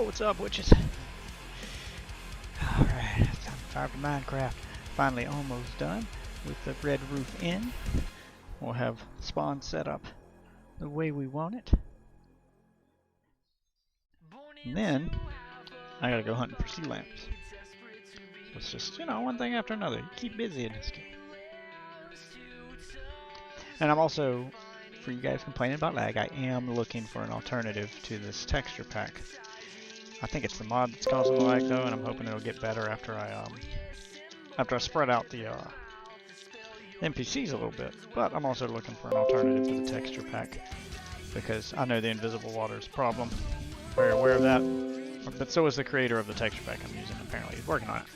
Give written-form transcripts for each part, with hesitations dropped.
what's up, witches? Alright, time to fire up to Minecraft. Finally almost done with the red roof in. We'll have spawn set up the way we want it. And then, I gotta go hunting for sea lamps. So it's just, you know, one thing after another. Keep busy in this game. And I'm also, for you guys complaining about lag, I am looking for an alternative to this texture pack. I think it's the mod that's causing the lag though, and I'm hoping it'll get better after I spread out the NPCs a little bit. But I'm also looking for an alternative to the texture pack because I know the invisible water is a problem. Very aware of that. But so is the creator of the texture pack I'm using. Apparently, he's working on it.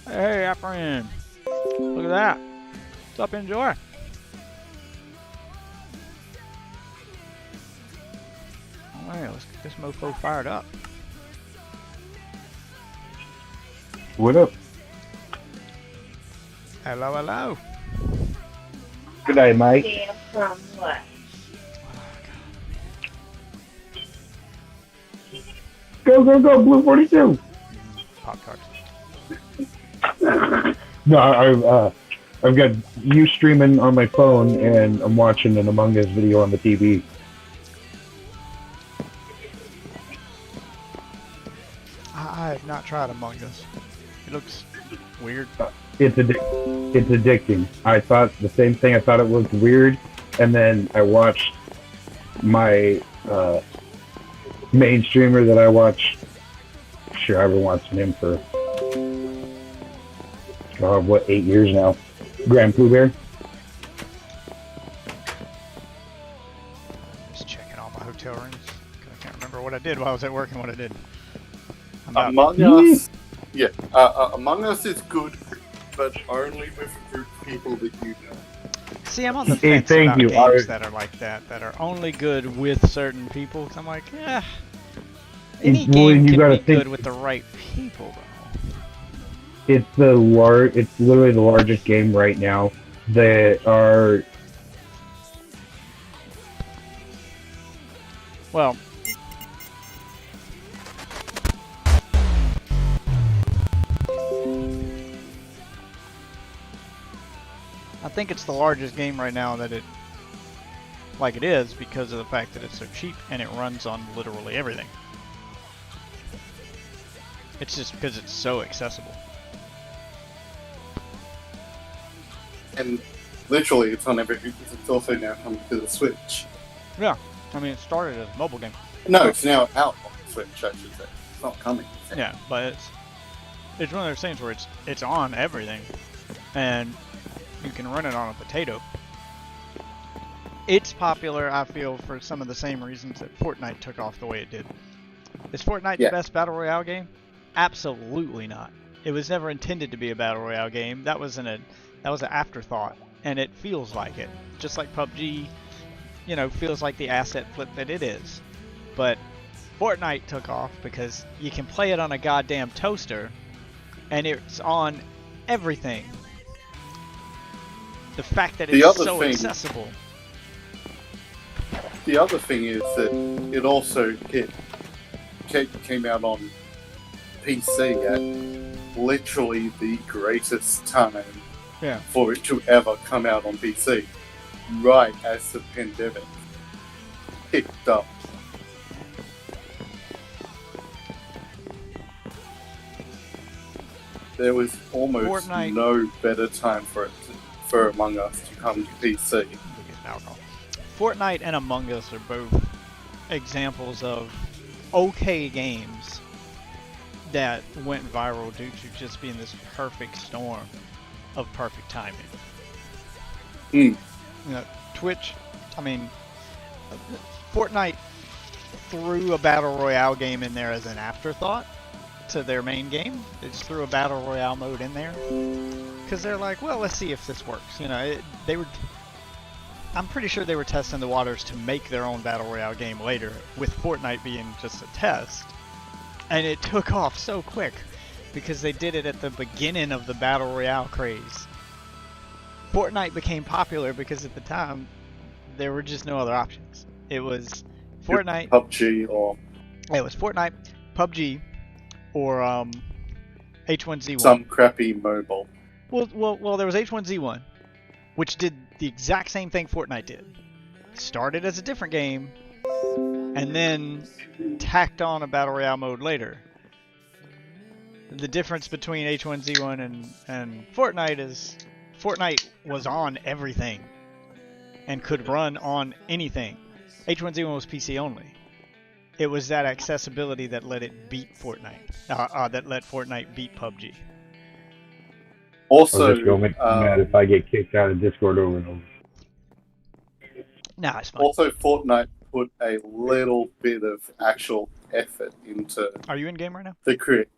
Hey, our friend! Look at that! What's up, enjoy? Alright, let's get this mofo fired up. What up? Hello, hello. Good day, mate. Yeah, from what? Go, go, go, Blue 42. Pop-Tarts. No, I've got you streaming on my phone, and I'm watching an Among Us video on the TV. I have not tried Among Us. It looks weird. It's addicting. I thought the same thing. I thought it looked weird, and then I watched my main streamer that I watch. Sure, I've been watching him for what, 8 years now. Grand Pooh Bear. Just checking all my hotel rooms. I can't remember what I did while I was at work and what I did. Among Us, yeah, Among Us is good, but only with a group of people that you know. See, I'm on the Hey, fence thank about you. games that are like that are only good with certain people. Cause I'm like, yeah, any Well, game you can gotta be think- good with the right people, though. It's it's literally the largest game right now that are. Well, I think it's the largest game right now that it is because of the fact that it's so cheap and it runs on literally everything. It's just because it's so accessible. And literally, it's on everything because it's also now coming to the Switch. Yeah, I mean, it started as a mobile game. No, it's now out on the Switch, I should say. It's not coming. Yeah, but it's one of those things where it's on everything, and you can run it on a potato. It's popular, I feel, for some of the same reasons that Fortnite took off the way it did. Is Fortnite the best Battle Royale game? Absolutely not. It was never intended to be a Battle Royale game. That was an afterthought, and it feels like it. Just like PUBG, you know, feels like the asset flip that it is. But Fortnite took off because you can play it on a goddamn toaster, and it's on everything. The fact that it's so accessible. The other thing is that it also came out on PC at literally the greatest time for it to ever come out on PC, right as the pandemic picked up. There was almost no better time for Among Us to come to PC. Fortnite and Among Us are both examples of okay games that went viral due to just being this perfect storm of perfect timing. You know, Twitch, I mean, Fortnite threw a Battle Royale game in there as an afterthought to their main game. They just threw a Battle Royale mode in there because they're like, well, let's see if this works. You know, I'm pretty sure they were testing the waters to make their own Battle Royale game later, with Fortnite being just a test. And it took off so quick because they did it at the beginning of the Battle Royale craze. Fortnite became popular because at the time there were just no other options. It was Fortnite, PUBG, or It was Fortnite, PUBG, or H1Z1. Some crappy mobile. Well, there was H1Z1, which did the exact same thing Fortnite did. Started as a different game, and then tacked on a Battle Royale mode later. The difference between H1Z1 and Fortnite is Fortnite was on everything and could run on anything. H1Z1 was PC only. It was that accessibility that let it beat Fortnite. That let Fortnite beat PUBG. Also, I'll just go mad if I get kicked out of Discord over and over. Nah, it's fine. Also, Fortnite put a little bit of actual effort into. Are you in game right now? The create.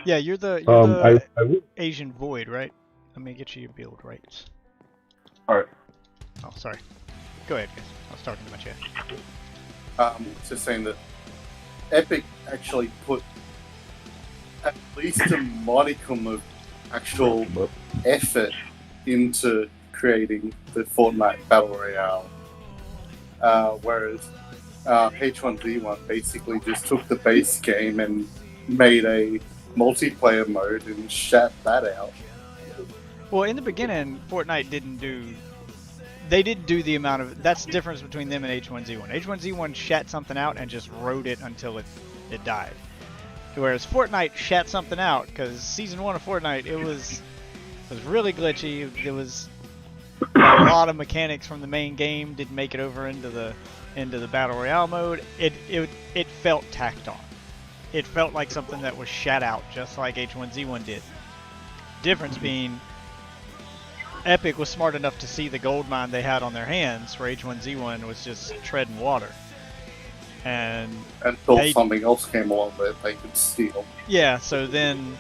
Yeah, you're the I Asian Void, right? Let me get you your build rights. Alright. Oh, sorry. Go ahead, guys. I was talking to my chat. Just saying that Epic actually put at least a modicum of actual effort into creating the Fortnite Battle Royale. Whereas H1Z1 basically just took the base game and made a multiplayer mode and shat that out. Well, in the beginning, Fortnite didn't do... They did do the amount of... That's the difference between them and H1Z1. H1Z1 shat something out and just rode it until it died. Whereas Fortnite shat something out, because Season 1 of Fortnite, it was really glitchy. It was... A lot of mechanics from the main game didn't make it over into the Battle Royale mode. It felt tacked on. It felt like something that was shat out, just like H1Z1 did. Difference being, Epic was smart enough to see the gold mine they had on their hands, where H1Z1 was just treading water. And until something else came along that they could steal. Yeah, so then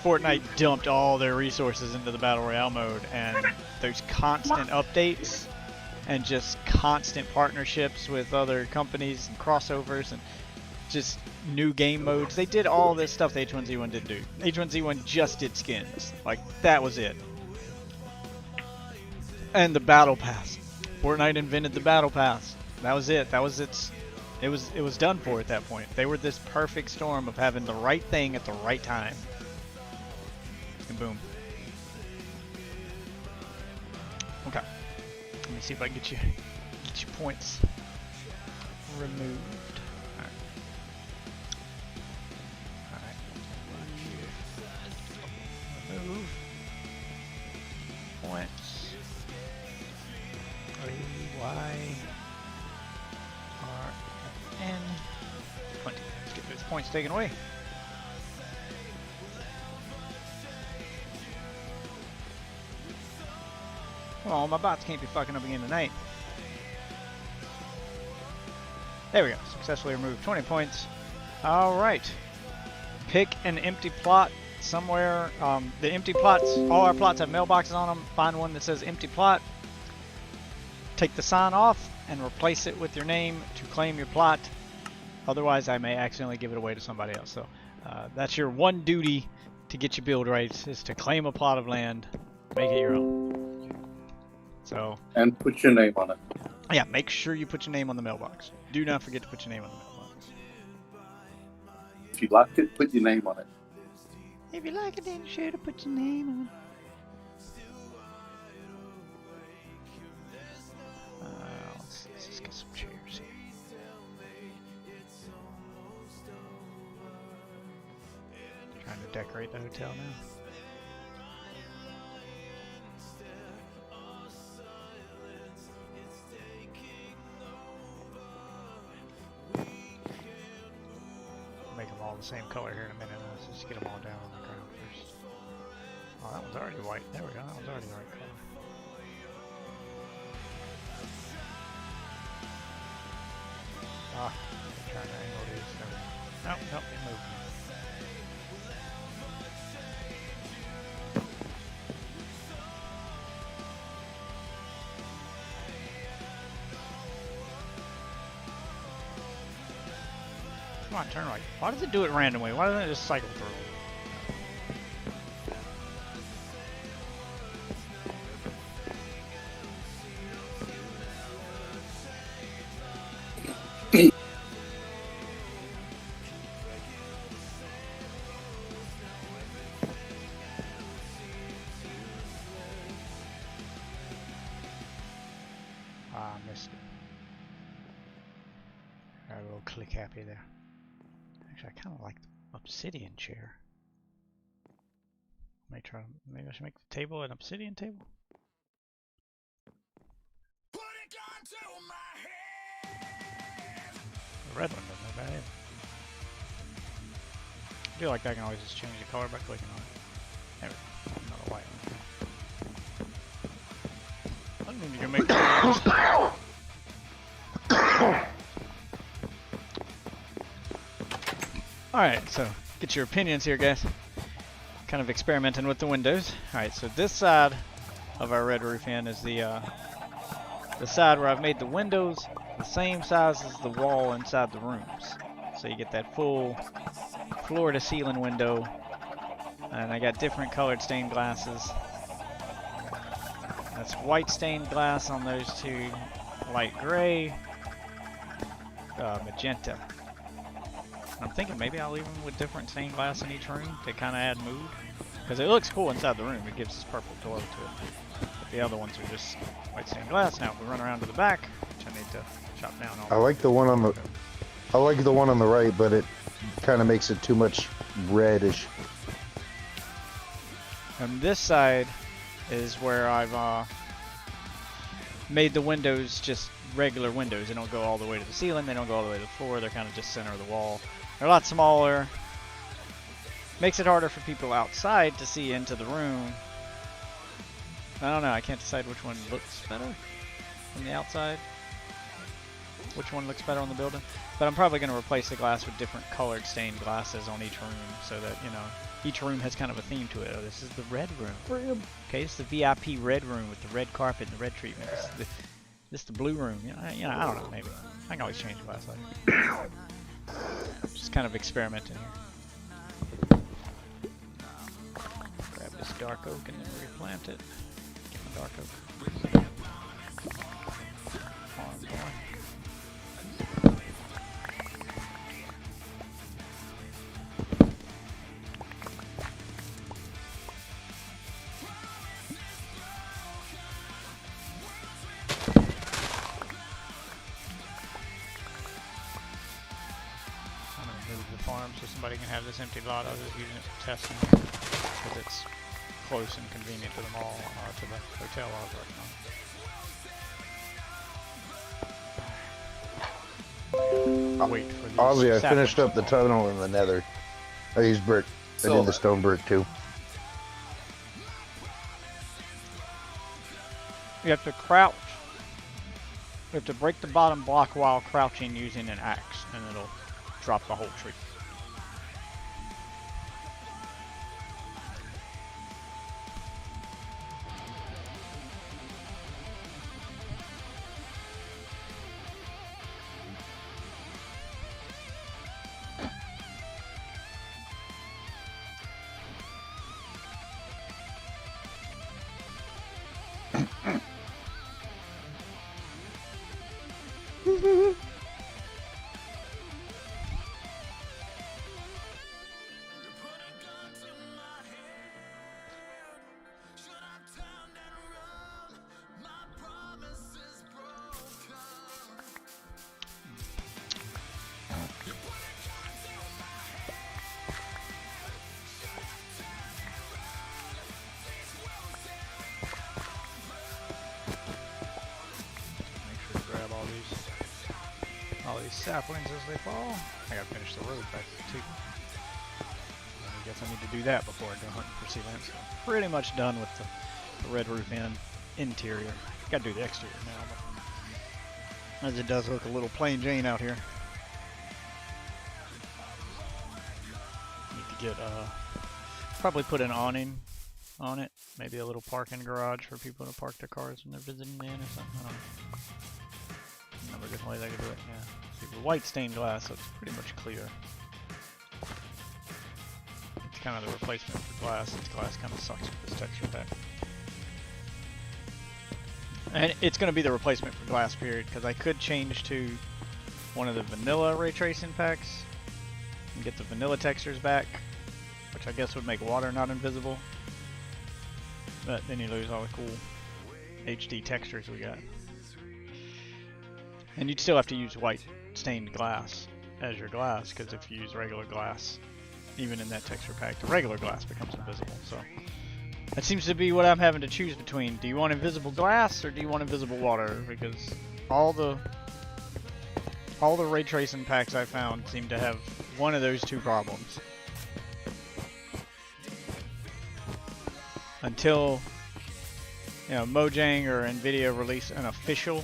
Fortnite dumped all their resources into the Battle Royale mode, and there's constant updates and just constant partnerships with other companies and crossovers and just new game modes. They did all this stuff that H1Z1 didn't do. H1Z1 just did skins. Like, that was it. And the Battle Pass. Fortnite invented the Battle Pass. That was it. That was its... It was done for at that point. They were this perfect storm of having the right thing at the right time. And boom. Okay. Let me see if I can get you points removed. Alright. Remove points. A-Y-R-N 20. Let's get those points taken away. Oh, my bots can't be fucking up again tonight. There we go. Successfully removed 20 points. Alright. Pick an empty plot somewhere. The empty plots, all our plots have mailboxes on them. Find one that says empty plot. Take the sign off and replace it with your name to claim your plot. Otherwise, I may accidentally give it away to somebody else. So that's your one duty to get your build rights, is to claim a plot of land. Make it your own. So, and put your name on it. Yeah, make sure you put your name on the mailbox. Do not forget to put your name on the mailbox. If you like it, put your name on it. If you like it, then you sure to put your name on it. Let's just get some chairs here. Trying to decorate the hotel now. Make them all the same color here in a minute. Let's just get them all down on the ground first. Oh, that one's already white. There we go. That one's already the right color. Ah, I'm trying to angle these. Nope, nope, it moved. Come on, turn right. Why does it do it randomly? Why doesn't it just cycle through? missed it. Alright, a little click happy there. Actually, I kind of like the obsidian chair. Maybe I should make the table an obsidian table. Put it onto my head. The red one doesn't look bad either. I feel like I can always just change the color by clicking on it. There we go. Another white one. I don't need to make Alright, so get your opinions here, guys. Kind of experimenting with the windows. Alright, so this side of our red roof end is the side where I've made the windows the same size as the wall inside the rooms. So you get that full floor to ceiling window. And I got different colored stained glasses. That's white stained glass on those two, light gray, magenta. I'm thinking maybe I'll leave them with different stained glass in each room to kind of add mood. Because it looks cool inside the room, it gives this purple glow to it. But the other ones are just white stained glass. Now if we run around to the back, which I need to chop down on. I like the one on the right, but it kind of makes it too much reddish. And this side is where I've made the windows just regular windows. They don't go all the way to the ceiling, they don't go all the way to the floor, they're kind of just center of the wall. They're a lot smaller. Makes it harder for people outside to see into the room. I don't know, I can't decide which one looks better from the outside. Which one looks better on the building. But I'm probably going to replace the glass with different colored stained glasses on each room so that, you know, each room has kind of a theme to it. Oh, this is the red room. Okay, it's the VIP red room with the red carpet and the red treatment. This is the blue room. You know, I don't know, maybe. I can always change the glass later. Just kind of experimenting here. Grab this dark oak and then replant it. Get my dark oak. Farm going. So somebody can have this empty lot. I was just using it for testing because it's close and convenient to the mall, to the hotel I was working on. Wait for these. Ozzy, I finished up the tunnel in the nether. I used brick. I did the stone brick too. You have to crouch. You have to break the bottom block while crouching using an axe, and it'll drop the whole tree. All these saplings as they fall. I gotta finish the road back too. I guess I need to do that before I go hunting for sea lamps. So pretty much done with the red roof end interior. Gotta do the exterior now, but as it does look a little plain Jane out here. Need to get probably put an awning on it. Maybe a little parking garage for people to park their cars when they're visiting in or something. I don't know. Another good way they could do it, yeah. See, the white stained glass, so it's pretty much clear. It's kind of the replacement for glass, since glass kind of sucks with this texture back. And it's going to be the replacement for glass, period, because I could change to one of the vanilla ray tracing packs and get the vanilla textures back, which I guess would make water not invisible. But then you lose all the cool HD textures we got. And you'd still have to use white stained glass as your glass, because if you use regular glass, even in that texture pack, the regular glass becomes invisible. So that seems to be what I'm having to choose between. Do you want invisible glass or do you want invisible water? Because all the ray tracing packs I found seem to have one of those two problems. Until, you know, Mojang or Nvidia release an official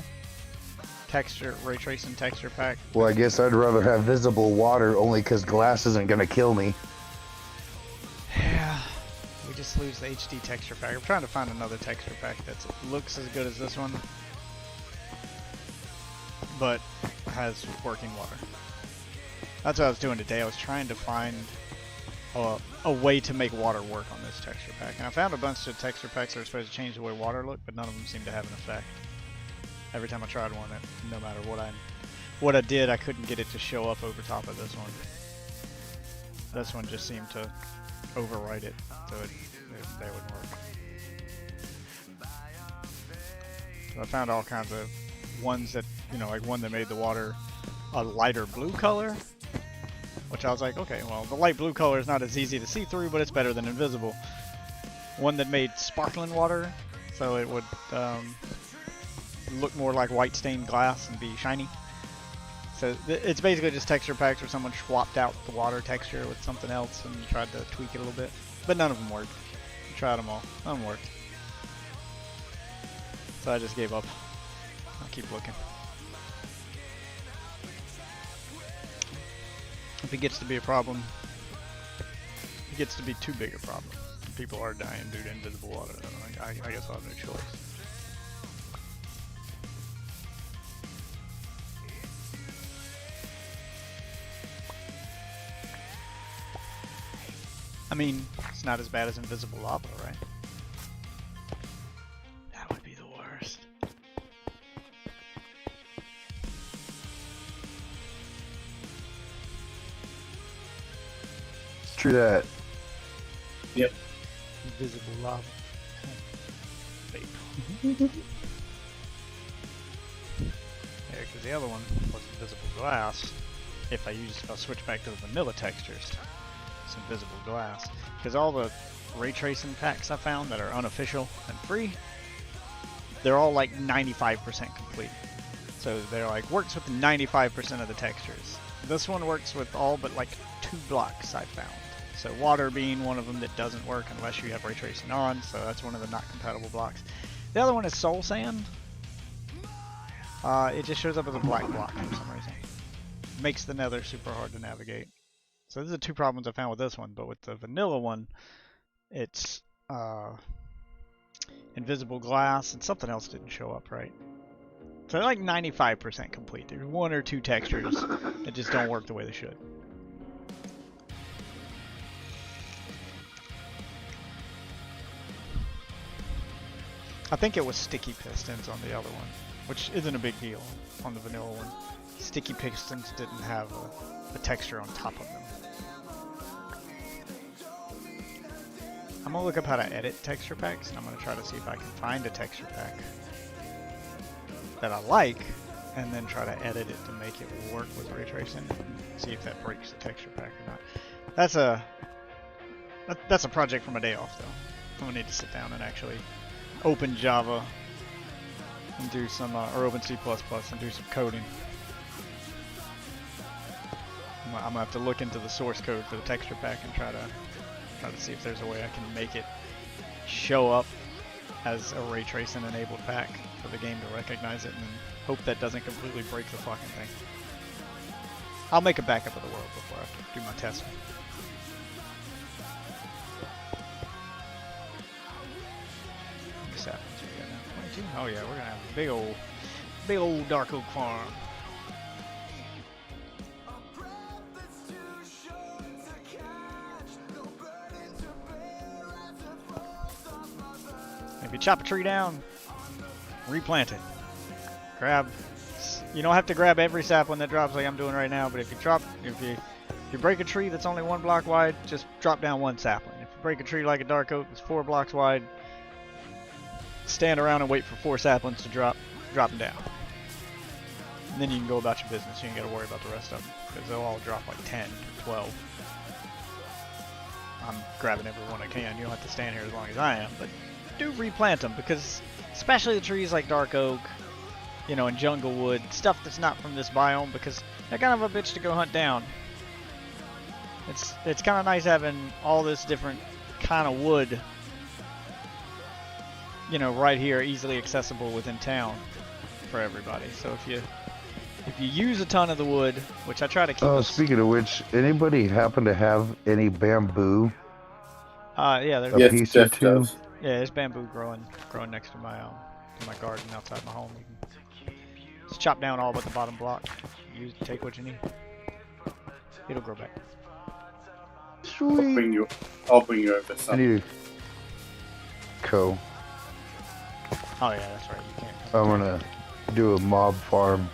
ray tracing texture pack. Well, I guess I'd rather have visible water only because glass isn't gonna kill me. Yeah, we just lose the HD texture pack. I'm trying to find another texture pack that looks as good as this one, but has working water. That's what I was doing today. I was trying to find a way to make water work on this texture pack, and I found a bunch of texture packs that are supposed to change the way water look, but none of them seem to have an effect. Every time I tried one, no matter what I did, I couldn't get it to show up over top of this one. This one just seemed to overwrite it, so they wouldn't work. So I found all kinds of ones that, you know, like one that made the water a lighter blue color, which I was like, okay, well, the light blue color is not as easy to see through, but it's better than invisible. One that made sparkling water, so it would look more like white stained glass and be shiny. So it's basically just texture packs where someone swapped out the water texture with something else and tried to tweak it a little bit. But none of them worked. I tried them all. None of them worked. So I just gave up. I'll keep looking. If it gets to be a problem, it gets to be too big a problem. People are dying due to invisible water. I guess I'll have no choice. I mean, it's not as bad as invisible lava, right? That would be the worst. True that. Yep. Invisible lava. Vape. Yeah, because the other one was invisible glass. If I'll switch back to the vanilla textures, it's invisible glass. Because all the ray tracing packs I found that are unofficial and free, they're all like 95% complete. So they're like, works with 95% of the textures. This one works with all but like 2 blocks I found. So water being one of them that doesn't work unless you have ray tracing on, so that's one of the not compatible blocks. The other one is soul sand. It just shows up as a black block for some reason. Makes the nether super hard to navigate. So these are 2 problems I found with this one, but with the vanilla one, it's invisible glass and something else didn't show up right. So they're like 95% complete. There's 1 or 2 textures that just don't work the way they should. I think it was sticky pistons on the other one, which isn't a big deal on the vanilla one. Sticky pistons didn't have a texture on top of them. I'm gonna look up how to edit texture packs, and I'm gonna try to see if I can find a texture pack that I like, and then try to edit it to make it work with ray tracing. See if that breaks the texture pack or not. That's a project for my day off, though. I'm gonna need to sit down and actually open Java and do some, or open C++ and do some coding. I'm gonna have to look into the source code for the texture pack and try to see if there's a way I can make it show up as a ray tracing enabled pack for the game to recognize it, and then hope that doesn't completely break the fucking thing. I'll make a backup of the world before I have to do my testing. Oh yeah, we're gonna have a big old dark oak farm. If you chop a tree down, replant it. You don't have to grab every sapling that drops like I'm doing right now, but if you break a tree that's only 1 block wide, just drop down 1 sapling. If you break a tree like a dark oak that's 4 blocks wide, stand around and wait for 4 saplings to drop them down. And then you can go about your business. You ain't got to worry about the rest of them because they'll all drop like 10, 12. I'm grabbing every one I can. You don't have to stand here as long as I am, but do replant them because especially the trees like dark oak, you know, and jungle wood, stuff that's not from this biome because they're kind of a bitch to go hunt down. It's kind of nice having all this different kind of wood, you know, right here, easily accessible within town for everybody. So if you use a ton of the wood, which I try to keep. Oh, speaking of which, anybody happen to have any bamboo? Yeah, there's a piece or two. Does. Yeah, there's bamboo growing next to my garden outside my home. You can just chop down all but the bottom block. Take what you need. It'll grow back. Sweet. I'll bring you over I some. need a co. Oh yeah, that's right. You can't. Come I'm gonna do a mob farm.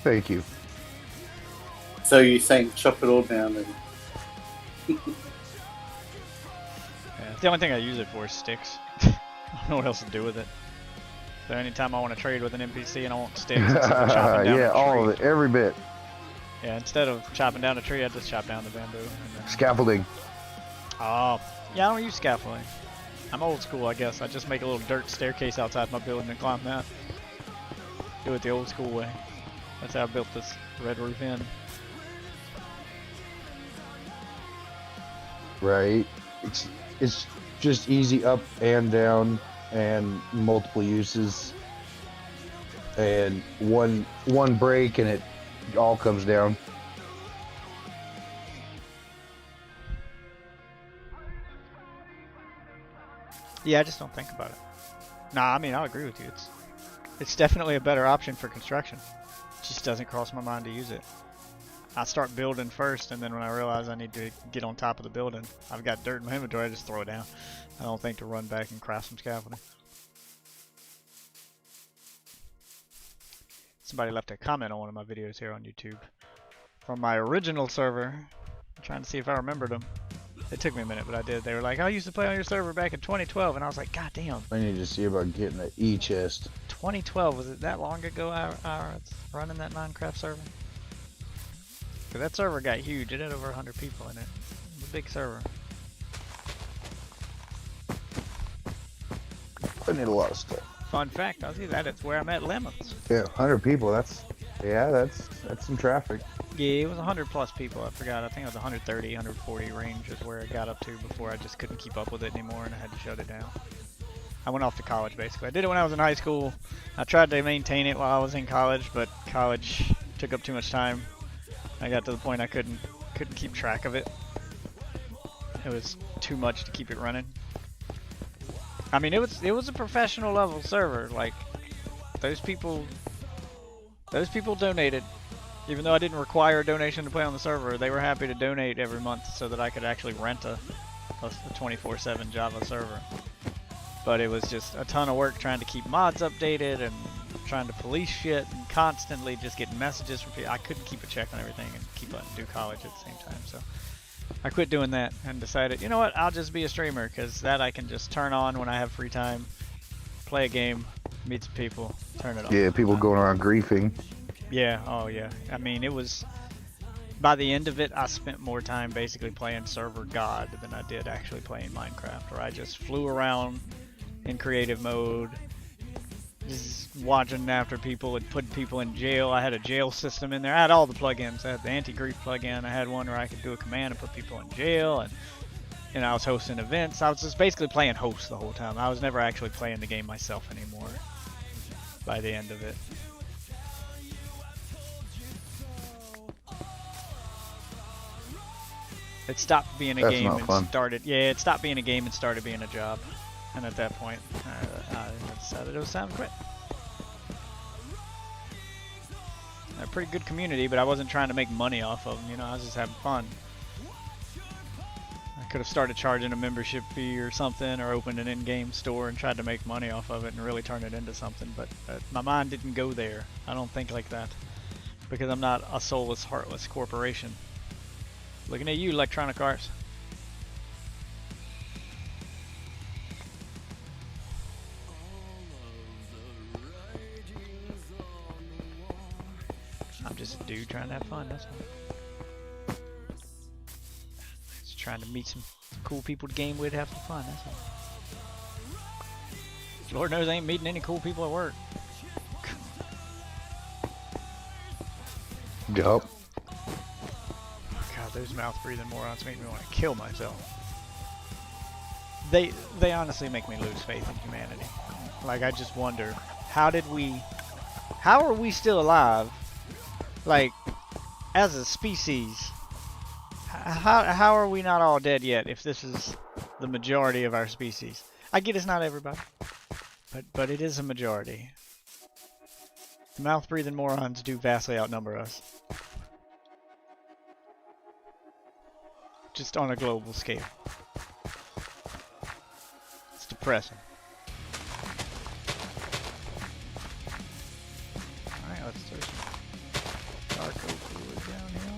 Thank you. So you're saying chop it all down and Yeah, the only thing I use it for is sticks. I don't know what else to do with it. So anytime I want to trade with an NPC and I want sticks, instead of chopping down Yeah, a all tree, of it, every bit. yeah, instead of chopping down a tree, I just chop down the bamboo. And then... Scaffolding. Oh, yeah, I don't use scaffolding. I'm old school, I guess. I just make a little dirt staircase outside my building and climb that. Do it the old school way. That's how I built this red roof inn. Right. It's just easy up and down and multiple uses. And one break and it all comes down. Yeah, I just don't think about it. Nah, I mean, I'll agree with you. It's definitely a better option for construction. It just doesn't cross my mind to use it. I start building first, and then when I realize I need to get on top of the building, I've got dirt in my inventory, I just throw it down. I don't think to run back and craft some scaffolding. Somebody left a comment on one of my videos here on YouTube from my original server. I'm trying to see if I remembered them. It took me a minute, but I did. They were like, I used to play on your server back in 2012, and I was like, God damn. I need to see about getting an E-chest. 2012, was it that long ago I was running that Minecraft server? Cause that server got huge. It had over 100 people in it. It was a big server. I need a lot of stuff. Fun fact, I'll see that. It's where I met Lemons. Yeah, 100 people. That's some traffic. Yeah, it was 100 plus people. I forgot. I think it was 130, 140 range is where it got up to before I just couldn't keep up with it anymore and I had to shut it down. I went off to college basically. I did it when I was in high school. I tried to maintain it while I was in college, but college took up too much time. I got to the point I couldn't keep track of it. It was too much to keep it running. I mean, it was a professional level server. Like those people donated. Even though I didn't require a donation to play on the server, they were happy to donate every month so that I could actually rent a 24/7 Java server. But it was just a ton of work trying to keep mods updated and trying to police shit and constantly just getting messages from people. I couldn't keep a check on everything and keep up and do college at the same time. So I quit doing that and decided, you know what, I'll just be a streamer because that I can just turn on when I have free time, play a game, meet some people, turn it off. Yeah, people going around griefing. Yeah, oh yeah. I mean, it was, by the end of it, I spent more time basically playing Server God than I did actually playing Minecraft, where I just flew around in creative mode, just watching after people and putting people in jail. I had a jail system in there. I had all the plugins. I had the anti-grief plugin. I had one where I could do a command and put people in jail, and you know, I was hosting events. I was just basically playing host the whole time. I was never actually playing the game myself anymore by the end of it. It stopped being a game and started. Yeah, it stopped being a game and started being a job. And at that point, I decided it was time to quit. A pretty good community, but I wasn't trying to make money off of them. You know, I was just having fun. I could have started charging a membership fee or something, or opened an in-game store and tried to make money off of it and really turn it into something. But my mind didn't go there. I don't think like that because I'm not a soulless, heartless corporation. Looking at you, Electronic Arts. trying to have fun, that's all. Just trying to meet some cool people to game with, have some fun, that's all. Lord knows I ain't meeting any cool people at work. Yup. God, those mouth-breathing morons make me want to kill myself. They honestly make me lose faith in humanity. Like, I just wonder, how are we still alive? Like, as a species, how are we not all dead yet if this is the majority of our species? I get it's not everybody, but it is a majority. The mouth-breathing morons do vastly outnumber us. Just on a global scale. It's depressing. Alright, let's throw some dark oak fluid downhill.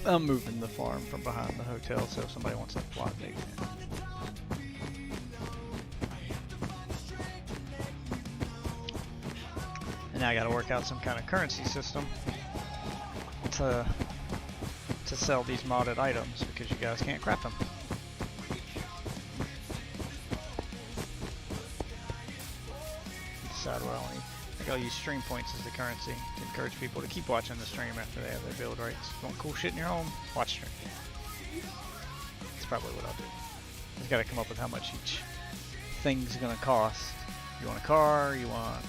I'm moving the farm from behind the hotel, so if somebody wants that plot, they can. And now I gotta work out some kind of currency system to sell these modded items, because you guys can't craft them. Decide what I want to. I think I'll use stream points as the currency to encourage people to keep watching the stream after they have their build rates. If you want cool shit in your home, watch stream. That's probably what I'll do. I've got to come up with how much each thing's gonna cost. You want a car, you want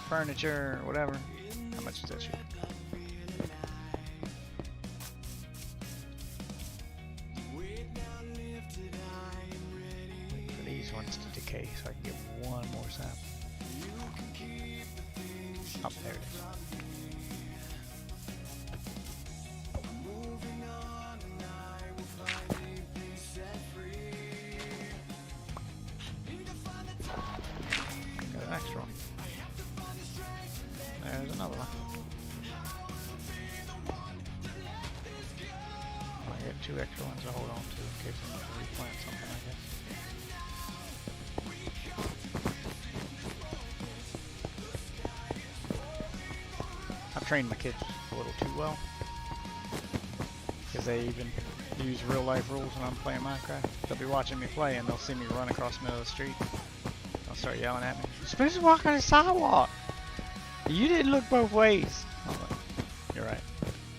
furniture, whatever. How much is that shit? Wait for these ones to decay so I can get one more sample. Oh, there it is. Got an extra one. There's another one. I get 2 extra ones to hold on to in case I need to replant something, I guess. Trained my kids a little too well, because they even use real life rules when I'm playing Minecraft. They'll be watching me play and they'll see me run across the middle of the street. They'll start yelling at me, "You're supposed to walk on the sidewalk. You didn't look both ways." I'm like, "You're right.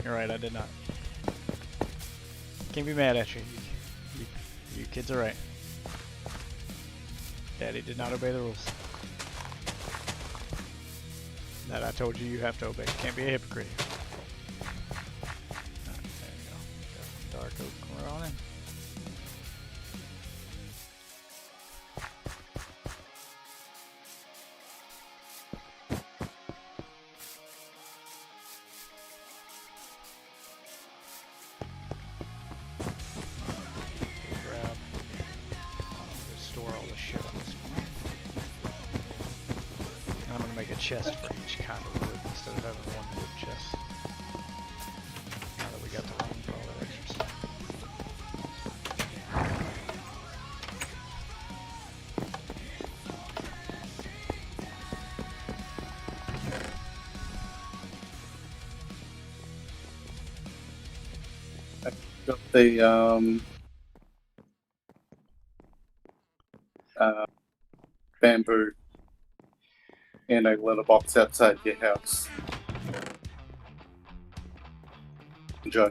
You're right, I did not. Can't be mad at you. You kids are right. Daddy did not obey the rules. That I told you you have to obey. Can't be a hypocrite. Alright, there you go. Got some dark oak on in. Grab. Just store all this shit on this one. And I'm gonna make a chest for each kind of wood instead of having one wood chest. Now that we got the room for all that extra stuff. Got the bamboo and a letterbox outside your house. Enjoy.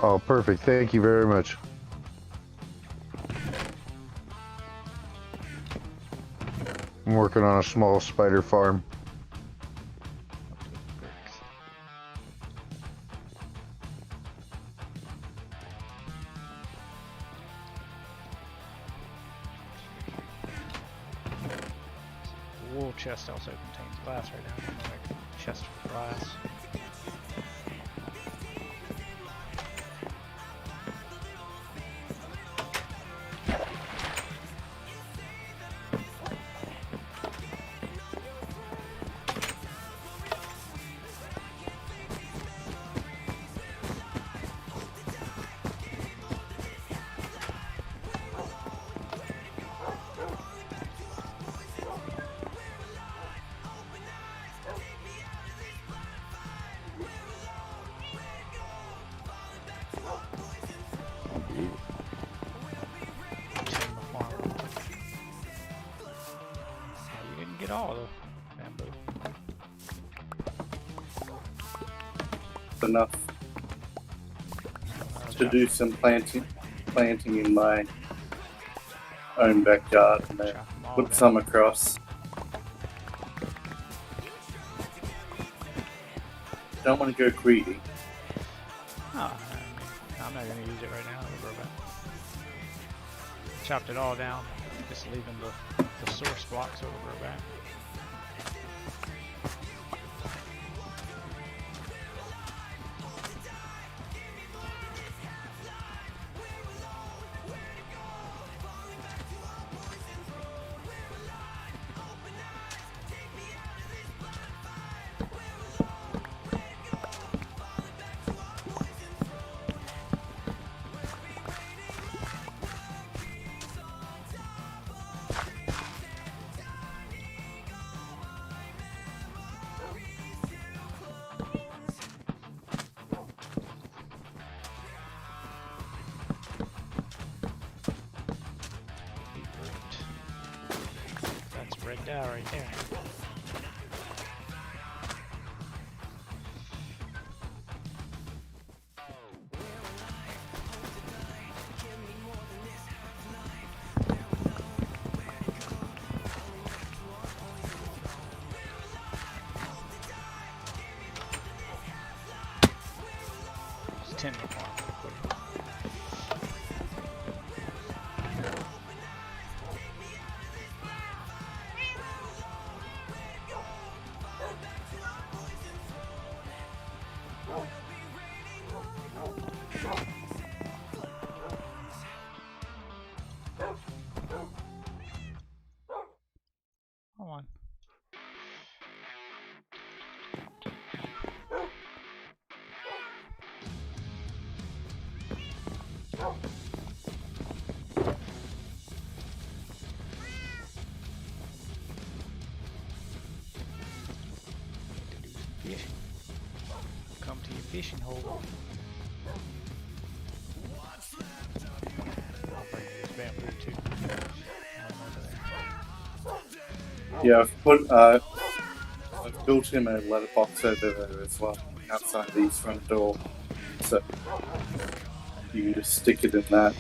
Oh, perfect. Thank you very much. I'm working on a small spider farm. The wool chest also contains glass right now. I'm gonna make a chest for glass. Tend my farm real quick. Oh, you didn't get all the bamboo. Enough to do some planting in my own backyard and then put some across. Don't want to go greedy. Oh, I'm not going to use it right now. I'll go back. Chopped it all down, just leaving the source block so it'll grow back. That's red dye right there. Just tend the farm real quick. Come on. Fishing. Come to your fishing hole. I'll bring you this bamboo too. Yeah, I've built him a letterbox over there as well, outside the front door. So you can just stick it in that.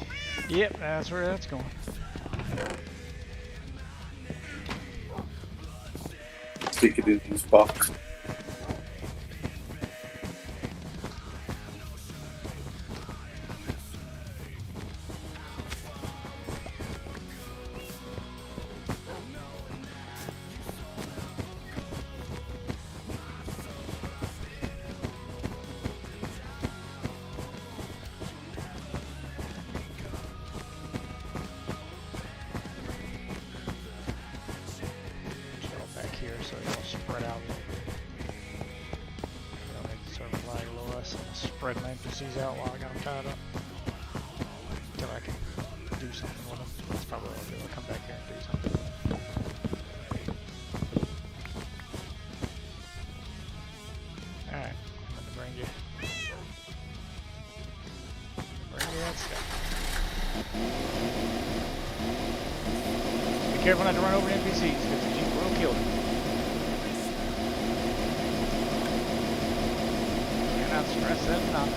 Yep, that's where that's going. Stick it in his box. Back here so it'll spread out a little bit. That'll make the server lag a little less. I'll spread my NPCs out while I got them tied up. Until I can do something with them. That's probably what I'll do. I'll come back here and do something with them. Alright, I'm going to bring you that stuff. Be careful not to run over NPCs because the Jeep will kill them. You're not stressed that enough.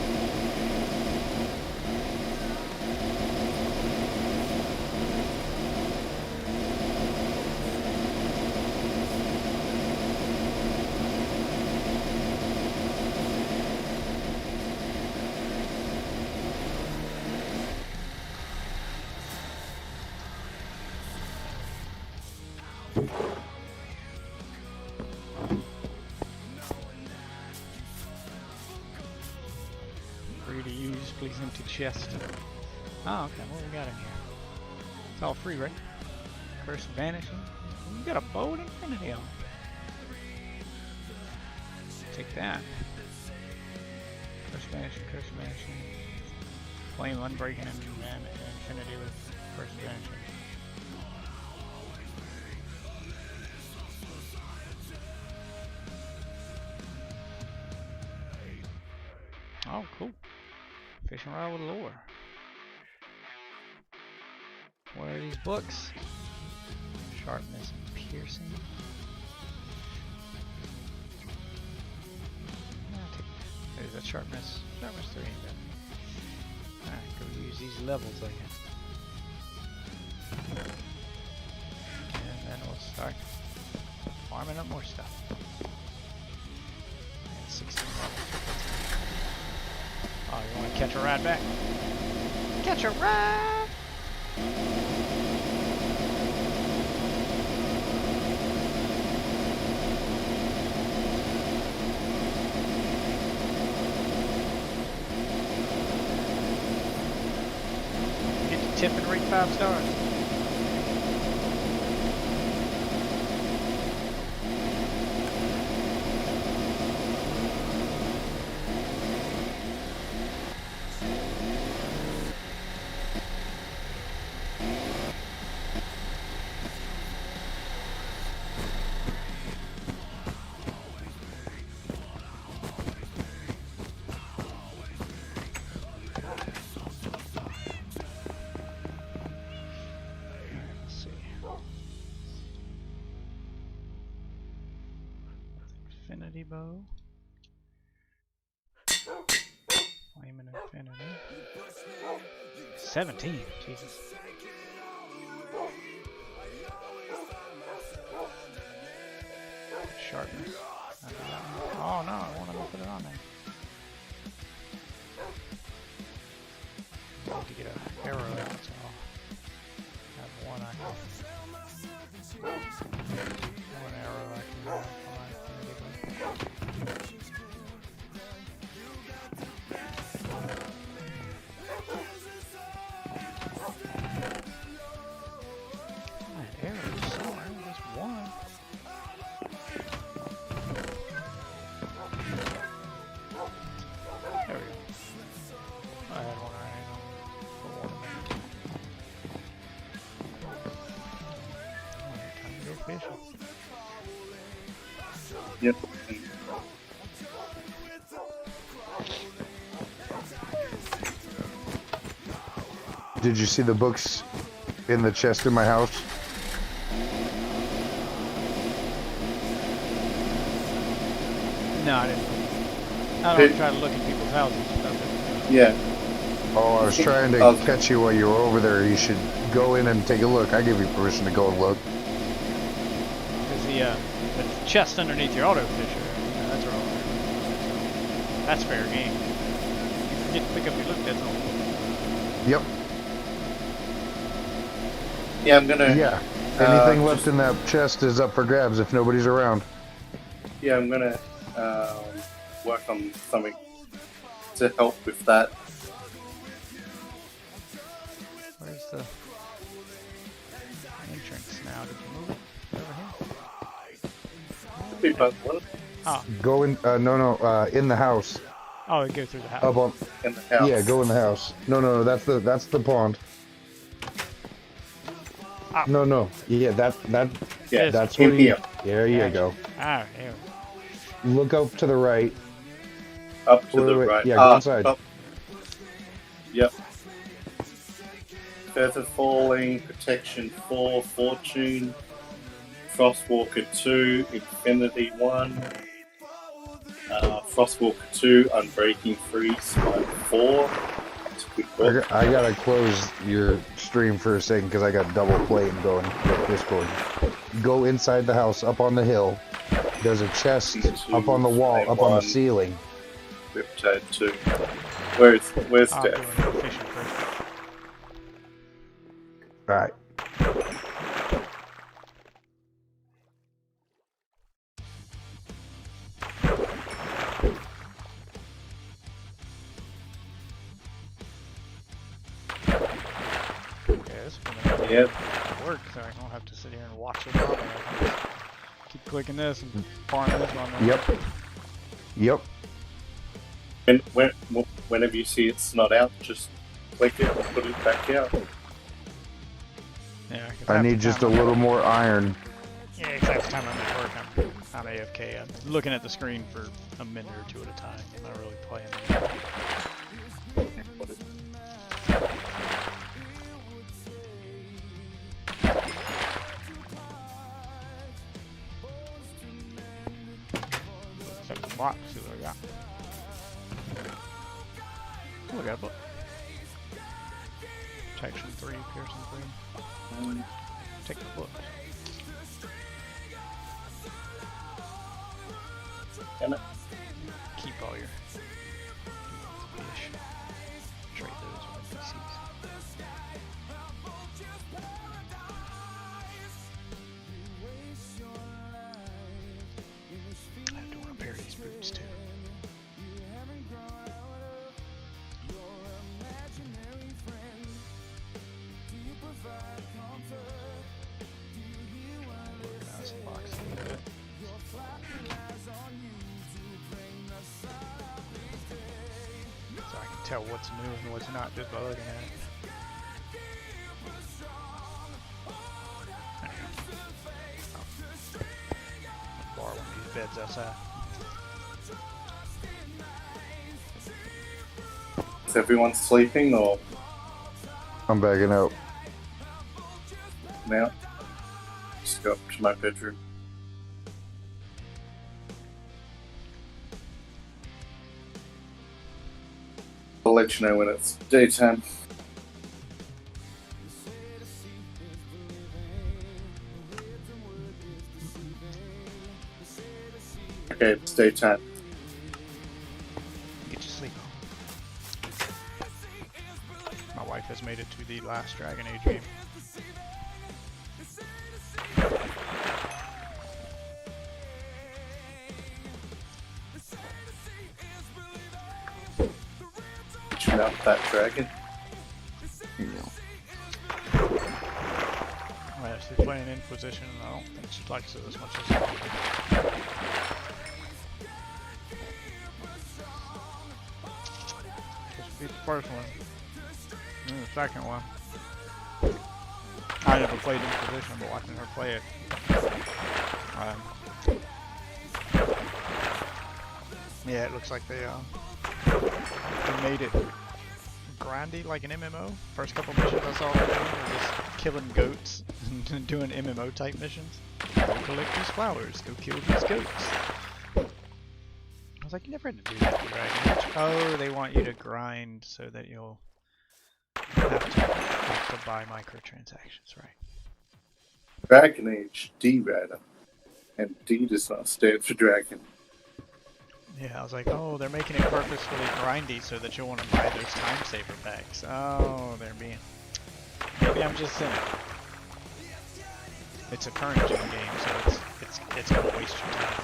Free to use, please empty chest. Oh, okay, what we got in here? It's all free, right? Curse vanishing. You got a bow and infinity on. Take that. Curse vanishing, curse vanishing. Flame unbreaking and infinity with curse vanishing. Oh, cool. Fishing rod with lure. What are these books? Sharpness and piercing. There's that sharpness. Sharpness 3 ain't bad. Alright, go use these levels again. And then we'll start farming up more stuff. And 16 levels. Oh, you want to catch a ride back? Catch a ride! Get the tip and rate 5 stars. Infinity bow. Flame and infinity. 17. Jesus. Sharpness. Oh no, I want to put it on there. I need to get an arrow, that's all. I have one I can. One arrow I can have. Yep. Did you see the books in the chest in my house? No, I didn't. I don't try to look at people's houses. Yeah. Oh, I was trying to catch you while you were over there. You should go in and take a look. I give you permission to go and look. Because the chest underneath your auto fisher, that's wrong. That's fair game. You forget to pick up your look, that's all. Yep. Yeah, I'm gonna. Yeah. Anything left in that chest is up for grabs if nobody's around. Yeah, I'm gonna work on something to help with that. Where's the entrance now? Did you move it over here? Oh. Go in. In the house. Oh, it go through the house. Up on. In the house. Yeah, go in the house. No. That's the pond. Oh. No. Yeah, that's in where here. There you go. Ah, there. Look up to the right. Up to the right. Yeah, go inside. Up. Yep. Feather Falling, Protection 4, Fortune, Frostwalker 2, Infinity 1, Frostwalker 2, Unbreaking 3, Smite 4. That's a good book. I gotta close your stream for a second because I got double playing going with Discord. Go inside the house, up on the hill. There's a chest up on the wall, up on the ceiling. Riptide 2. Where's Death? Alright. Yeah. Work, so I don't have to sit here and watch it all. Keep clicking this and farm this one. Yep. Whenever you see it's not out, just click it and put it back out. Yeah, I need just a little more iron. Yeah, exact time I'm at work. I'm AFK. I'm looking at the screen for a minute or two at a time. I'm not really playing. box. See what I got. Oh, I got a book. Protection 3, Pearson 3. Take the book. Damn it. Keep all your fish. Trade those with NPCs. I have to repair these boots too. Organize the box a little bit. So I can tell what's new and what's not just by looking at it. I'll borrow one of these beds outside. Is everyone sleeping or I'm backing out. now? Just go up to my bedroom. I'll let you know when it's daytime. Okay, it's daytime. Get your sleep on. My wife has made it to the last Dragon Age game. Did you mount that dragon? Well, she's playing Inquisition, and I don't think she likes it as much as I do. This will be the first one. And the second one. I never played Inquisition, but watching her play it. Yeah, it looks like they made it grindy like an MMO. First couple missions I saw them doing were just killing goats and doing MMO type missions. Go collect these flowers, go kill these goats. I was like, you never had to do that in Dragon Age. Oh, they want you to grind so that you'll have to buy microtransactions, right? Dragon Age D-Rada. And D does not stand for dragon. Yeah, I was like, oh, they're making it purposefully grindy so that you'll want to buy those time saver packs. Oh, they're being... Maybe I'm just cynical. It's a current gen game, so it's gonna waste your time.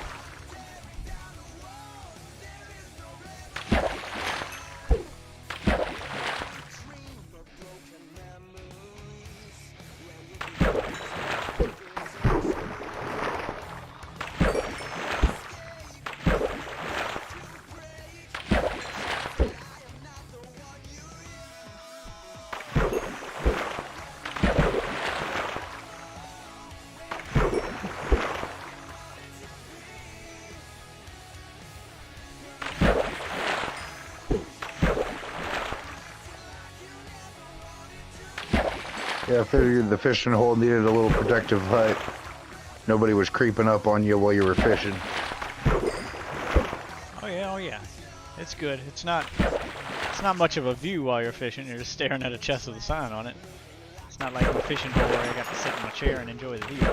Yeah, I figured the fishing hole needed a little protective hut. Nobody was creeping up on you while you were fishing. Oh yeah. It's good. It's not much of a view while you're fishing. You're just staring at a chest with a sign on it. It's not like a fishing hole where I got to sit in my chair and enjoy the view.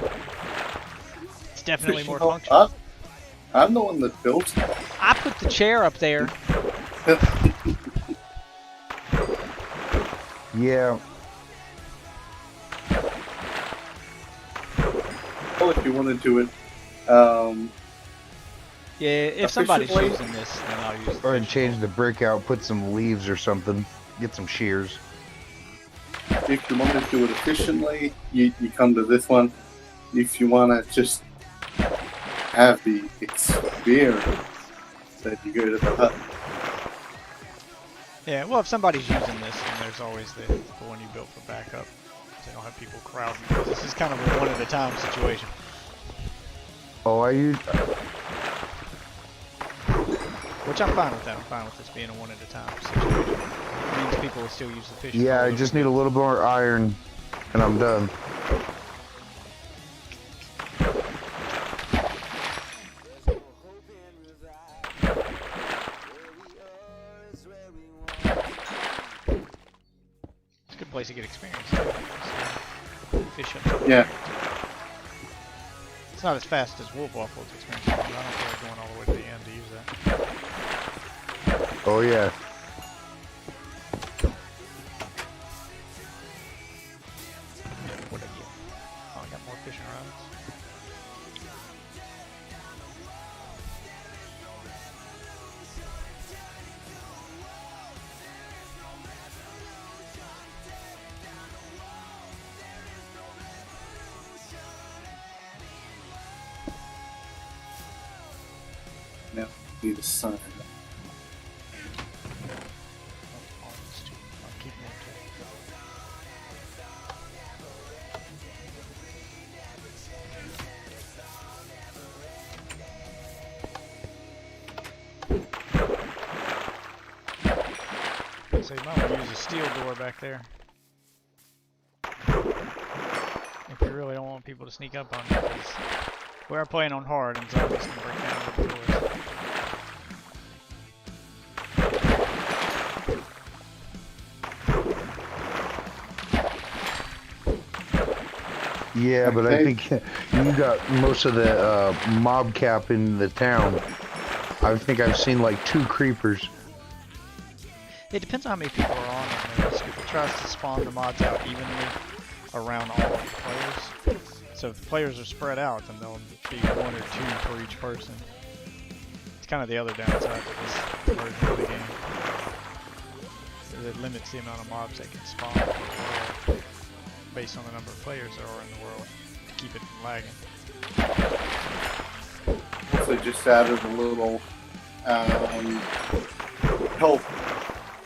It's definitely more functional. I'm the one that built it. I put the chair up there. Yeah. Oh, if you want to do it, Yeah, if somebody's efficiently. using this, then I'll use Go ahead and the change the brick out, put some leaves or something. Get some shears. if you want to do it efficiently, you come to this one. If you want to just have the experience, then you go to the hut. Yeah, well, if somebody's using this, then there's always the one you built for backup. So you don't have people crowding. This is kind of a one-at-a-time situation. Oh, I use... Which I'm fine with that. I'm fine with this being a one-at-a-time situation. It means people will still use the fishing Yeah, pole I over just here. need a little more iron, and I'm done. It's a good place to get experience too. So, fish up. Yeah. It's not as fast as Wolf Waffle's experience, but I don't feel like going all the way to the end to use that. Oh yeah. What I get? Oh, I got more fishing rods. Now, need a sign. I'll keep them too. So you might want to use a steel door back there. If you really don't want people to sneak up on you, because we are playing on hard and zombies can break down the doors. Yeah, but I think you got most of the mob cap in the town. I think I've seen like 2 creepers. It depends on how many people are on them. If it tries to spawn the mods out evenly around all of the players. So if the players are spread out, then there'll be 1 or 2 for each person. It's kind of the other downside to this version of the game. It limits the amount of mobs that can spawn in the world based on the number of players there are in the world to keep it from lagging. Also just added a little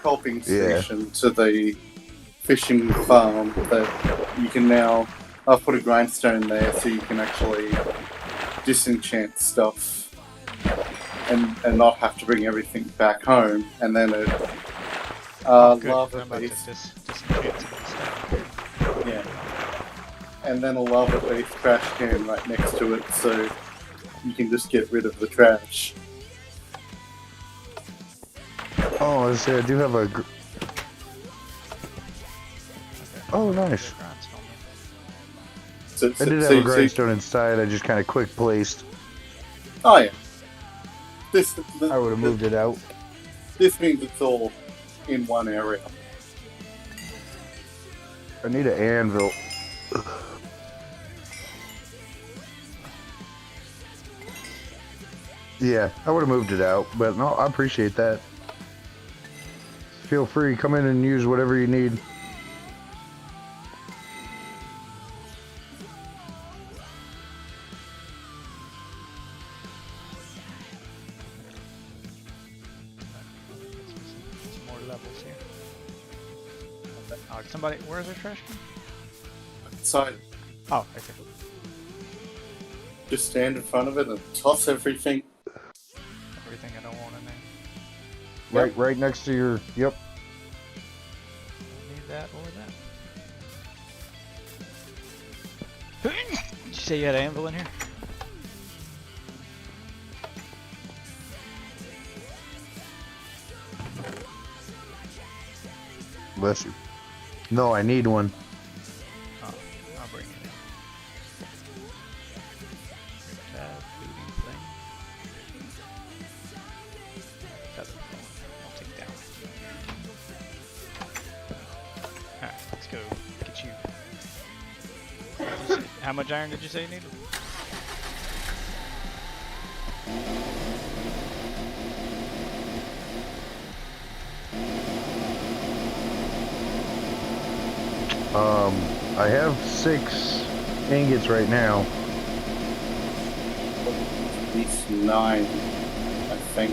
helping station to the fishing farm that you can now. I've put a grindstone there so you can actually disenchant stuff and not have to bring everything back home. And then a lava-based disenchant some of the stuff. yeah, and then a lava-based trash can right next to it, so you can just get rid of the trash. Oh, I do have a. Oh, nice. So, I did have a grindstone inside. I just kind of quick placed. Oh yeah. I would have moved it out. This means it's all in one area. I need an anvil. Yeah, I would have moved it out, but no, I appreciate that. Feel free, come in and use whatever you need. Some more levels here. Somebody, where's their trash can? Outside. Oh, right there. Just stand in front of it and toss everything. Everything I don't want in there. Right next to your. Yep. Don't need that or that. Did you say you had an anvil in here? Bless you. No, I need one. Oh, I'll bring it in. Tab, looting thing. Feather phone. I'll take that one. Alright, let's go get you. How much iron did you say you needed? I have 6 ingots right now. At least 9, I think.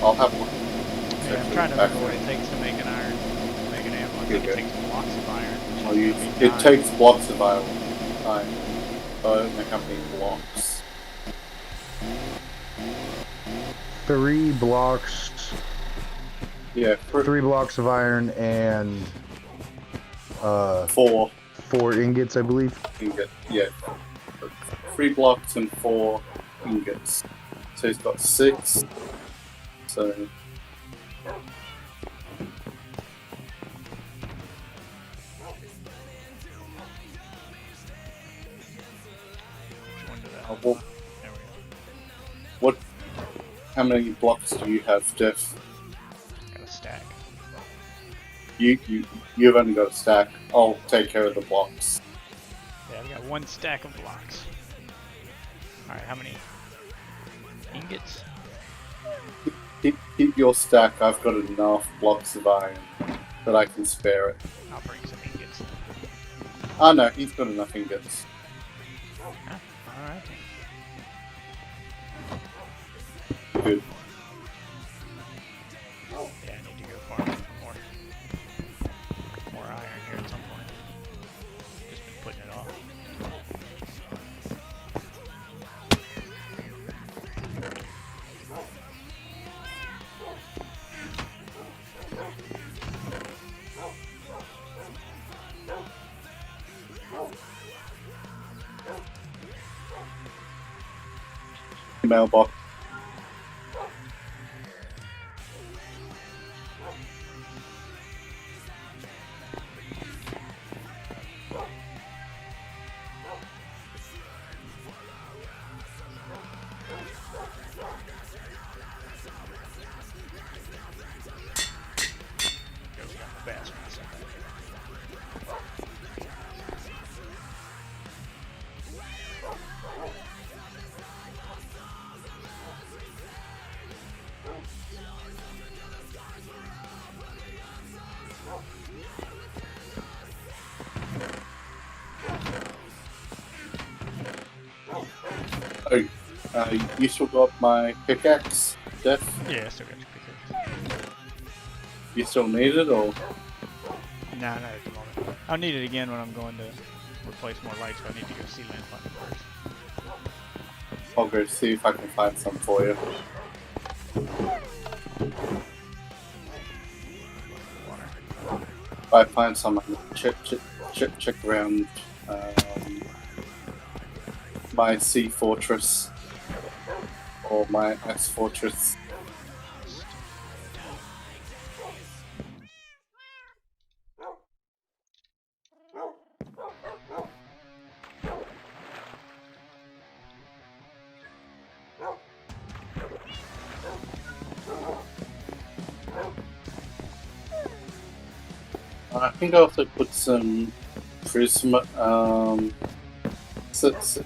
I'll have one. Yeah, I'm trying to remember what it takes to make an iron. Make an anvil. I think it takes blocks of iron. It takes blocks of iron. I don't know how many blocks. 3 blocks. Yeah, 3 blocks of iron and 4 ingots, I believe. ingots. Yeah, 3 blocks and 4 ingots. So he's got 6. So Well, There we go. what? How many blocks do you have, Jeff? Got a stack. You've only got a stack. I'll take care of the blocks. Yeah, I've got 1 stack of blocks. Alright, how many ingots? Keep your stack. I've got enough blocks of iron that I can spare it. I'll bring some ingots. Oh no, he's got enough ingots. Huh? Alright. Good. Yeah, I need to go farm more iron here at some point. Just been putting it off. Mailbox. Go down the fast pass. Oh, you still got my pickaxe, Jeff? Yeah, I still got your pickaxe. You still need it, or? Nah, not at the moment. I'll need it again when I'm going to replace more lights, but I need to go see lamp hunting first. I'll go see if I can find some for you. Water. If I find some, check around my sea fortress or my ice fortress. I think I also put some prism,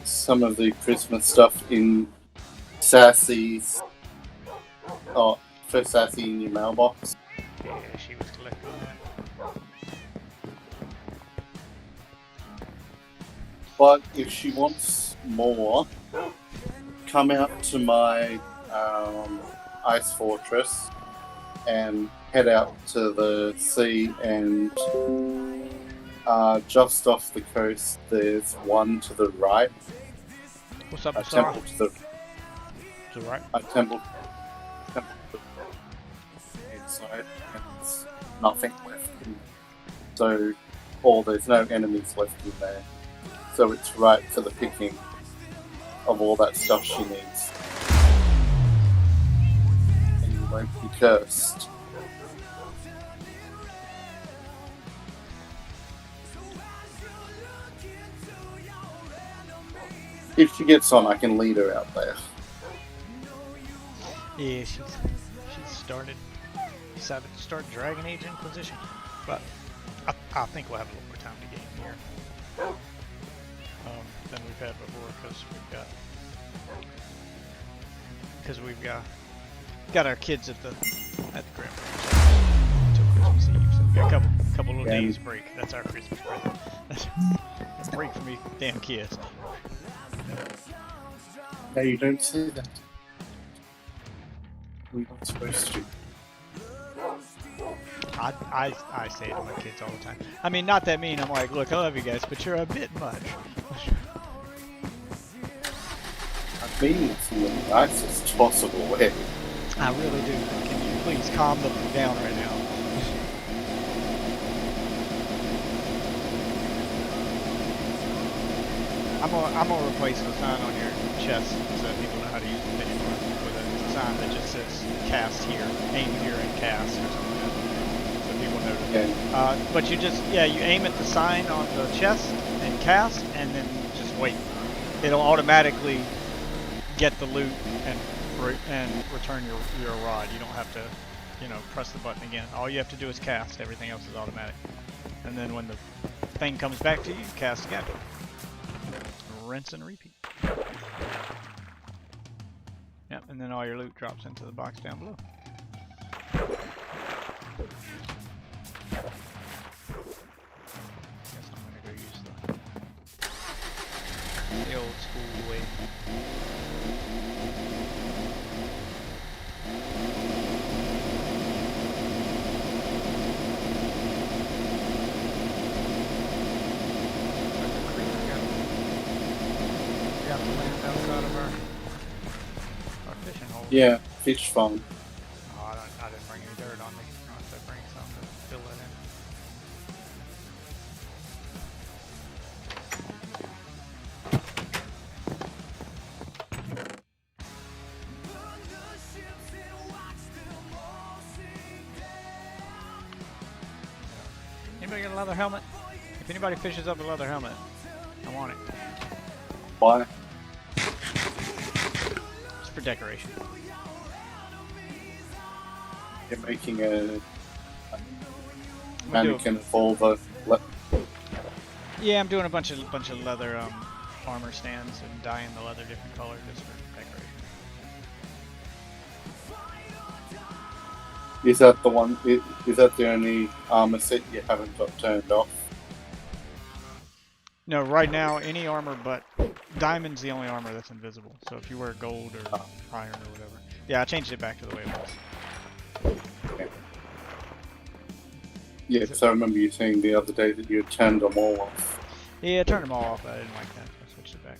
some of the Prisma stuff in Sassy's. Oh, for Sassy in your mailbox. Yeah, she was collecting that. But if she wants more, come out to my ice fortress and head out to the sea, and just off the coast there's one to the right. What's up, A Sarah? temple to the To the right? a temple to the inside, and there's nothing left. So, or there's no enemies left in there. So it's right for the picking of all that stuff she needs. And you won't be cursed. If she gets on, I can lead her out there. Yeah, she's decided to start Dragon Age Inquisition, but I think we'll have a little more time to game here than we've had before, because we've got our kids at the grandparents' house until Christmas Eve, so we've got a couple little days break. That's our Christmas present. That's a break for me, damn kids. No, you don't say that. We're not supposed to. I say it to my kids all the time. I mean, not that mean. I'm like, look, I love you guys, but you're a bit much. I mean it's in the nicest possible way. I really do. Can you please calm them down right now? I'm gonna replace the sign on your chest so that people know how to use the menu with a sign that just says "cast here," aim here, and cast or something like that, so people know. Okay. But you just you aim at the sign on the chest and cast, and then just wait. It'll automatically get the loot and return your rod. You don't have to, you know, press the button again. All you have to do is cast. Everything else is automatic. And then when the thing comes back to you, cast again. Rinse and repeat. Yep, and then all your loot drops into the box down below. Guess I'm gonna go use the old school way. Got the land outside of our fishing hole. Yeah, fish farm. Oh, I didn't bring any dirt on me. I'll have to bring some to fill that in. Anybody got a leather helmet? If anybody fishes up a leather helmet, I want it. Why? Just for decoration. You're making a mannequin of all the. Yeah, I'm doing a bunch of leather armor stands and dyeing the leather different color just for decoration. Is that the one? Is that the only armor set you haven't got turned off? No, right now any armor but diamond's the only armor that's invisible. So if you wear gold or iron or whatever. Yeah, I changed it back to the way it was. Okay. Yeah, because I remember you saying the other day that you had turned them all off. Yeah, I turned them all off, but I didn't like that, so I switched it back.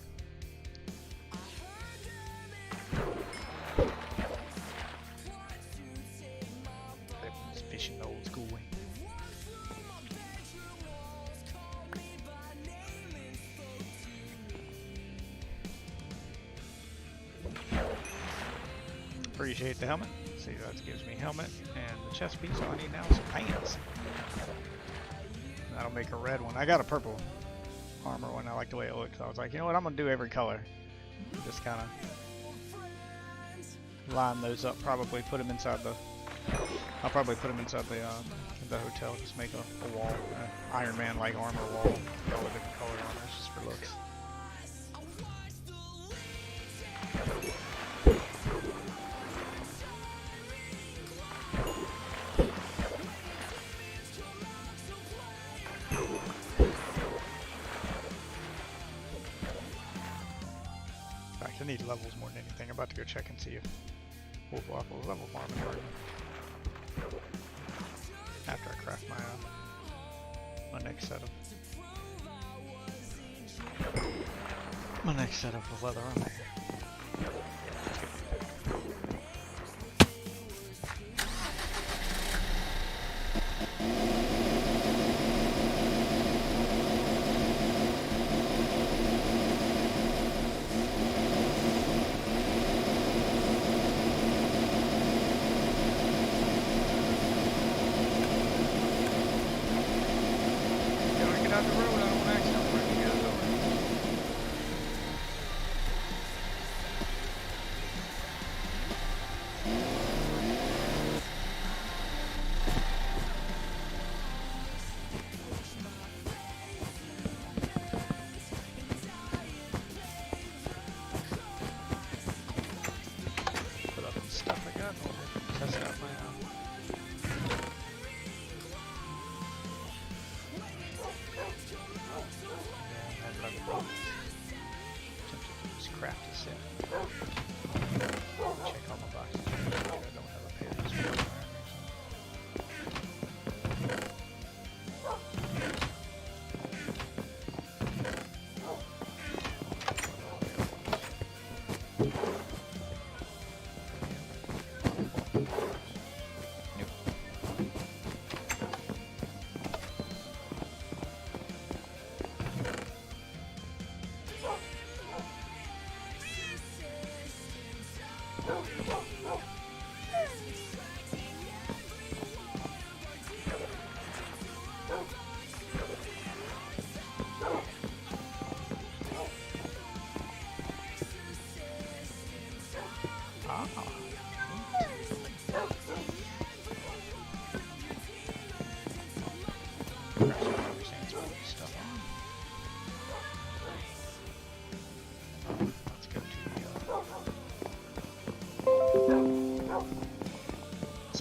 Just fishing the old school way. Appreciate the helmet. See, that gives me helmet and the chest piece. All I need now is some pants. That'll make a red one. I got a purple armor one. I like the way it looks. I was like, you know what? I'm gonna do every color. Just kind of line those up. Probably put them inside the. I'll probably put them inside the hotel. Just make a wall, Iron Man like armor wall. All the different color armors just for looks. I need levels more than anything. I'm about to go check and see if Wolf Waffle's level farming working. After I craft my next set of leather armor.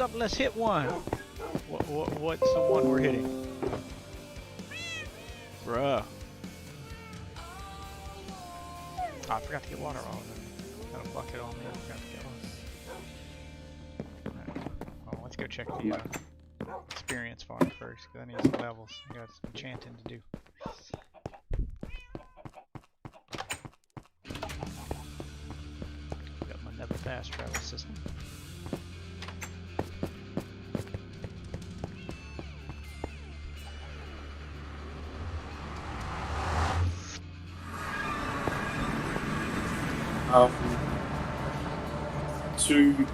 something. Let's hit one. What's the one we're hitting? Bruh. Oh, I forgot to get water on it. Got a bucket on there. Forgot to get one. Right. Well, let's go check the experience farm first, because I need some levels. I got some enchanting to do. Got my never fast travel system. To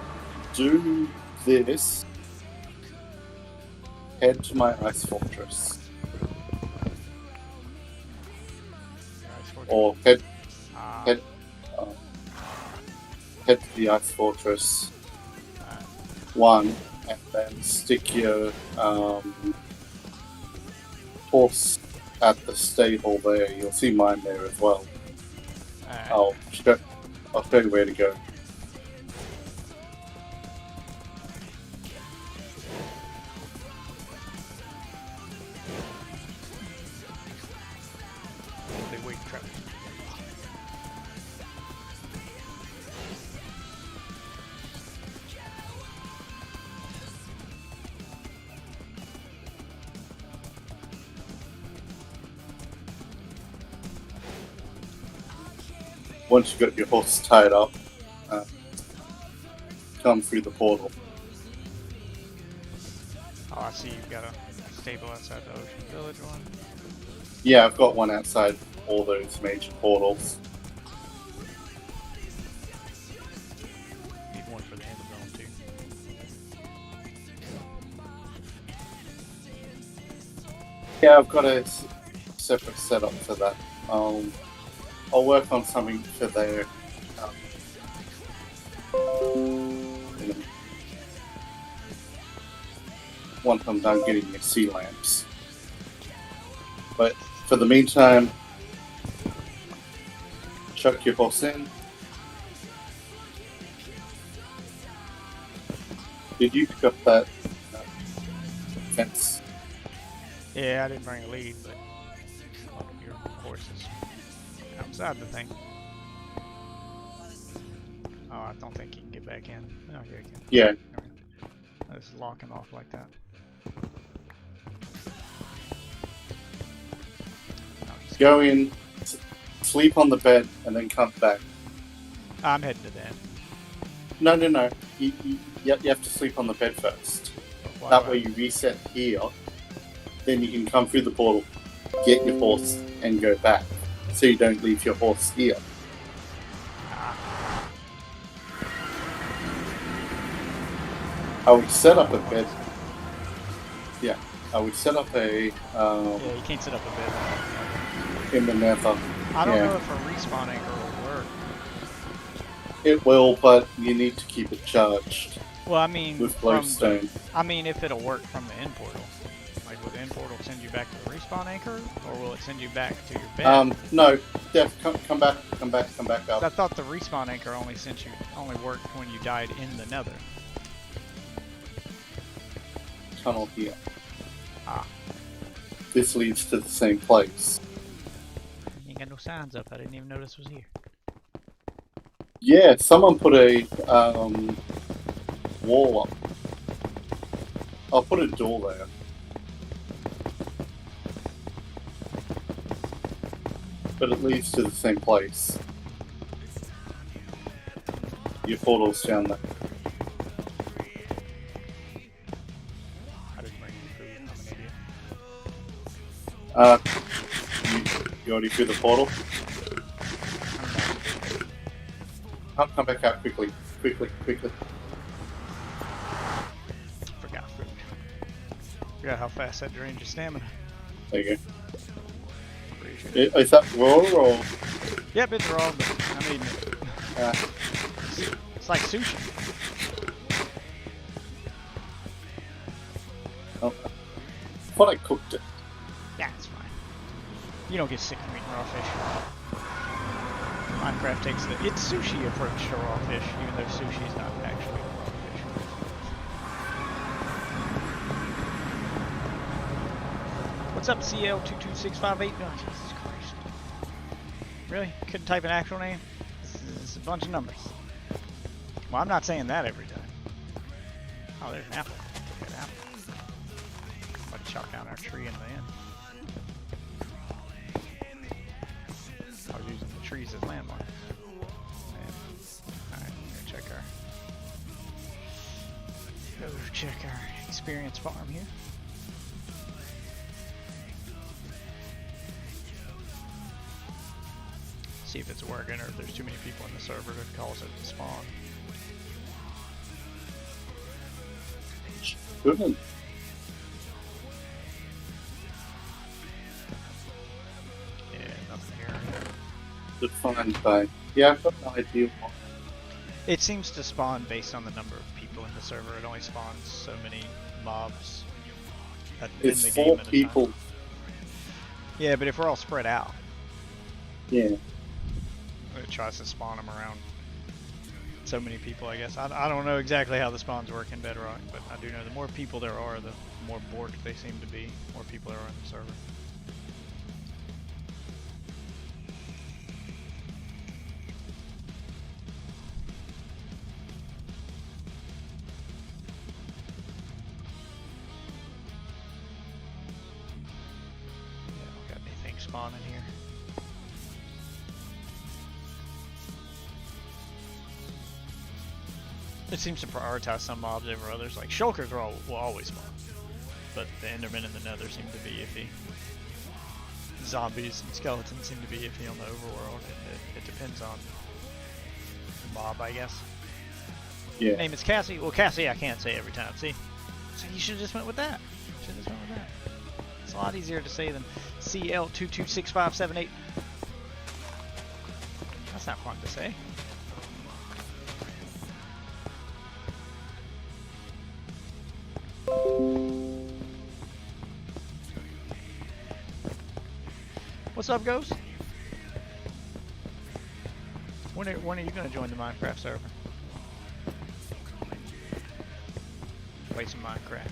do this, head to my ice fortress. Or head to the ice fortress. One, and then stick your horse at the stable there. You'll see mine there as well. I'll show you where to go. Once you've got your horse tied up, come through the portal. Oh, I see you've got a stable outside the Ocean Village one. Yeah, I've got one outside all those major portals. Need one for the end zone too. Yeah, I've got a separate setup for that. I'll work on something for their once I'm done getting your sea lamps. But for the meantime, chuck your boss in. Did you pick up that fence? Yeah, I didn't bring a lead, but your horse is outside the thing. Oh, I don't think you can get back in. Oh, yeah, you can. Yeah. This is locking off like that. Go in, sleep on the bed, and then come back. I'm heading to that. No. You have to sleep on the bed first. That way you reset here, then you can come through the portal, get your horse, and go back. So you don't leave your horse here. I would set up a bed. Yeah, I would set up a. Yeah, you can't set up a bed. In the nether. I don't know if a respawn anchor will work. It will, but you need to keep it charged. Well, I mean, with glowstone. I mean, if it'll work from the end portal. Like, will the end portal send you back to the respawn anchor, or will it send you back to your bed? No, Def, come back up. I thought the respawn anchor only worked when you died in the nether. Tunnel here. Ah. This leads to the same place. Ain't got no signs up. I didn't even notice it was here. Yeah, someone put a wall up. I'll put a door there. But it leads to the same place. Your portal's down there. I didn't bring any food. I'm an idiot. You already through the portal? Come back out quickly. Quickly. Forgot food. Forgot how fast that drains your stamina. There you go. Appreciate it. Is that raw or? Yep, it's raw, but I mean, it's like sushi. Oh, I thought I cooked it. Yeah, it's fine. You don't get sick from eating raw fish. Minecraft takes the it's sushi approach to raw fish, even though sushi is not actually raw fish. What's up, CL22658? Oh, Jesus Christ. Really? Couldn't type an actual name? This is a bunch of numbers. Well, I'm not saying that every time. Oh, there's an apple. Take that apple. Somebody chop down our tree in the end. I was using the trees as landmarks. Alright, go check our experience farm here. See if it's working or if there's too many people in the server to cause it to spawn. Good. Yeah, nothing here. Defined by. Yeah, I've got no idea why. It seems to spawn based on the number of people in the server. It only spawns so many mobs in the game at a people. time. Yeah, but if we're all spread out, Yeah. it tries to spawn them around so many people, I guess. I don't know exactly how the spawns work in Bedrock, but I do know the more people there are, the more borked they seem to be. More people there are in the server. Yeah, I don't got anything spawning here. It seems to prioritize some mobs over others. Like shulkers will always spawn, but the Endermen and the Nether seem to be iffy. Zombies and skeletons seem to be iffy on the overworld. It depends on the mob, I guess. Yeah. Name is Cassie. Well, Cassie I can't say every time. See, so you should have just went with that. Should have just went with that. It's a lot easier to say than CL226578. That's not fun to say. What's up, Ghost? When are you gonna join the Minecraft server? Play some Minecraft.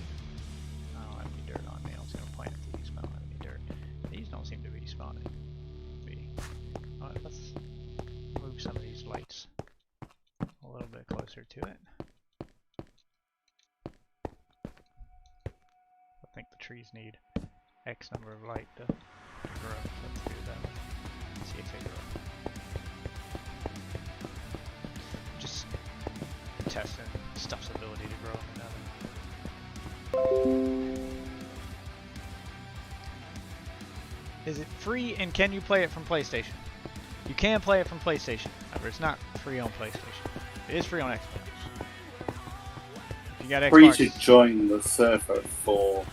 I don't have any dirt on me. I was gonna plant these, but I don't have any dirt. These don't seem to be spawning. Alright, let's move some of these lights a little bit closer to it. I think the trees need X number of light to grow. Let's do that. See if they grow. Just testing stuff's ability to grow in the nether. Is it free and can you play it from PlayStation? You can play it from PlayStation. However, it's not free on PlayStation. It is free on Xbox. If you got Xbox, Free to join the server for.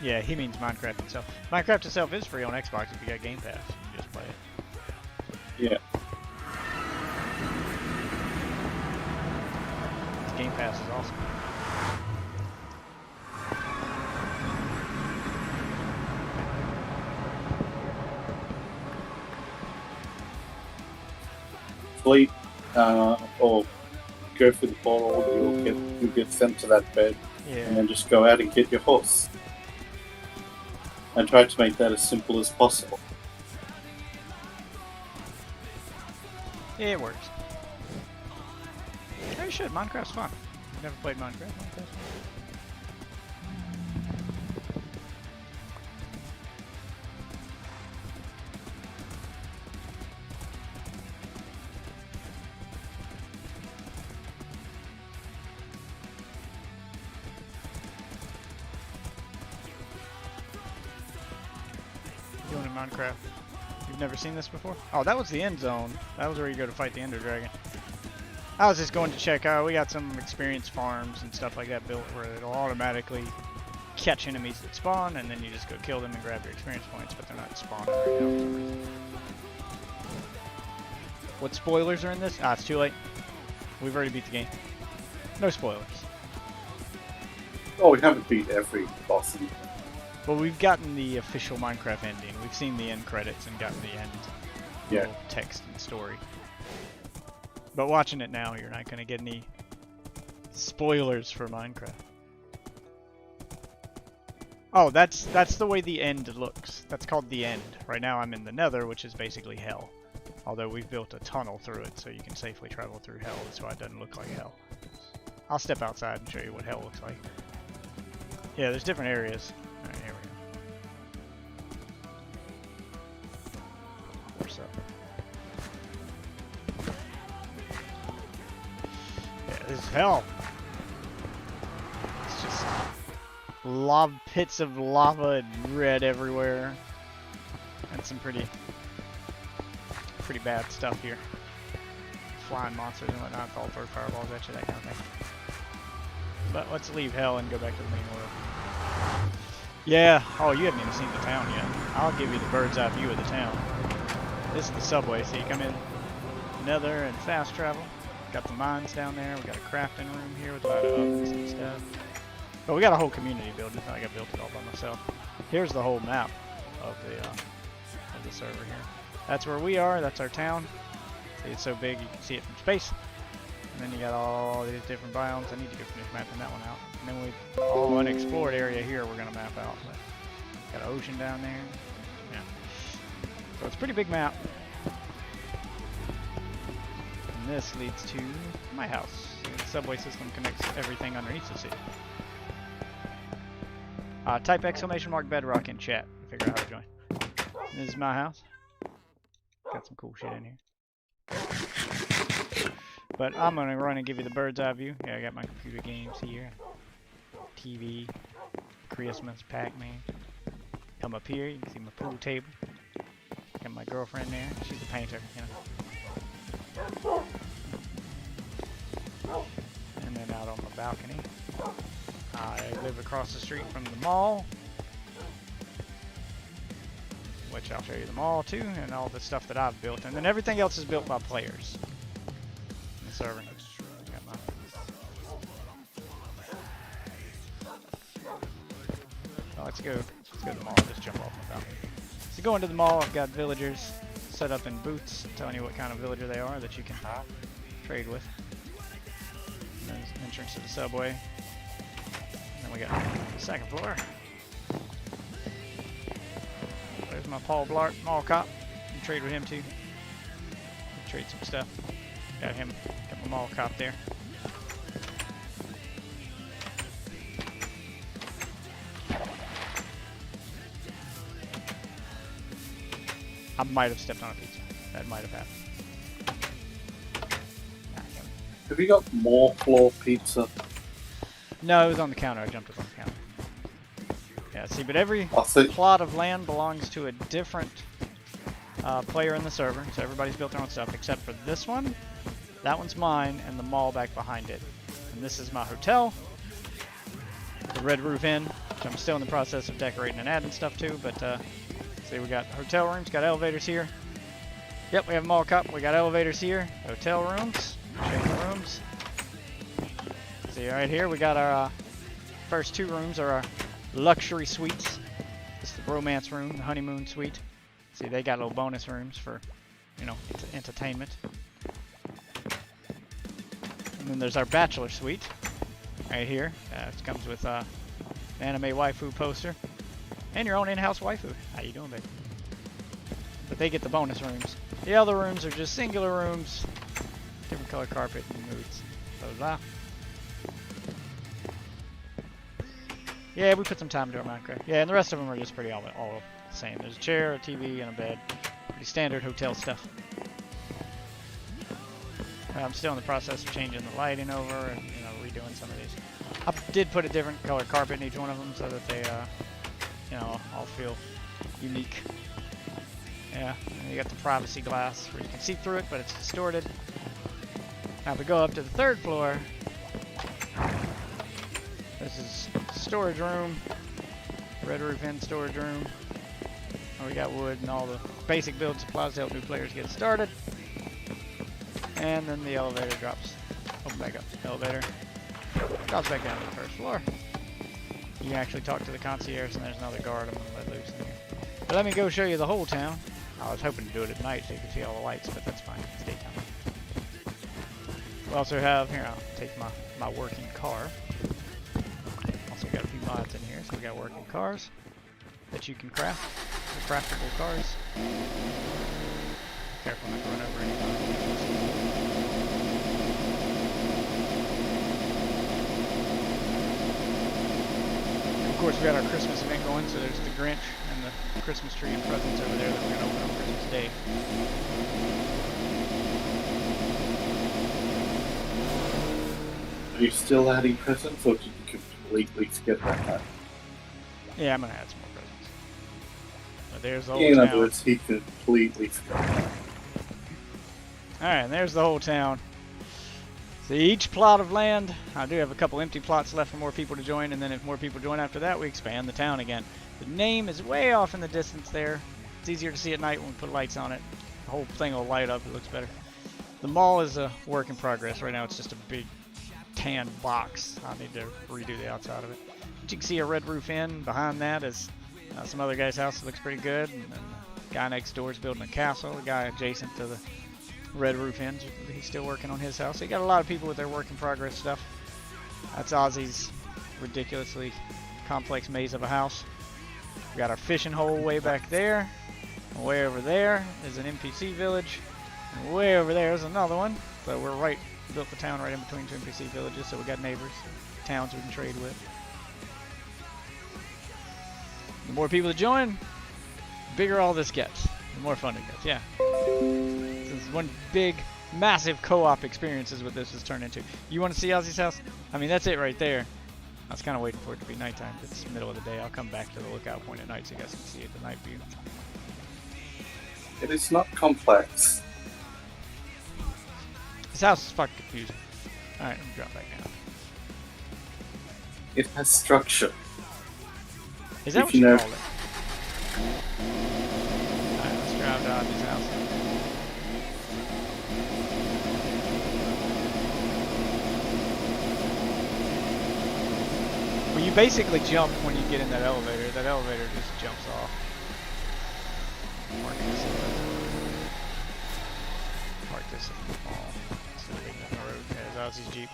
Yeah, he means Minecraft itself. Minecraft itself is free on Xbox if you got Game Pass. You can just play it. Yeah. Game Pass is awesome. Sleep, or go through the portal, you'll get sent to that bed, Yeah. and then just go out and get your horse. And try to make that as simple as possible. Yeah, it works. Yeah, you should. Minecraft's fun. You've never played Minecraft? Minecraft's fun. Doing in Minecraft. You've never seen this before? Oh, that was the end zone. That was where you go to fight the Ender Dragon. I was just going to check out. We got some experience farms and stuff like that built where it'll automatically catch enemies that spawn, and then you just go kill them and grab your experience points, but they're not spawning right now for some reason. What spoilers are in this? Ah, it's too late. We've already beat the game. No spoilers. Oh, we haven't beat every boss in. Well, we've gotten the official Minecraft ending. We've seen the end credits and gotten the end little text and story. But watching it now, you're not going to get any spoilers for Minecraft. Oh, that's the way the end looks. That's called the end. Right now I'm in the Nether, which is basically hell. Although we've built a tunnel through it, so you can safely travel through hell. That's why it doesn't look like hell. I'll step outside and show you what hell looks like. Yeah, there's different areas. Alright, here we go. What's up? Yeah, this is hell. It's just lava pits of lava and red everywhere. And some pretty bad stuff here. Flying monsters and whatnot, all throw fireballs at you, that kind of thing. But let's leave hell and go back to the main world. Yeah, oh, you haven't even seen the town yet. I'll give you the bird's eye view of the town. This is the subway, so you come in Nether and fast travel. Got the mines down there, we got a crafting room here with a lot of ovens and stuff. But we got a whole community building, it's not like I built it all by myself. Here's the whole map of the server here. That's where we are, that's our town. See, it's so big you can see it from space. And then you got all these different biomes. I need to go finish mapping that one out. And then we all unexplored area here we're gonna map out. But got an ocean down there. Yeah. So it's a pretty big map. And this leads to my house. The subway system connects everything underneath the city. Type ! Bedrock in chat to figure out how to join. This is my house. Got some cool shit in here. But I'm gonna run and give you the bird's eye view. Yeah, I got my computer games here. TV, Christmas, Pac-Man. Come up here, you can see my pool table. Got my girlfriend there. She's a painter, you know. And then out on the balcony, I live across the street from the mall, which I'll show you the mall too, and all the stuff that I've built. And then everything else is built by players. The server. Got my... Oh, let's go to the mall. Just jump off the balcony. So go into the mall. I've got villagers set up in booths, telling you what kind of villager they are that you can trade with. And there's the entrance to the subway. And then we got the second floor. There's my Paul Blart Mall Cop. You can trade with him too. Trade some stuff. Got him, got my Mall Cop there. I might have stepped on a pizza. That might have happened. Have you got more floor pizza? No, it was on the counter. I jumped up on the counter. Yeah, see, but every plot of land belongs to a different player in the server, so everybody's built their own stuff, except for this one. That one's mine, and the mall back behind it. And this is my hotel, the Red Roof Inn, which I'm still in the process of decorating and adding stuff to, but see, we got hotel rooms, got elevators here. Yep, we have Mall Cop, we got elevators here, hotel rooms, rooms. See, right here, we got our first two rooms are our luxury suites. This is the romance room, the honeymoon suite. See, they got little bonus rooms for, you know, entertainment. And then there's our bachelor suite, right here. It comes with an anime waifu poster and your own in-house waifu. How you doing, baby? But they get the bonus rooms. The other rooms are just singular rooms, different color carpet and moods. Blah, blah, blah. Yeah, we put some time into our Minecraft. Yeah, and the rest of them are just pretty all the same. There's a chair, a TV, and a bed. Pretty standard hotel stuff. I'm still in the process of changing the lighting over and, you know, redoing some of these. I did put a different color carpet in each one of them so that they, you know, all feel unique. Yeah, and you got the privacy glass where you can see through it, but it's distorted. Now if we go up to the third floor, this is storage room, Red Roof Inn storage room. We got wood and all the basic build supplies to help new players get started. And then the elevator drops. Open back up. Elevator drops back down to the first floor. You can actually talk to the concierge, and there's another guard I'm gonna let loose in here. But let me go show you the whole town. I was hoping to do it at night so you could see all the lights, but that's fine. It's daytime. We also have here. I'll take my working car. Also we got a few mods in here. So we got working cars that you can craft. The craftable cars. Careful not to run over anybody. Of course, we got our Christmas event going, so there's the Grinch and the Christmas tree and presents over there that we're going to open on Christmas Day. Are you still adding presents, or did you completely forget about that? Yeah, I'm going to add some more presents. But there's the whole In town. other words, he completely forgot. Alright, and there's the whole town. So each plot of land, I do have a couple empty plots left for more people to join, and then if more people join after that, we expand the town again. The name is way off in the distance there. It's easier to see at night when we put lights on it. The whole thing will light up, it looks better. The mall is a work in progress. Right now it's just a big tan box. I need to redo the outside of it. But you can see a red roof in. Behind that is some other guy's house that looks pretty good. And then the guy next door is building a castle. The guy adjacent to the red roof ends, he's still working on his house. So you got a lot of people with their work in progress stuff. That's Ozzy's ridiculously complex maze of a house. We got our fishing hole way back there. And way over there is an NPC village. And way over there is another one. So we're right, built the town right in between two NPC villages, so we got neighbors, towns we can trade with. The more people that join, the bigger all this gets. The more fun it gets, yeah. This is one big, massive co-op experience is what this has turned into. You want to see Ozzy's house? I mean, that's it right there. I was kind of waiting for it to be nighttime. It's the middle of the day. I'll come back to the lookout point at night so you guys can see it, the night view. It is not complex. This house is fucking confusing. Alright, let me drop back down. It has structure. Is that If what you you know- call it? Alright, let's drive to Ozzy's house. Well, you basically jump when you get in that elevator. That elevator just jumps off. Park this in the mall. Instead of being on the road. There's Ozzy's Jeep.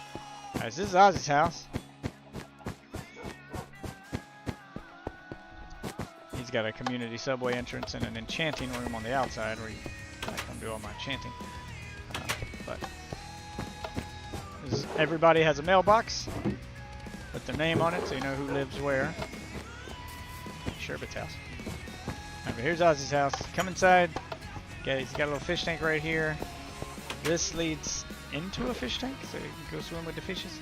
Alright, so this is Ozzy's house. He's got a community subway entrance and an enchanting room on the outside where I come do all my enchanting. But everybody has a mailbox with their name on it, so you know who lives where. Sherbet's house. Alright, but here's Ozzy's house. Come inside. Okay, he's got a little fish tank right here. This leads into a fish tank, so you can go swim with the fishes.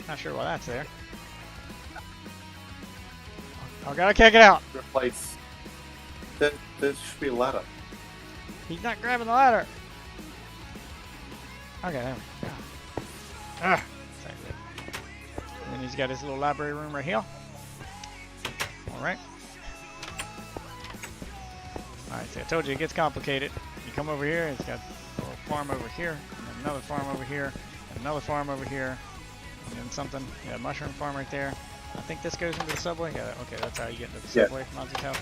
Not sure why that's there. I gotta kick it out. Replace. There should be a ladder. He's not grabbing the ladder. Okay, there we go. Ah, sorry. And then he's got his little library room right here. Alright. Alright, so I told you it gets complicated. You come over here, it's got a little farm over here, and then another farm over here, and another farm over here, and then something, yeah, mushroom farm right there. I think this goes into the subway. Yeah, okay, that's how you get into the subway from Ozzy's house.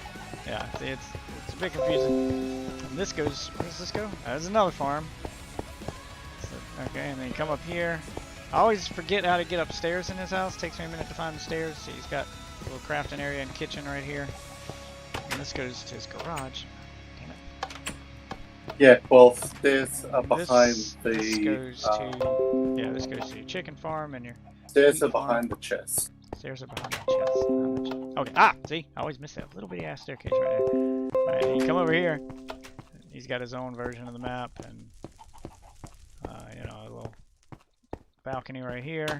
Yeah, see, it's a bit confusing. And this goes, where does this go? There's another farm. So, okay, and then you come up here. I always forget how to get upstairs in his house. Takes me a minute to find the stairs. So he's got a little crafting area and kitchen right here. And this goes to his garage. Damn it. Yeah, well, stairs are behind This the. goes to, yeah, this goes to your chicken farm and your Stairs are behind the chest. stairs are behind the chest. Okay, see? I always miss that little bitty ass staircase right there. Alright, you come over here. He's got his own version of the map and, you know, a little balcony right here.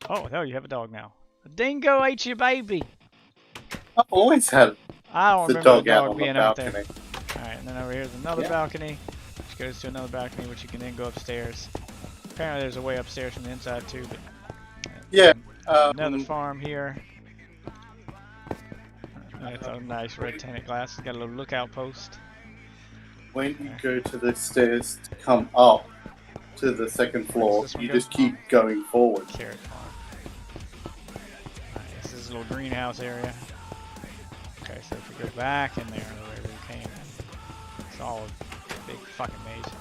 Oh, hell, you have a dog now. A dingo ate your baby! I've always had I don't the remember dog the out dog on the being out there. balcony. Alright, and then over here is another Yeah. balcony, which goes to another balcony, which you can then go upstairs. Apparently there's a way upstairs from the inside too, but... Yeah. Another farm here. That's a nice red tinted glass. It's got a little lookout post. When you go to the stairs to come up to the second floor, this one you go? just keep going forward. Carrot farm. Alright, this is a little greenhouse area. Okay, so if we go back in there the way we came, it's all a big fucking maze.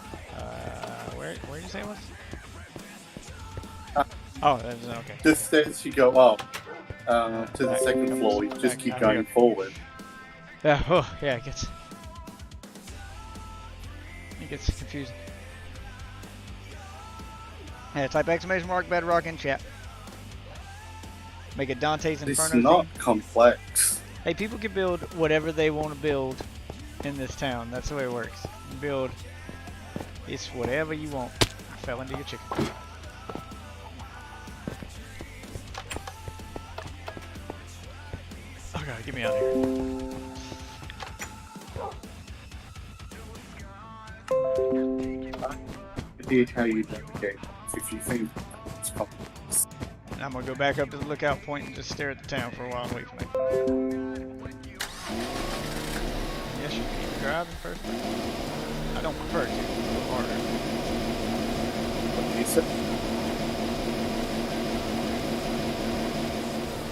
Where did you say it was? Oh, that's okay. The stairs you go up to the second floor. You just keep out going here. forward. Yeah, oh, yeah, it gets confusing. Yeah, type exclamation mark Bedrock in chat. Make it Dante's It's Inferno not theme. complex. Hey, people can build whatever they want to build in this town. That's the way it works. You build it's whatever you want. I fell into your chicken. Oh god, get me out of here. Here's how you navigate if you think it's complex. And I'm gonna go back up to the lookout point and just stare at the town for a while and wait for me. Yes, you can either drive in first person. I don't prefer to. It's a little harder. What you said?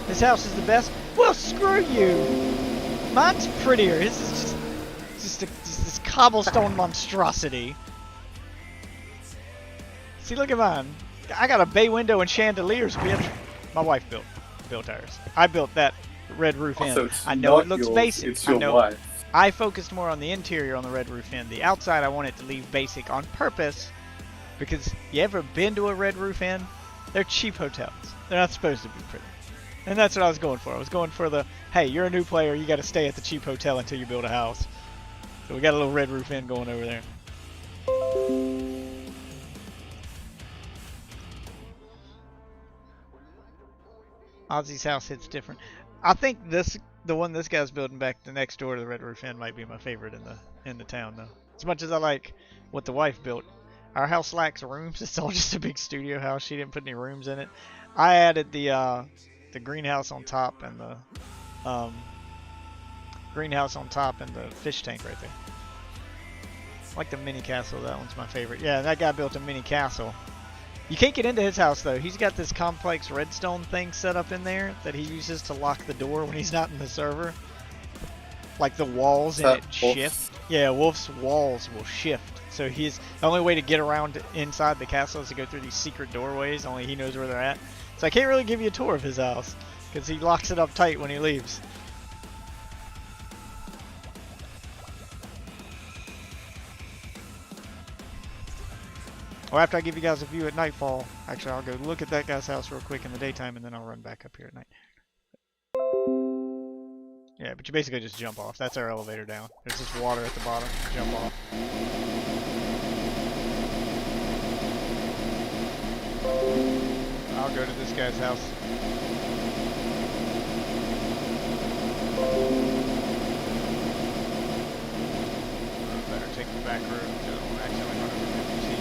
This house is the best. Well, screw you. Mine's prettier. This is just this cobblestone monstrosity. See, look at mine. I got a bay window and chandeliers, bitch. My wife built ours. I built that red roof Also, end. it's I know not it looks yours, basic. It's I your know. wife. I focused more on the interior on the red roof end. The outside I wanted to leave basic on purpose because you ever been to a red roof inn? They're cheap hotels. They're not supposed to be pretty. And that's what I was going for. I was going for the, hey, you're a new player, you got to stay at the cheap hotel until you build a house. So we got a little red roof inn going over there. Ozzy's house hits different. I think the one this guy's building back the next door to the Red Roof Inn might be my favorite in the town though. As much as I like what the wife built, our house lacks rooms. It's all just a big studio house. She didn't put any rooms in it. I added the greenhouse on top and the greenhouse on top and the fish tank right there. I like the mini castle. That one's my favorite. Yeah, that guy built a mini castle. You can't get into his house though. He's got this complex redstone thing set up in there that he uses to lock the door when he's not in the server. Like the walls in it shift. Yeah, Wolf's walls will shift. So the only way to get around inside the castle is to go through these secret doorways. Only he knows where they're at. So I can't really give you a tour of his house because he locks it up tight when he leaves. Well, after I give you guys a view at nightfall, actually I'll go look at that guy's house real quick in the daytime and then I'll run back up here at night. Yeah, but you basically just jump off. That's our elevator down. There's just water at the bottom. Jump off. I'll go to this guy's house. Better take the back road because I won't accidentally run over 50 T's.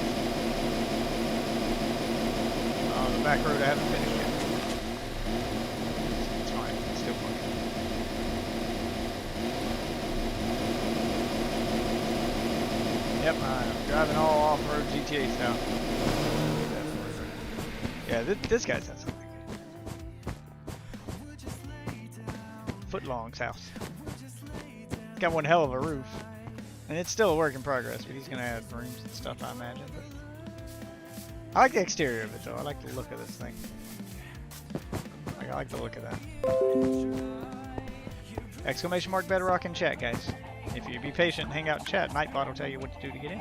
The back road I haven't finished yet. It's fine. It's still functioning. Yep, I'm driving all off-road GTA style. Yeah, this guy's has something. Footlong's house. It's got one hell of a roof. And it's still a work in progress, but he's going to add rooms and stuff, I imagine. But I like the exterior of it, though. I like the look of this thing. I like the look of that. Exclamation mark Bedrock in chat, guys. If you be patient and hang out in chat, Nightbot will tell you what to do to get in.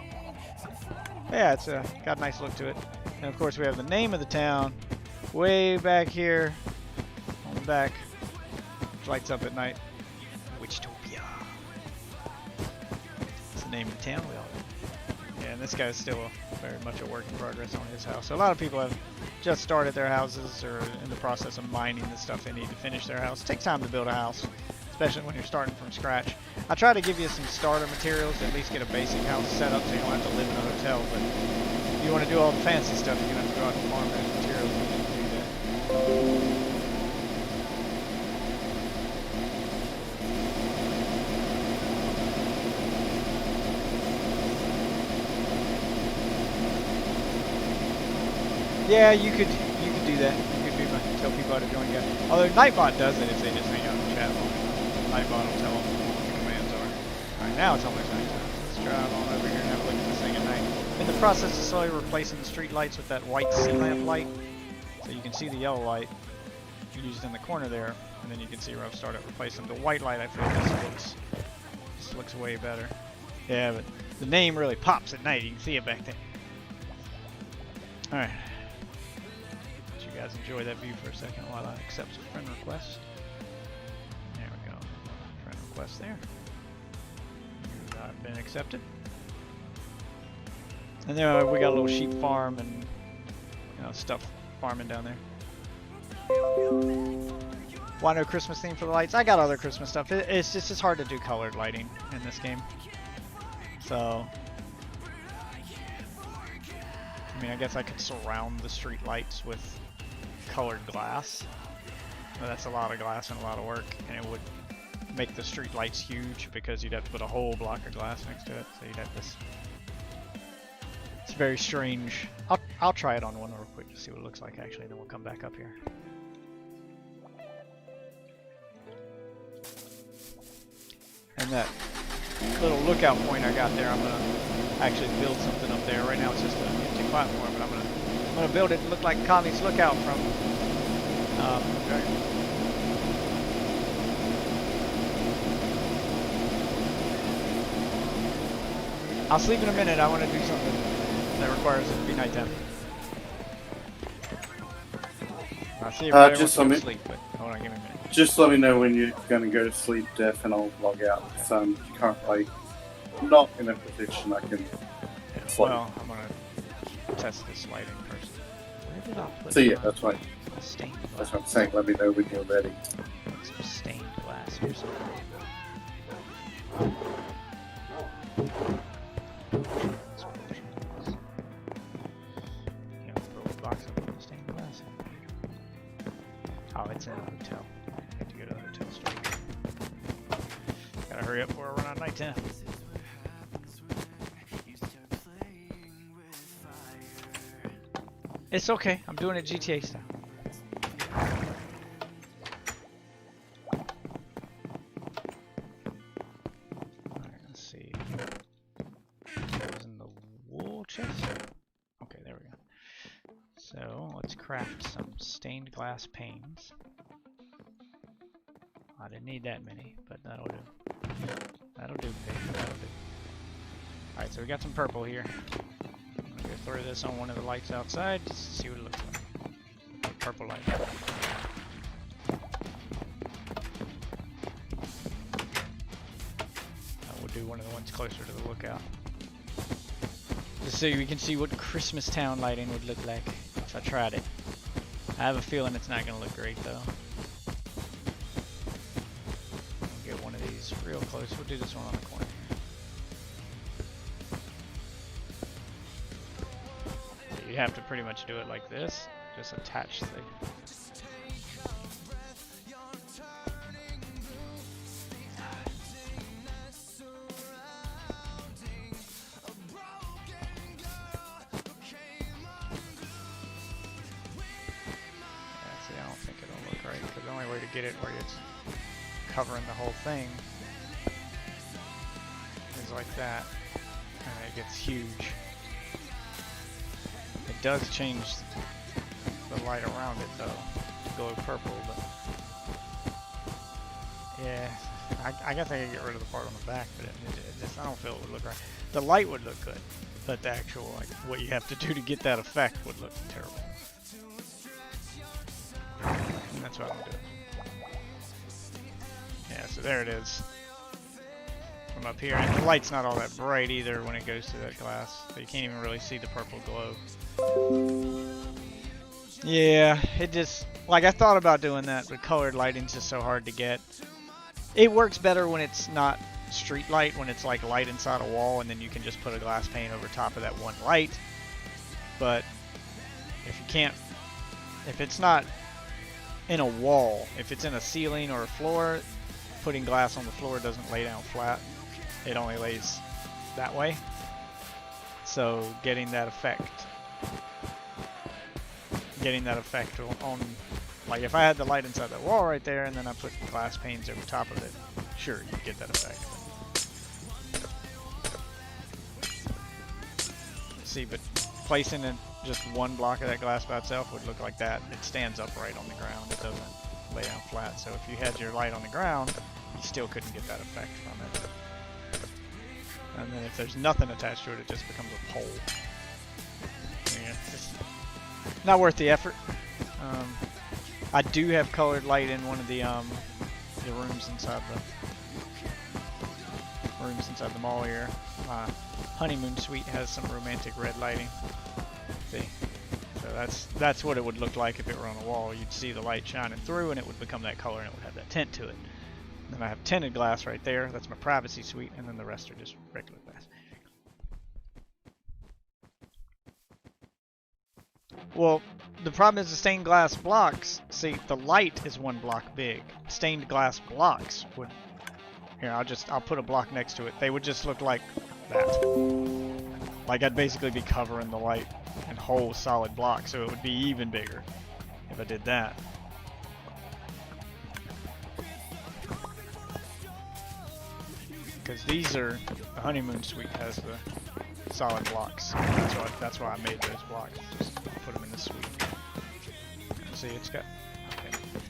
Yeah, it's got a nice look to it. And of course we have the name of the town way back here on the back, which lights up at night. Witchtopia. It's the name of the town we all know. Yeah, and this guy's still very much a work in progress on his house. So a lot of people have just started their houses or in the process of mining the stuff they need to finish their house. It takes time to build a house, especially when you're starting from scratch. I try to give you some starter materials to at least get a basic house set up so you don't have to live in a hotel. But if you want to do all the fancy stuff, you're going to have to go out and farm those materials and do that. Yeah, you could do that. You could tell people how to join you. Although Nightbot does it if they just hang out in the chat. Nightbot will tell them what the commands are. Alright, now it's almost nighttime. Let's drive on over here and have a look at this thing at night. In the process of slowly replacing the street lights with that white sea lamp light, so you can see the yellow light. used in the corner there, and then you can see where I've started replacing the white light. I feel like this looks way better. Yeah, but the name really pops at night. You can see it back there. All right. Let you guys enjoy that view for a second while I accept a friend request. There we go. Friend request there. I've been accepted. And there we got a little sheep farm and stuff farming down there. Why no Christmas theme for the lights? I got other Christmas stuff. It's just hard to do colored lighting in this game. So, I mean, I guess I could surround the street lights with colored glass. But that's a lot of glass and a lot of work, and it would make the street lights huge because you'd have to put a whole block of glass next to it. So you'd have this. It's very strange. I'll try it on one real quick to see what it looks like actually, and then we'll come back up here. And that little lookout point I got there, I'm gonna actually build something up there. Right now it's just an empty platform, but I'm gonna build it to look like Connie's Lookout from I'll sleep in a minute. I want to do something that requires it to be nighttime. I'll see if I want to sleep, but hold on, give me a minute. Just let me know when you're going to go to sleep, Def, and I'll log out. Because I'm currently not in a position I can sleep. Well, I'm going to test this lighting first. Where did I put so yeah, that's right. Stained glass? That's what I'm saying. Let me know when you're ready. Some stained glass here somewhere. Oh, it's in a hotel. I have to go to the hotel store. Gotta hurry up before I run out of nighttime. It's okay. I'm doing it GTA style. Alright, let's see. That was in the wool chest? Okay, there we go. So, let's craft some stained glass panes. I didn't need that many, but that'll do. That'll do, baby. That'll do. Alright, so we got some purple here. I'm gonna throw this on one of the lights outside just to see what it looks like. Purple light. We'll do one of the ones closer to the lookout. Just so we can see what Christmas town lighting would look like if I tried it. I have a feeling it's not going to look great though. We'll get one of these real close. We'll do this one on the corner. So you have to pretty much do it like this. Just attach the... get it where it's covering the whole thing is like that, and it gets huge. It does change the light around it though to go purple, but yeah, I guess I could get rid of the part on the back, but it just, I don't feel it would look right. The light would look good, but the actual, like, what you have to do to get that effect would look terrible. And that's what I'm doing. Yeah, so there it is from up here, and the light's not all that bright either when it goes through that glass, so you can't even really see the purple glow. Yeah, it just, like, I thought about doing that, but colored lighting's just so hard to get. It works better when it's not street light, when it's like light inside a wall and then you can just put a glass pane over top of that one light. But if you can't, if it's not in a wall, if it's in a ceiling or a floor, putting glass on the floor doesn't lay down flat. It only lays that way. So getting that effect on, like if I had the light inside that wall right there and then I put glass panes over top of it, sure, you get that effect. See, but placing just one block of that glass by itself would look like that. It stands upright on the ground. It doesn't lay down flat. So if you had your light on the ground, you still couldn't get that effect from it. And then if there's nothing attached to it, it just becomes a pole. Yeah, it's just not worth the effort. I do have colored light in one of the rooms inside the mall here. My honeymoon suite has some romantic red lighting. See, so that's what it would look like if it were on a wall. You'd see the light shining through, and it would become that color, and it would have that tint to it. And then I have tinted glass right there. That's my privacy suite, and then the rest are just regular glass. Well, the problem is the stained glass blocks. See, the light is one block big. Stained glass blocks would. Here, I'll put a block next to it. They would just look like that. Like I'd basically be covering the light in whole solid blocks, so it would be even bigger if I did that. Because these are the honeymoon suite has the solid blocks. That's why I made those blocks. Just put them in the suite. And see, it's got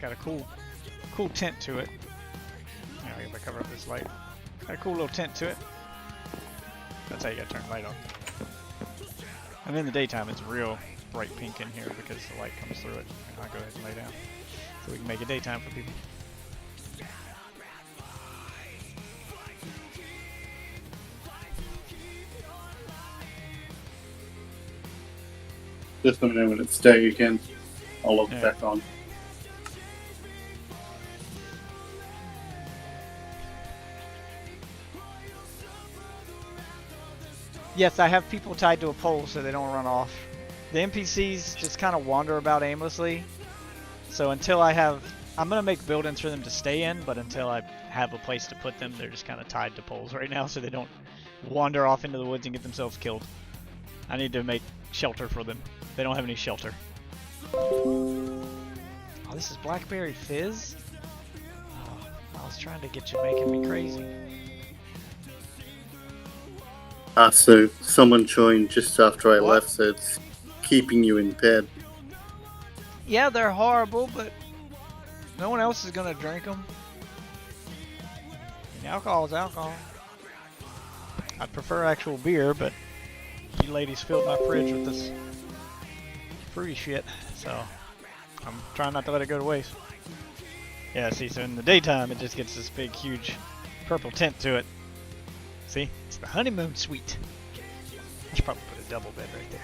a cool tint to it. If I cover up this light, got a cool little tint to it. That's how you gotta turn the light on. And in the daytime, it's real bright pink in here because the light comes through it. And I'll go ahead and lay down so we can make it daytime for people. Just let me know when it's day again. I'll log it back on. Yes, I have people tied to a pole so they don't run off. The NPCs just kind of wander about aimlessly. So until I'm going to make buildings for them to stay in, but until I have a place to put them, they're just kind of tied to poles right now so they don't wander off into the woods and get themselves killed. I need to make shelter for them. They don't have any shelter. Oh, this is Blackberry Fizz? Oh, I was trying to get you making me crazy. So someone joined just after I left, so it's keeping you in bed. Yeah, they're horrible, but no one else is gonna drink them. And alcohol is alcohol. I'd prefer actual beer, but you ladies filled my fridge with this fruity shit, so I'm trying not to let it go to waste. Yeah, see, so in the daytime, it just gets this big, huge purple tint to it. See? It's the honeymoon suite. I should probably put a double bed right there.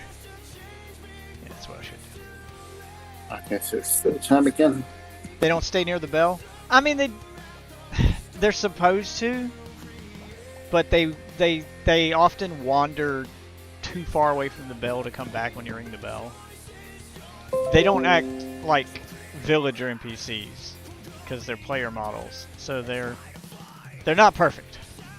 Yeah, that's what I should do. Okay, so it's the time again. They don't stay near the bell? I mean, they're supposed to, but they often wander too far away from the bell to come back when you ring the bell. They don't act like villager NPCs because they're player models, so they're not perfect.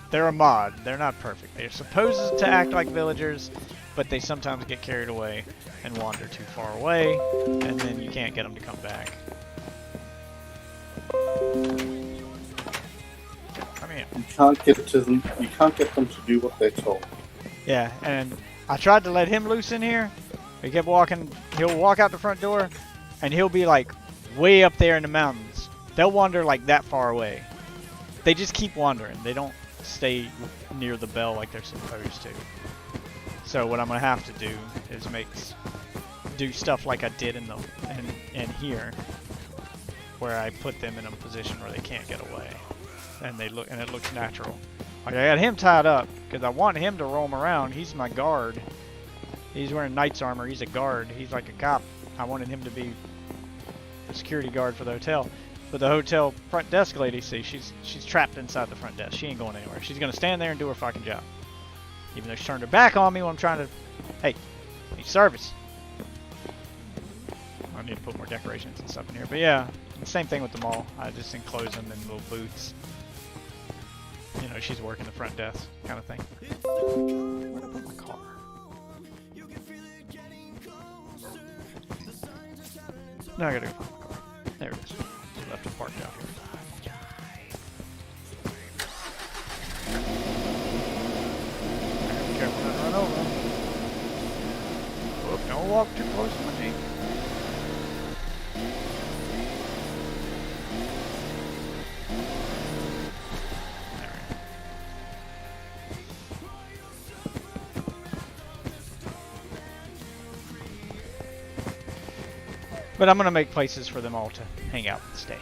They're a mod. They're not perfect. They're supposed to act like villagers, but they sometimes get carried away and wander too far away, and then you can't get them to come back. Come here. You can't get to them. You can't get them to do what they're told. Yeah, and I tried to let him loose in here. He kept walking. He'll walk out the front door, and he'll be like way up there in the mountains. They'll wander like that far away. They just keep wandering. They don't stay near the bell like they're supposed to. So what I'm gonna have to do is do stuff like I did in here, where I put them in a position where they can't get away, and it looks natural. Like I got him tied up because I want him to roam around. He's my guard. He's wearing knight's armor. He's a guard. He's like a cop. I wanted him to be the security guard for the hotel. But the hotel front desk lady, see, she's trapped inside the front desk. She ain't going anywhere. She's gonna stand there and do her fucking job. Even though she turned her back on me when I'm trying to, hey, need service. I need to put more decorations and stuff in here. But yeah, the same thing with the mall. I just enclose them in little booths. You know, she's working the front desk kind of thing. Where'd I put my car? Now I gotta go find my car. There it is. Left it parked out here. Be careful not to run over. Don't walk too close to my Jeep. But I'm gonna make places for them all to hang out and stay.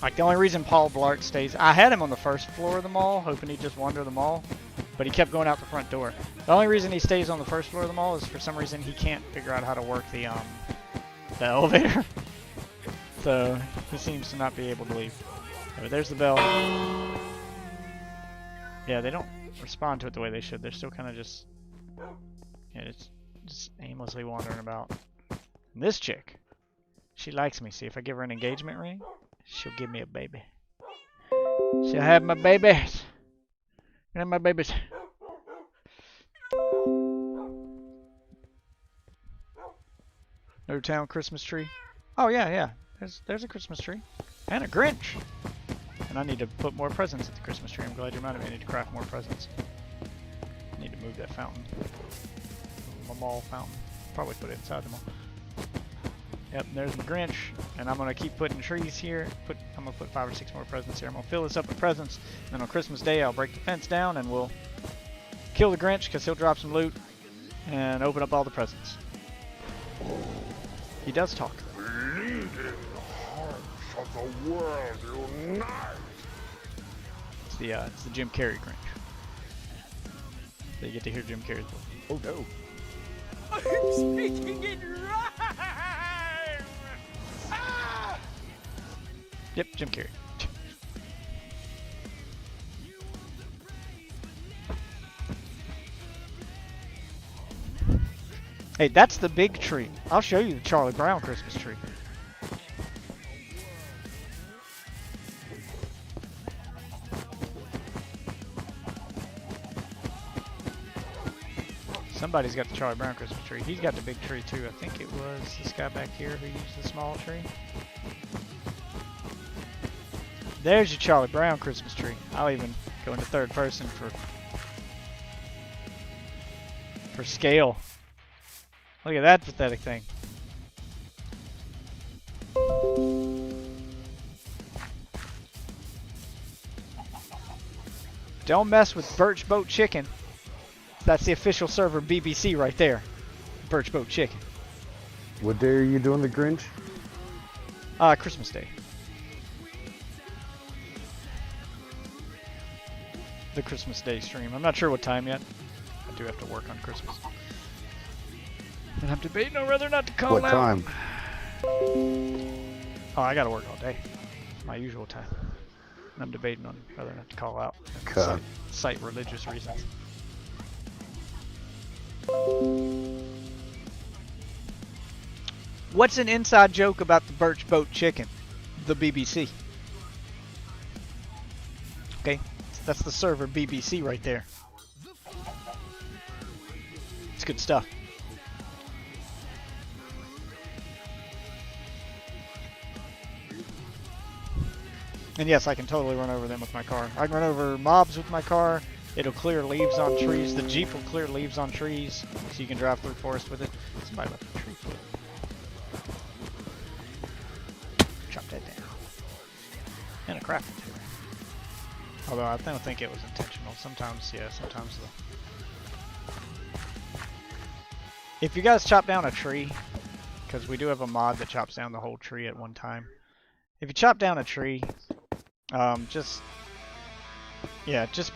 Like the only reason Paul Blart stays, I had him on the first floor of the mall, hoping he'd just wander the mall, but he kept going out the front door. The only reason he stays on the first floor of the mall is for some reason he can't figure out how to work the elevator. So he seems to not be able to leave. Yeah, but there's the bell. Yeah, they don't respond to it the way they should. They're still kind of just, yeah, it's just aimlessly wandering about. And this chick, she likes me. See, if I give her an engagement ring, she'll give me a baby. She'll have my babies. Have my babies. No town Christmas tree. Oh yeah, yeah. There's a Christmas tree. And a Grinch. And I need to put more presents at the Christmas tree. I'm glad you reminded me. I need to craft more presents. I need to move that fountain. My mall fountain. Probably put it inside the mall. Yep, there's my Grinch. And I'm going to keep putting trees here. I'm going to put 5 or 6 more presents here. I'm going to fill this up with presents. And then on Christmas Day, I'll break the fence down and we'll kill the Grinch because he'll drop some loot and open up all the presents. He does talk. Of the world unite. It's the Jim Carrey Grinch. So you get to hear Jim Carrey's voice. Oh no. I'm speaking in rhyme. Ah! Yep, Jim Carrey. Hey, that's the big tree. I'll show you the Charlie Brown Christmas tree. Somebody's got the Charlie Brown Christmas tree. He's got the big tree too. I think it was this guy back here who used the small tree. There's your Charlie Brown Christmas tree. I'll even go into third person for scale. Look at that pathetic thing. Don't mess with Birch Boat Chicken. That's the official server BBC right there. Birch Boat Chicken. What day are you doing the Grinch? Christmas Day. The Christmas Day stream. I'm not sure what time yet. I do have to work on Christmas. And I'm debating on whether or not to call What out. time? Oh, I gotta work all day. My usual time. And I'm debating on whether or not to call out. Okay. Cite religious reasons. What's an inside joke about the Birch Boat Chicken? The BBC. Okay, that's the server BBC right there. It's good stuff. And yes, I can totally run over them with my car. I can run over mobs with my car. It'll clear leaves on trees. The Jeep will clear leaves on trees, so you can drive through forest with it. Somebody left a tree. Chop that down. And a crafting table. Although I don't think it was intentional. Sometimes, yeah, sometimes if you guys chop down a tree, because we do have a mod that chops down the whole tree at one time. If you chop down a tree, just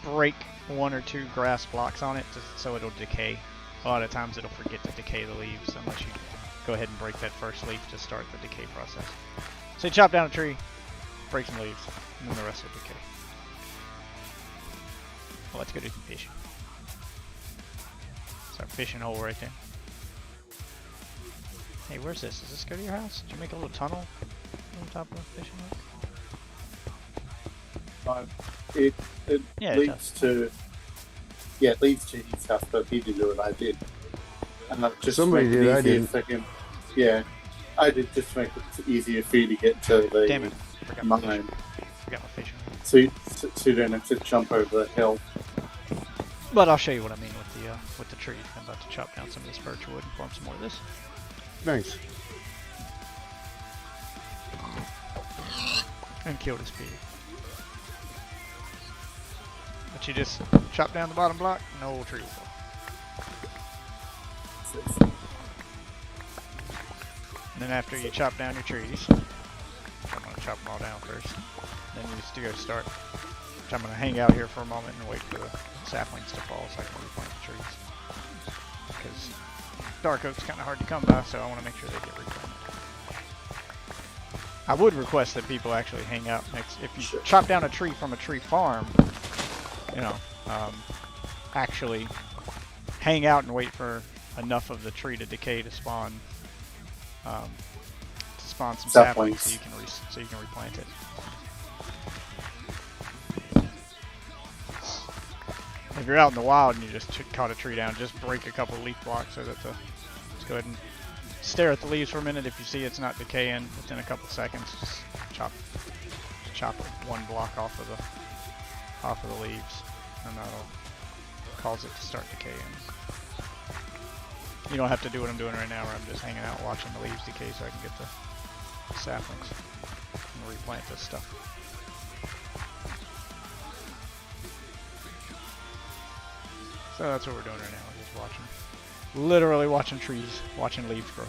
break 1 or 2 grass blocks on it so it'll decay. A lot of times it'll forget to decay the leaves unless you go ahead and break that first leaf to start the decay process. So you chop down a tree, break some leaves, and then the rest will decay. Well, let's go do some fishing. It's our fishing hole right there. Hey, where's this? Does this go to your house? Did you make a little tunnel on top of the fishing hole? It Yeah, leads to his house, but he didn't do it. I did. Just Somebody did. I didn't. For him. Yeah, I did just to make it easier for you to get to the Damn it! Forgot my mine, fishing hole. so you don't have to jump over the hill. But I'll show you what I mean with the with the tree. I'm about to chop down some of this birch wood and form some more of this. Nice. And kill this pig. But you just chop down the bottom block, no tree will fall. And then after you chop down your trees, I'm going to chop them all down first. Then you just go start. I'm going to hang out here for a moment and wait for the saplings to fall so I can replant the trees. Because dark oak's kind of hard to come by, so I want to make sure they get replanted. I would request that people actually hang out next. If you chop down a tree from a tree farm, you know, actually hang out and wait for enough of the tree to decay to spawn some saplings so you can replant it. If you're out in the wild and you just cut a tree down, just break a couple leaf blocks so that just go ahead and stare at the leaves for a minute. If you see it's not decaying within a couple seconds, just chop one block off of the leaves, and that'll cause it to start decaying. You don't have to do what I'm doing right now, where I'm just hanging out watching the leaves decay so I can get the saplings and replant this stuff. So that's what we're doing right now. We're just watching, literally watching trees, watching leaves grow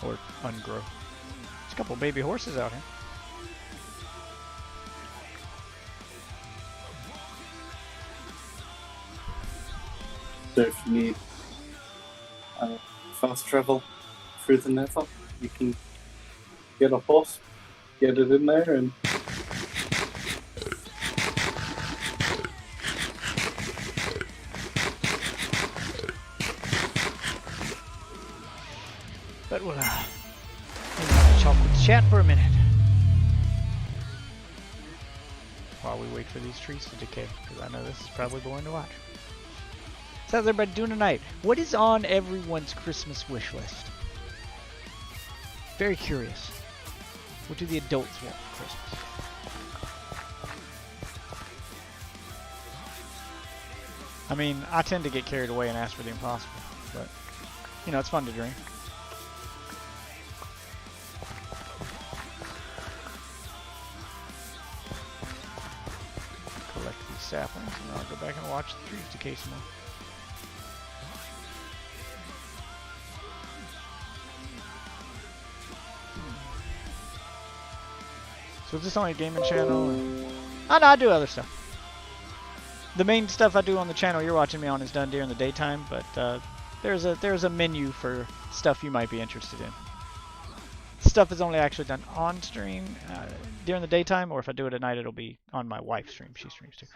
or ungrow. There's a couple baby horses out here. So if you need fast travel through the nether, you can get a horse, get it in there, and but we'll chocolate chat for a minute while we wait for these trees to decay, because I know this is probably boring to watch. So how's everybody doing tonight? What is on everyone's Christmas wish list? Very curious. What do the adults want for Christmas? I mean, I tend to get carried away and ask for the impossible, but, you know, it's fun to dream. Collect these saplings, and I'll go back and watch the trees decay some more. So is this only a gaming channel? Oh no, I do other stuff. The main stuff I do on the channel you're watching me on is done during the daytime, but there's a menu for stuff you might be interested in. Stuff is only actually done on stream during the daytime, or if I do it at night, it'll be on my wife's stream. She streams too.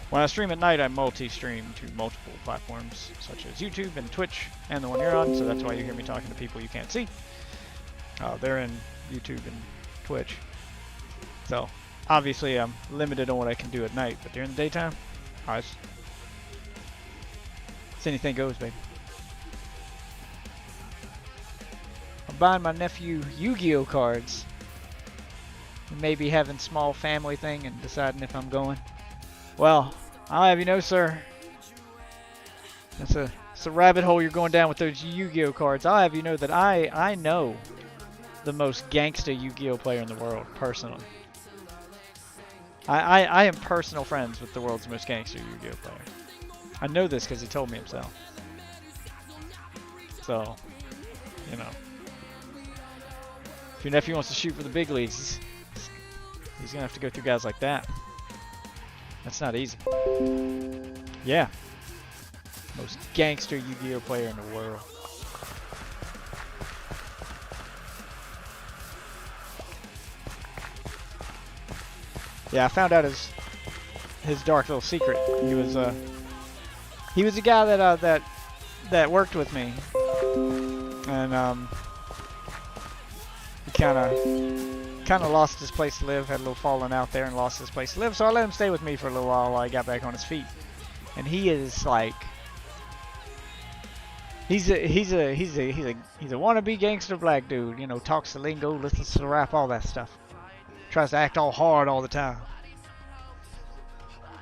When I stream at night, I multi-stream to multiple platforms, such as YouTube and Twitch, and the one you're on, so that's why you hear me talking to people you can't see. They're in YouTube and Twitch. So, obviously I'm limited on what I can do at night, but during the daytime, it's anything goes, baby. I'm buying my nephew Yu-Gi-Oh cards. Maybe having small family thing and deciding if I'm going. Well, I'll have you know, sir. It's a rabbit hole you're going down with those Yu-Gi-Oh cards. I'll have you know that I know the most gangsta Yu-Gi-Oh player in the world, personally. I am personal friends with the world's most gangster Yu-Gi-Oh player. I know this because he told me himself. So, you know. If your nephew wants to shoot for the big leagues, he's going to have to go through guys like that. That's not easy. Yeah. Most gangster Yu-Gi-Oh player in the world. Yeah, I found out his dark little secret. He was a guy that worked with me, and he kind of lost his place to live. Had a little falling out there and lost his place to live. So I let him stay with me for a little while I got back on his feet. And he is like, he's a wannabe gangster black dude. You know, talks the lingo, listens to the rap, all that stuff. Tries to act all hard all the time.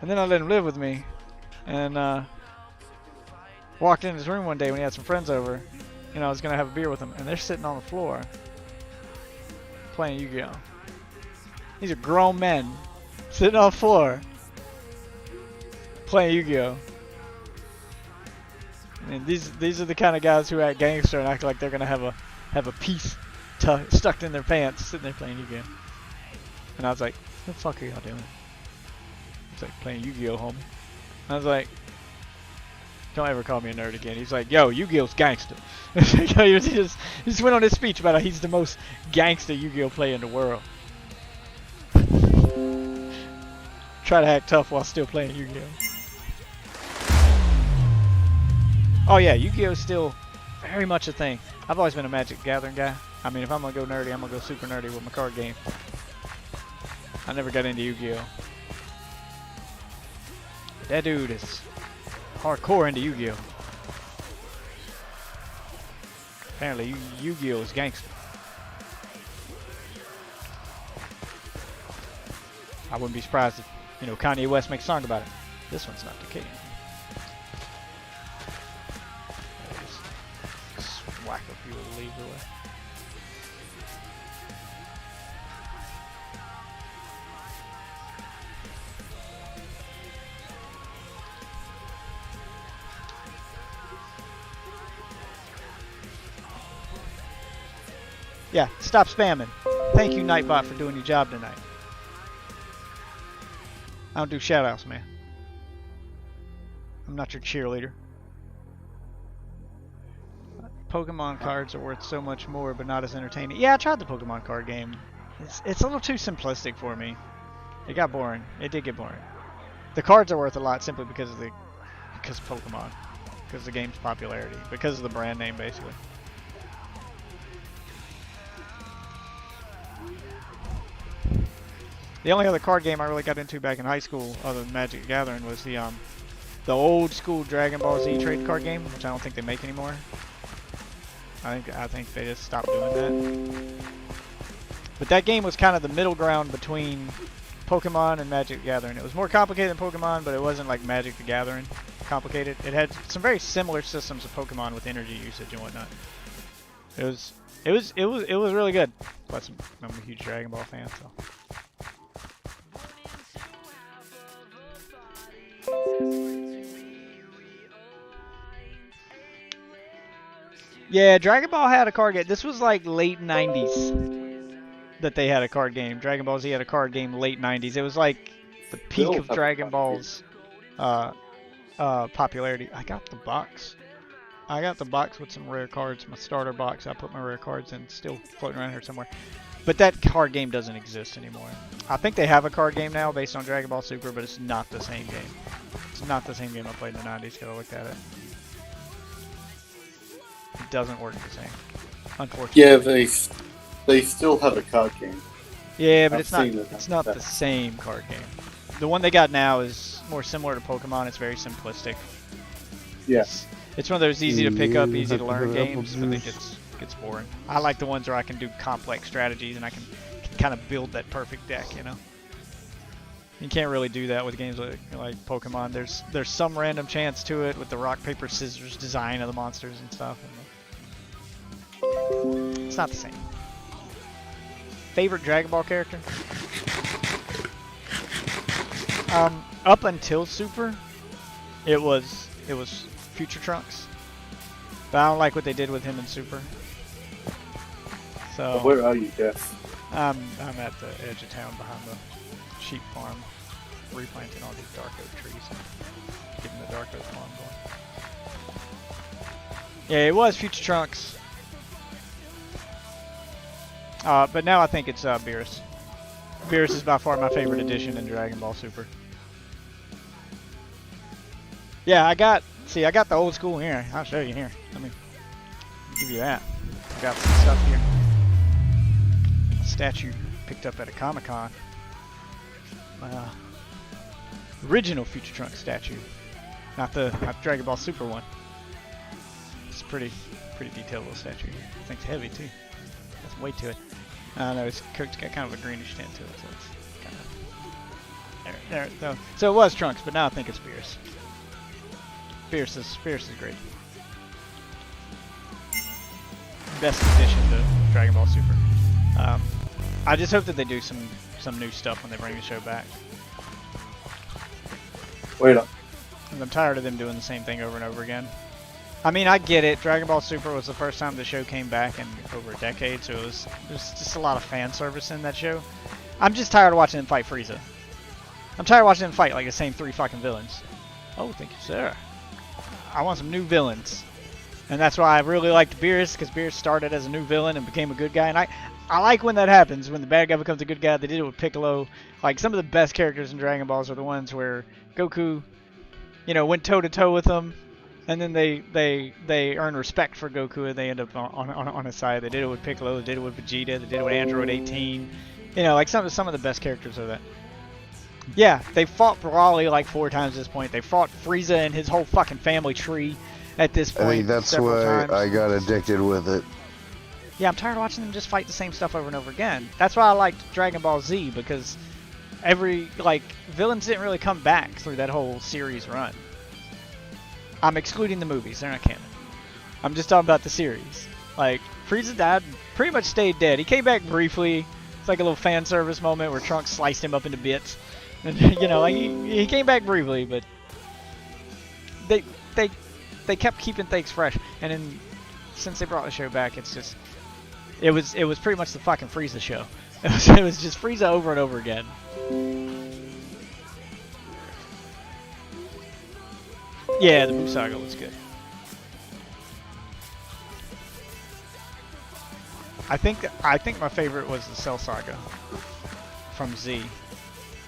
And then I let him live with me, and Walked in his room one day when he had some friends over. You know, I was gonna have a beer with them, and they're sitting on the floor playing Yu-Gi-Oh. These are grown men sitting on the floor playing Yu-Gi-Oh. And these are the kind of guys who act gangster and act like they're gonna have a piece stuck in their pants, sitting there playing Yu-Gi-Oh. And I was like, "What the fuck are y'all doing?" He's like, "Playing Yu-Gi-Oh, homie." I was like, "Don't ever call me a nerd again." He's like, "Yo, Yu-Gi-Oh's gangster." he just went on his speech about how he's the most gangster Yu-Gi-Oh player in the world. Try to act tough while still playing Yu-Gi-Oh. Oh yeah, Yu-Gi-Oh is still very much a thing. I've always been a Magic Gathering guy. I mean, if I'm gonna go nerdy, I'm gonna go super nerdy with my card game. I never got into Yu-Gi-Oh. That dude is hardcore into Yu-Gi-Oh. Apparently, Yu-Gi-Oh is gangster. I wouldn't be surprised if, you know, Kanye West makes a song about it. This one's not the case. Just whack a few of the leaves away. Yeah, stop spamming. Thank you, Nightbot, for doing your job tonight. I don't do shoutouts, man. I'm not your cheerleader. Pokemon cards are worth so much more, but not as entertaining. Yeah, I tried the Pokemon card game. It's a little too simplistic for me. It got boring. It did get boring. The cards are worth a lot simply because of Pokemon, because of the game's popularity, because of the brand name, basically. The only other card game I really got into back in high school, other than Magic the Gathering, was the old school Dragon Ball Z trade card game, which I don't think they make anymore. I think they just stopped doing that. But that game was kind of the middle ground between Pokemon and Magic the Gathering. It was more complicated than Pokemon, but it wasn't like Magic the Gathering complicated. It had some very similar systems of Pokemon with energy usage and whatnot. It was really good. Plus, I'm a huge Dragon Ball fan, so. Yeah, Dragon Ball had a card game. This was like late 90s that they had a card game. Dragon Ball Z had a card game late 90s. It was like the peak of Dragon Ball's popularity. I got the box. I got the box with some rare cards, my starter box. I put my rare cards in, still floating around here somewhere. But that card game doesn't exist anymore. I think they have a card game now based on Dragon Ball Super, but it's not the same game. It's not the same game I played in the 90s because I looked at it. It doesn't work the same, unfortunately. Yeah, they still have a card game. Yeah, but it's not the same card game. The one they got now is more similar to Pokemon. It's very simplistic. Yes. It's one of those easy to pick up, easy to learn games, but it gets boring. I like the ones where I can do complex strategies and I can kind of build that perfect deck, you know. You can't really do that with games like Pokemon. There's some random chance to it with the rock paper scissors design of the monsters and stuff. It's not the same. Favorite Dragon Ball character? Up until Super, it was Future Trunks. But I don't like what they did with him in Super. So Where are you, Jeff? I'm at the edge of town behind the sheep farm, replanting all these dark oak trees and getting the dark oak farm going. Yeah, it was Future Trunks. But now I think it's Beerus. Beerus is by far my favorite addition in Dragon Ball Super. Yeah, I got the old school here. I'll show you here. Let me give you that. I got some stuff here. A statue picked up at a Comic-Con. Original Future Trunks statue, not the Dragon Ball Super one. It's a pretty detailed little statue. I think it's heavy too. Got some weight to it. No, it's got kind of a greenish tint to it, so it's kind of there. So it was Trunks, but now I think it's Beerus. Fierce is great. Best addition to Dragon Ball Super. I just hope that they do some new stuff when they bring the show back. Wait up. I'm tired of them doing the same thing over and over again. I mean, I get it. Dragon Ball Super was the first time the show came back in over a decade, so there's just a lot of fan service in that show. I'm just tired of watching them fight Frieza. I'm tired of watching them fight like the same 3 fucking villains. Oh, thank you, sir. I want some new villains. And that's why I really liked Beerus, because Beerus started as a new villain and became a good guy. And I like when that happens, when the bad guy becomes a good guy. They did it with Piccolo. Like, some of the best characters in Dragon Balls are the ones where Goku, you know, went toe-to-toe with them. And then they earn respect for Goku, and they end up on his side. They did it with Piccolo, they did it with Vegeta, they did it with Android 18. You know, like some of the best characters are that. Yeah, they fought Brawly like 4 times at this point. They fought Frieza and his whole fucking family tree at this point. I think that's why times. I got addicted with it. Yeah, I'm tired of watching them just fight the same stuff over and over again. That's why I liked Dragon Ball Z, because villains didn't really come back through that whole series run. I'm excluding the movies, they're not canon. I'm just talking about the series. Like, Frieza died, pretty much stayed dead. He came back briefly. It's like a little fan service moment where Trunks sliced him up into bits. And, you know, like he came back briefly, but they kept keeping things fresh. And then since they brought the show back, it's just it was pretty much the fucking Frieza show. It was just Frieza over and over again. Yeah, the Buu Saga was good. I think my favorite was the Cell Saga from Z.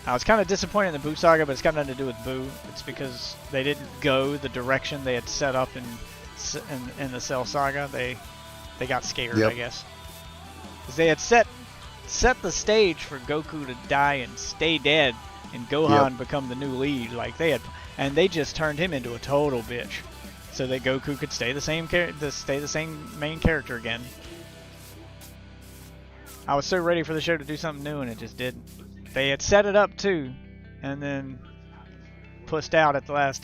I was kind of disappointed in the Buu Saga, but it's got nothing to do with Buu. It's because they didn't go the direction they had set up in the Cell Saga. They got scared, I guess. Because they had set the stage for Goku to die and stay dead, and Gohan become the new lead. Like they had. And they just turned him into a total bitch, so that Goku could stay the same main character again. I was so ready for the show to do something new, and it just didn't. They had set it up too, and then pushed out at the last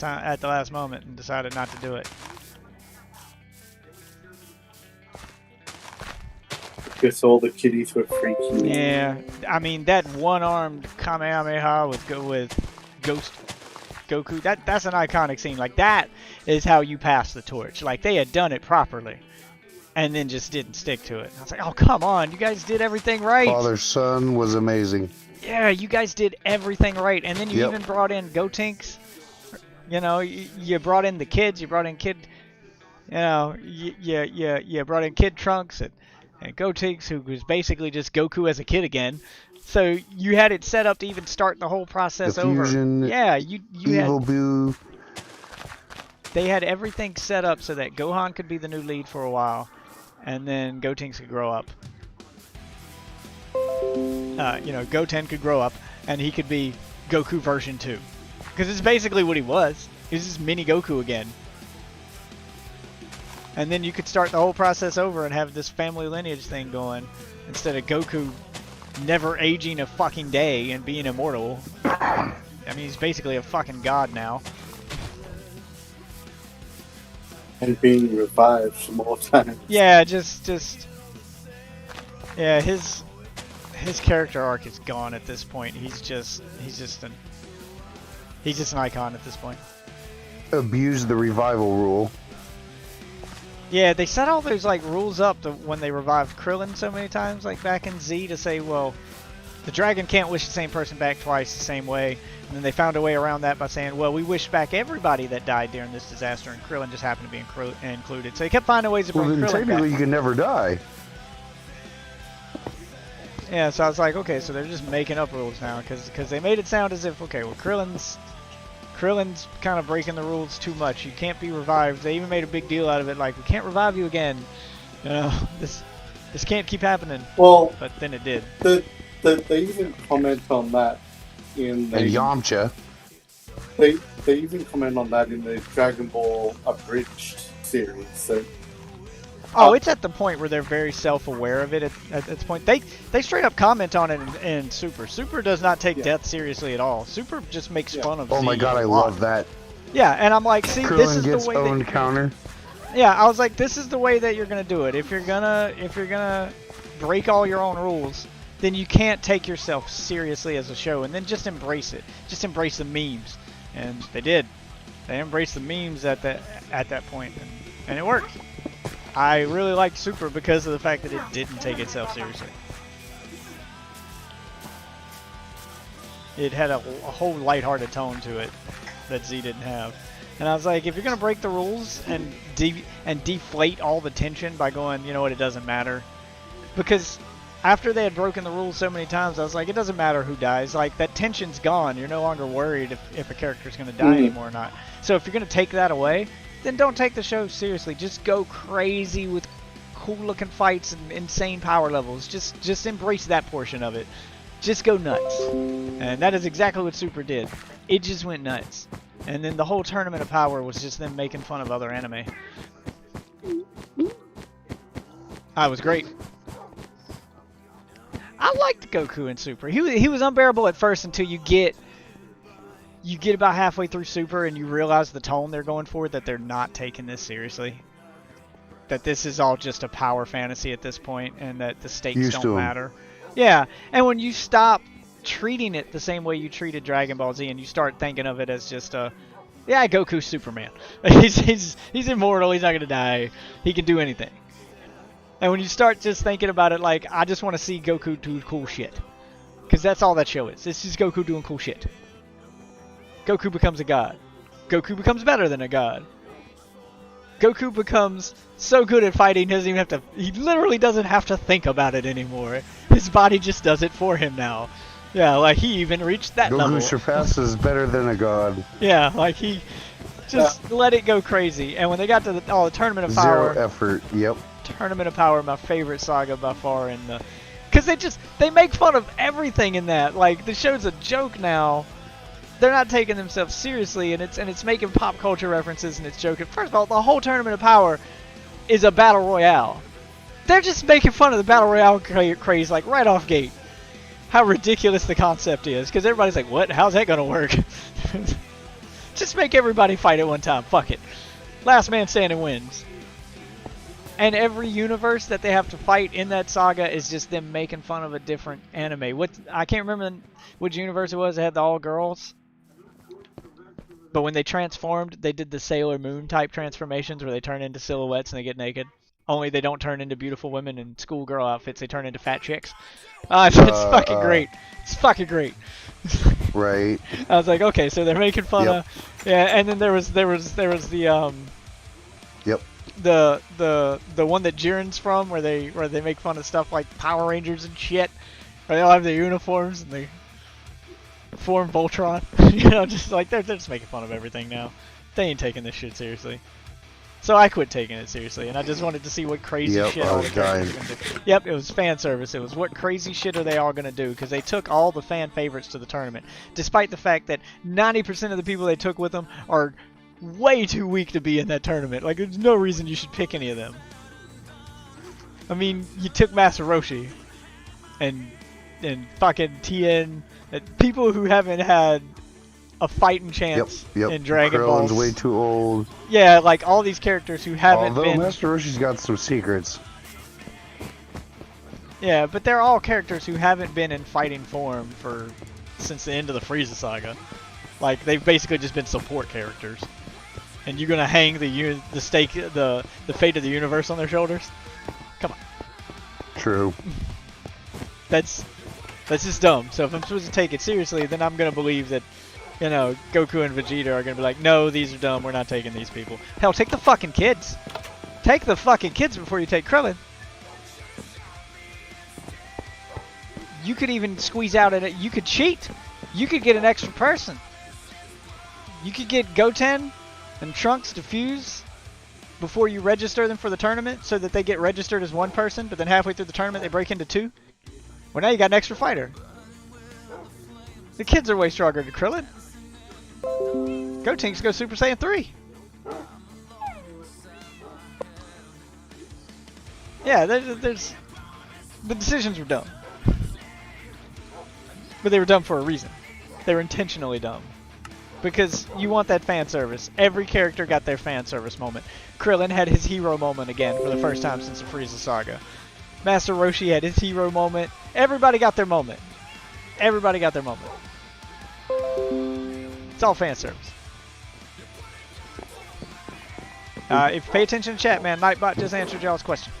moment, and decided not to do it. Guess all the kiddies were freaking. Yeah, I mean that one-armed Kamehameha with Ghost Goku, that's an iconic scene. Like, that is how you pass the torch. Like, they had done it properly and then just didn't stick to it. I was like, oh, come on, you guys did everything right. Father-son was amazing. Yeah, you guys did everything right. And then you even brought in Gotenks. You know, you brought in the kids. You brought in Kid, you know, you brought in Kid Trunks and Gotenks, who was basically just Goku as a kid again. So you had it set up to even start the whole process over. Yeah, you Evil had. Boo. They had everything set up so that Gohan could be the new lead for a while, and then Gotenks could grow up. You know, Goten could grow up, and he could be Goku version 2, because it's basically what he was. He was just mini Goku again. And then you could start the whole process over and have this family lineage thing going, instead of Goku never aging a fucking day and being immortal. I mean, he's basically a fucking god now. And being revived some more times. Yeah, yeah, his character arc is gone at this point. He's just an icon at this point. Abuse the revival rule. Yeah, they set all those like rules up when they revived Krillin so many times, like back in Z, to say, well, the dragon can't wish the same person back twice the same way. And then they found a way around that by saying, well, we wish back everybody that died during this disaster, and Krillin just happened to be included. So they kept finding ways to bring Krillin back. Technically, you can never die. Yeah, so I was like, okay, so they're just making up rules now, because they made it sound as if, okay, well, Krillin's kind of breaking the rules too much. You can't be revived. They even made a big deal out of it, like, we can't revive you again. You know, this can't keep happening. Well, but then it did. They even comment on that in the Yamcha. They even comment on that in the Dragon Ball Abridged series. So. It's at the point where they're very self-aware of it. At this point, they straight up comment on it in Super. Super does not take death seriously at all. Super just makes fun of. Oh my god, I love that. Yeah, and I'm like, see, this Krillin is gets the way owned that. counter. Yeah, I was like, this is the way that you're gonna do it. If you're gonna break all your own rules, then you can't take yourself seriously as a show, and then just embrace it. Just embrace the memes, and they did. They embraced the memes at that point, and it worked. I really liked Super because of the fact that it didn't take itself seriously. It had a whole lighthearted tone to it that Z didn't have. And I was like, if you're gonna break the rules and deflate all the tension by going, you know what, it doesn't matter, because after they had broken the rules so many times, I was like, it doesn't matter who dies. Like, that tension's gone. You're no longer worried if a character's gonna die anymore or not. So if you're gonna take that away, then don't take the show seriously. Just go crazy with cool-looking fights and insane power levels. Just embrace that portion of it. Just go nuts. And that is exactly what Super did. It just went nuts. And then the whole Tournament of Power was just them making fun of other anime. It was great. I liked Goku in Super. He was unbearable at first until you get about halfway through Super and you realize the tone they're going for, that they're not taking this seriously. That this is all just a power fantasy at this point, and that the stakes don't matter. Yeah, and when you stop treating it the same way you treated Dragon Ball Z, and you start thinking of it as just yeah, Goku's Superman. He's immortal. He's not gonna die. He can do anything. And when you start just thinking about it like, I just want to see Goku do cool shit, because that's all that show is. It's just Goku doing cool shit. Goku becomes a god. Goku becomes better than a god. Goku becomes so good at fighting, he literally doesn't have to think about it anymore. His body just does it for him now. Yeah, like he even reached that level. Goku surpasses better than a god. Yeah, like he just let it go crazy. And when they got to the Tournament of Power. Zero effort, yep. Tournament of Power, my favorite saga by far, because they make fun of everything in that. Like, the show's a joke now. They're not taking themselves seriously, and it's making pop culture references, and it's joking. First of all, the whole Tournament of Power is a battle royale. They're just making fun of the battle royale craze, like, right off gate. How ridiculous the concept is, because everybody's like, what? How's that gonna work? Just make everybody fight at one time. Fuck it. Last man standing wins. And every universe that they have to fight in that saga is just them making fun of a different anime. I can't remember which universe it was that had the all girls. But when they transformed, they did the Sailor Moon type transformations where they turn into silhouettes and they get naked. Only they don't turn into beautiful women in schoolgirl outfits. They turn into fat chicks. It's fucking great. It's fucking great. Right. I was like, okay, so they're making fun of. Yeah, and then there was the Yep. The one that Jiren's from, where they make fun of stuff like Power Rangers and shit, where they all have their uniforms and they form Voltron. You know, just like they're just making fun of everything now. They ain't taking this shit seriously. So I quit taking it seriously, and I just wanted to see what crazy shit all the characters were gonna do. Yep, it was fan service. It was what crazy shit are they all gonna do, because they took all the fan favorites to the tournament, despite the fact that 90% of the people they took with them are way too weak to be in that tournament. Like, there's no reason you should pick any of them. I mean, you took Master Roshi and fucking Tien, people who haven't had a fighting chance in Dragon Ball. Krillin's way too old. Yeah, like all these characters who haven't been. Although Master Roshi's got some secrets. Yeah, but they're all characters who haven't been in fighting form since the end of the Frieza saga. Like, they've basically just been support characters. And you're gonna hang the fate of the universe on their shoulders? Come on. True. That's just dumb. So if I'm supposed to take it seriously, then I'm gonna believe that, you know, Goku and Vegeta are gonna be like, no, these are dumb, we're not taking these people. Hell, take the fucking kids. Take the fucking kids before you take Krillin. You could even squeeze out you could cheat. You could get an extra person. You could get Goten and Trunks to fuse before you register them for the tournament, so that they get registered as one person, but then halfway through the tournament they break into two. Well, now you got an extra fighter. The kids are way stronger than Krillin. Gotenks go Super Saiyan 3. Yeah, the decisions were dumb. But they were dumb for a reason. They were intentionally dumb. because you want that fan service. Every character got their fan service moment. Krillin had his hero moment again for the first time since the Frieza saga. Master Roshi had his hero moment. Everybody got their moment. Everybody got their moment. It's all fan service. If you pay attention to chat, man, Nightbot just answered y'all's question.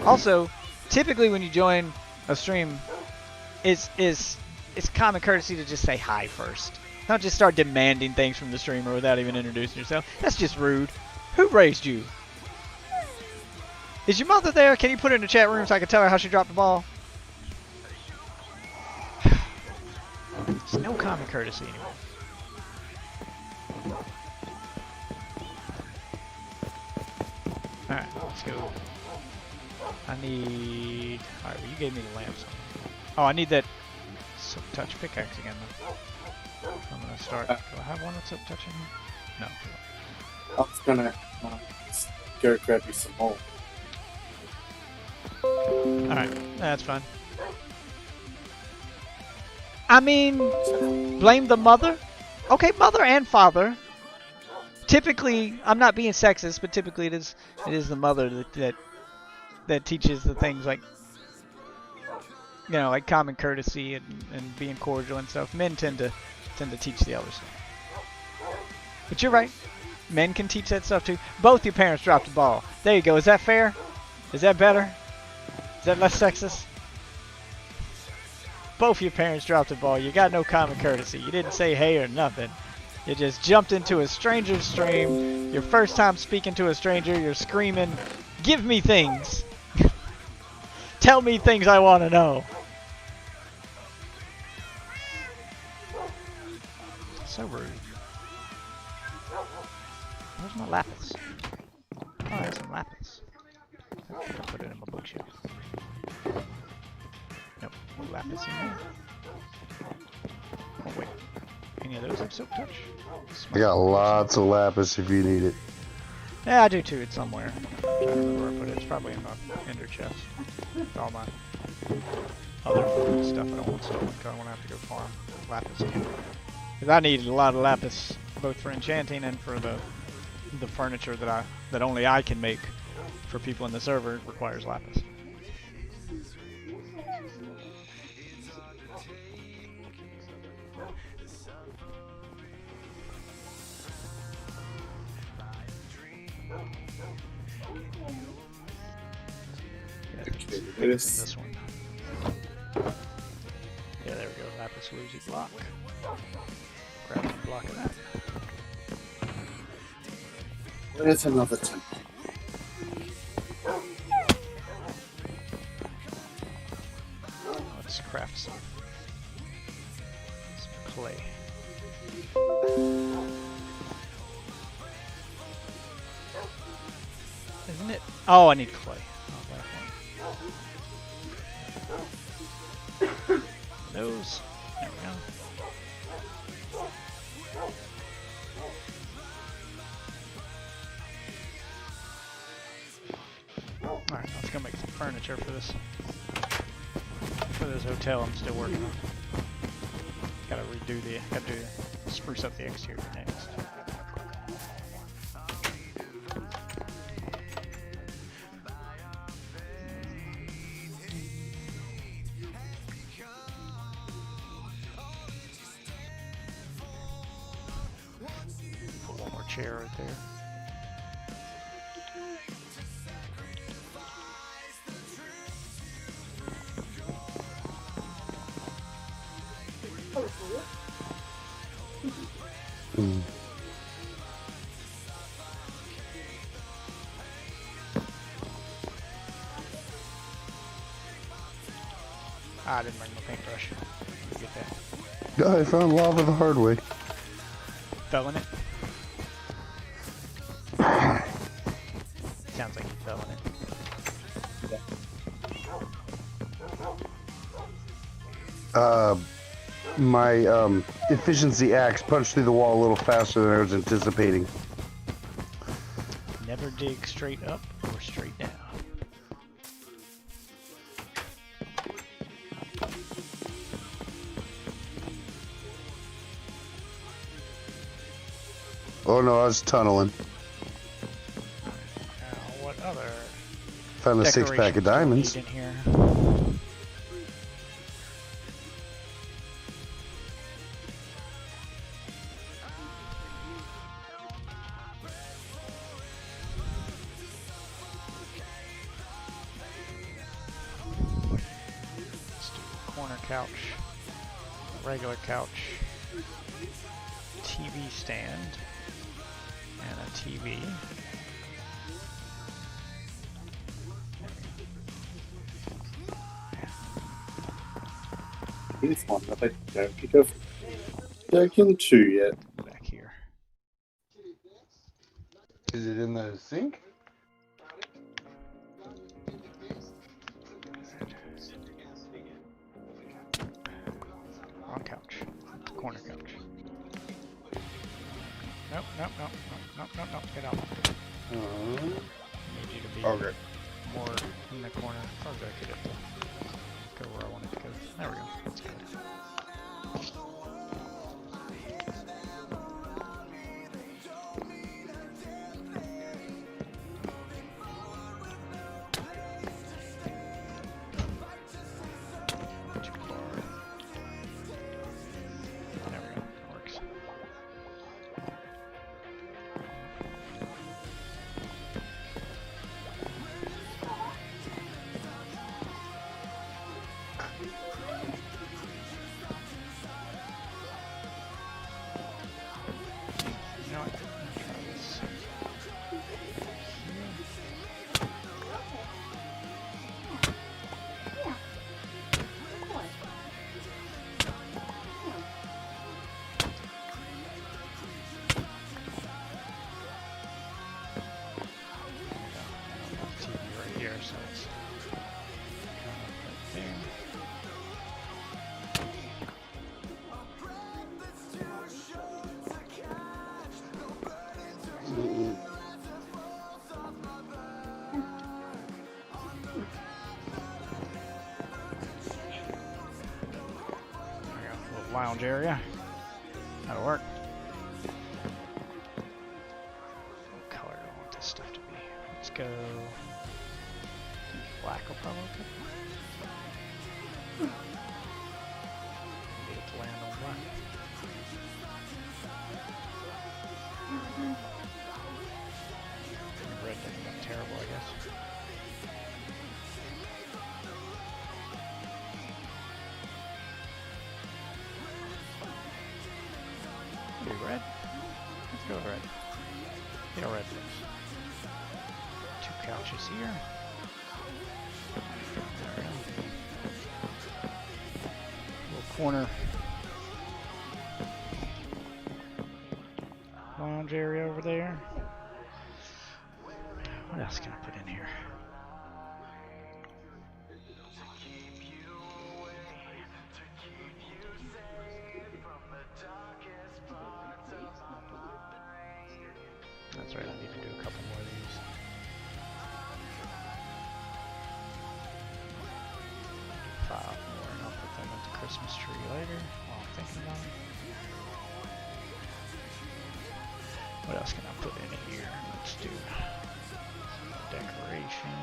Also, typically when you join a stream, it's common courtesy to just say hi first. Don't just start demanding things from the streamer without even introducing yourself. That's just rude. Who raised you? Is your mother there? Can you put her in the chat room so I can tell her how she dropped the ball? There's no common courtesy anymore. Alright, let's go. I need... Alright, well you gave me the lamps. Oh, I need that Silk Touch pickaxe again though. I'm gonna start... Do I have one with Silk Touch in here? No. I was gonna go grab you some more. Alright, that's fine. I mean, blame the mother? Okay, mother and father. Typically, I'm not being sexist, but typically it is the mother that teaches the things like, you know, like common courtesy and being cordial and stuff. Men tend to teach the other stuff. But you're right. Men can teach that stuff too. Both your parents dropped the ball. There you go. Is that fair? Is that better? Is that less sexist? Both your parents dropped the ball. You got no common courtesy. You didn't say hey or nothing. You just jumped into a stranger's stream. Your first time speaking to a stranger. You're screaming, give me things. Tell me things I want to know. So rude. Where's my lapis? Oh, there's some lapis. I'll put it in my bookshelf. Nope, no lapis in there. Oh wait, any of those have Silk Touch? I got lots of lapis if you need it. Yeah, I do too. It's somewhere. I'm trying to remember where I put it. It's probably in my ender chest. With all my other stuff I don't want stolen because I don't want to have to go farm lapis again. Because I needed a lot of lapis, both for enchanting and for the furniture that only I can make for people in the server. It requires lapis. This one. Yeah, there we go. Lapis Lazuli block. Grab one block of that. There's another temple. Let's craft some clay. Isn't it? Oh, I need clay. Those. There we go. Alright, let's go make some furniture for this hotel I'm still working on. Gotta spruce up the exterior next. Put one more chair right there. I didn't bring my paintbrush. Get that. I found lava the hard way. Fell in it? Sounds like you fell in it. My efficiency axe punched through the wall a little faster than I was anticipating. Never dig straight up or straight down. Oh no, I was tunneling. What other Found a 6-pack of decorations diamonds. do we need in here? Let's do a corner couch, regular couch, TV stand, and a TV. Here's one that I don't think I've dug into yet. Back here. Is it in the sink? On couch. Corner couch. Nope, nope, nope, nope, nope, nope, nope. Get out. Need you to be Okay. more in the corner. Probably I could go where I wanted to go. There we go. That's good. Too far. There we go. That works. You know what? I'm gonna try this. TV right here, so it's kind of right there. There we go. A little lounge area. That'll work. What color do I want this stuff to be? Let's go. Black will probably look good. Need it to land on black. Red doesn't look terrible, I guess. Maybe red? Let's go with red. See how red looks. 2 couches here. There we go. Little corner lounge area over there. What else can I put in here? That's right, I need to do a couple more of these. Do 5 more and I'll put them at the Christmas tree later while I'm thinking about it. What else can I put in here? Let's do some decoration.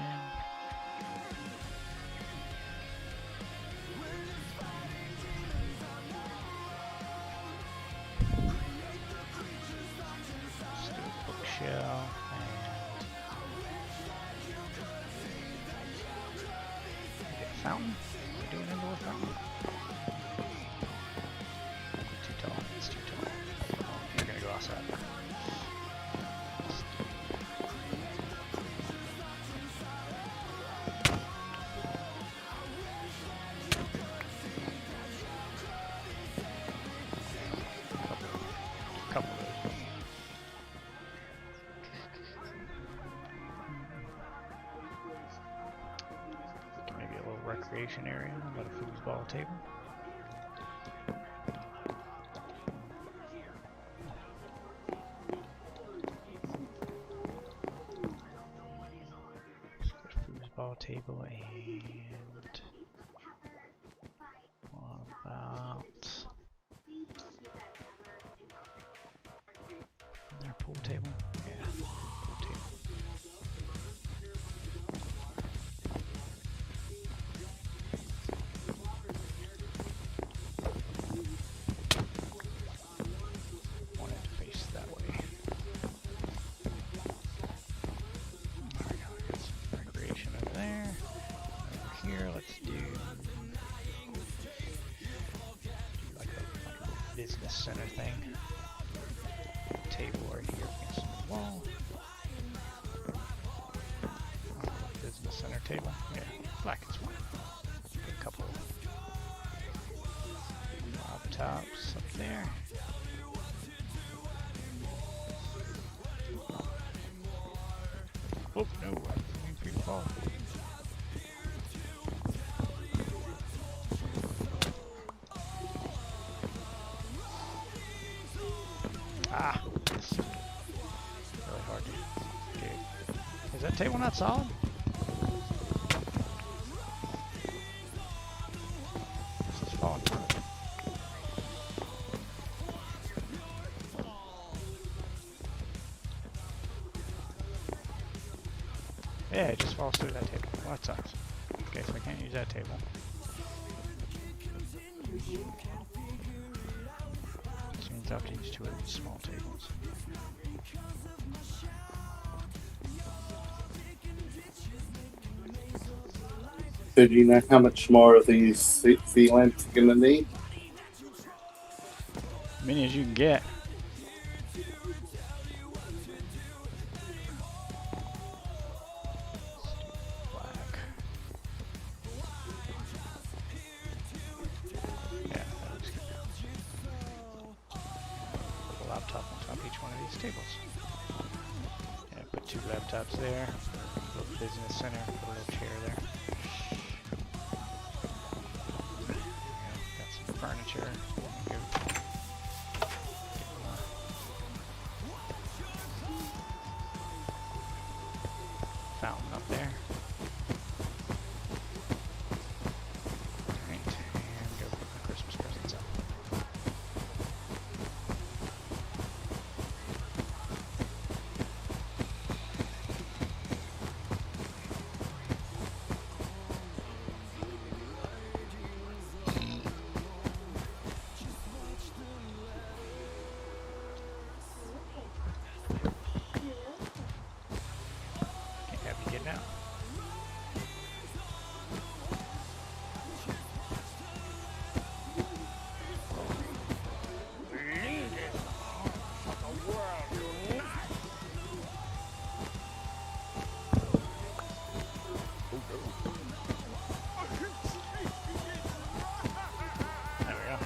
Let's do a bookshelf and maybe a fountain. Can we do an indoor fountain? Too tall. It's too tall. Oh, you're gonna go outside. Couple of those. Maybe a little recreation area, about a foosball table. Foosball table and what about pool table? Yeah, pool table. Want it to face that way. Alright, now we got some recreation over there. Over here, let's do like a business center thing. Table right here against the wall. Business center table. Yeah, black is fine. Put a couple laptops up there. Oh no, I think people fall. Ah, it's really hard to do. Is that table not solid? This is falling apart. Yeah, it just falls through that table. Well, that sucks. Okay, so I can't use that table. Which means I have to use 2 of these small tables. So do you know how much more of these VLANs you're going to need? As many as you can get. Black. Yeah, that looks good. Put a laptop on top of each one of these tables. Yeah, put 2 laptops there. A little business center. Put a little chair there. Got some furniture. Fountain up there. Alright, and go put the Christmas presents up. Can't have you getting out. The world unite! There we go.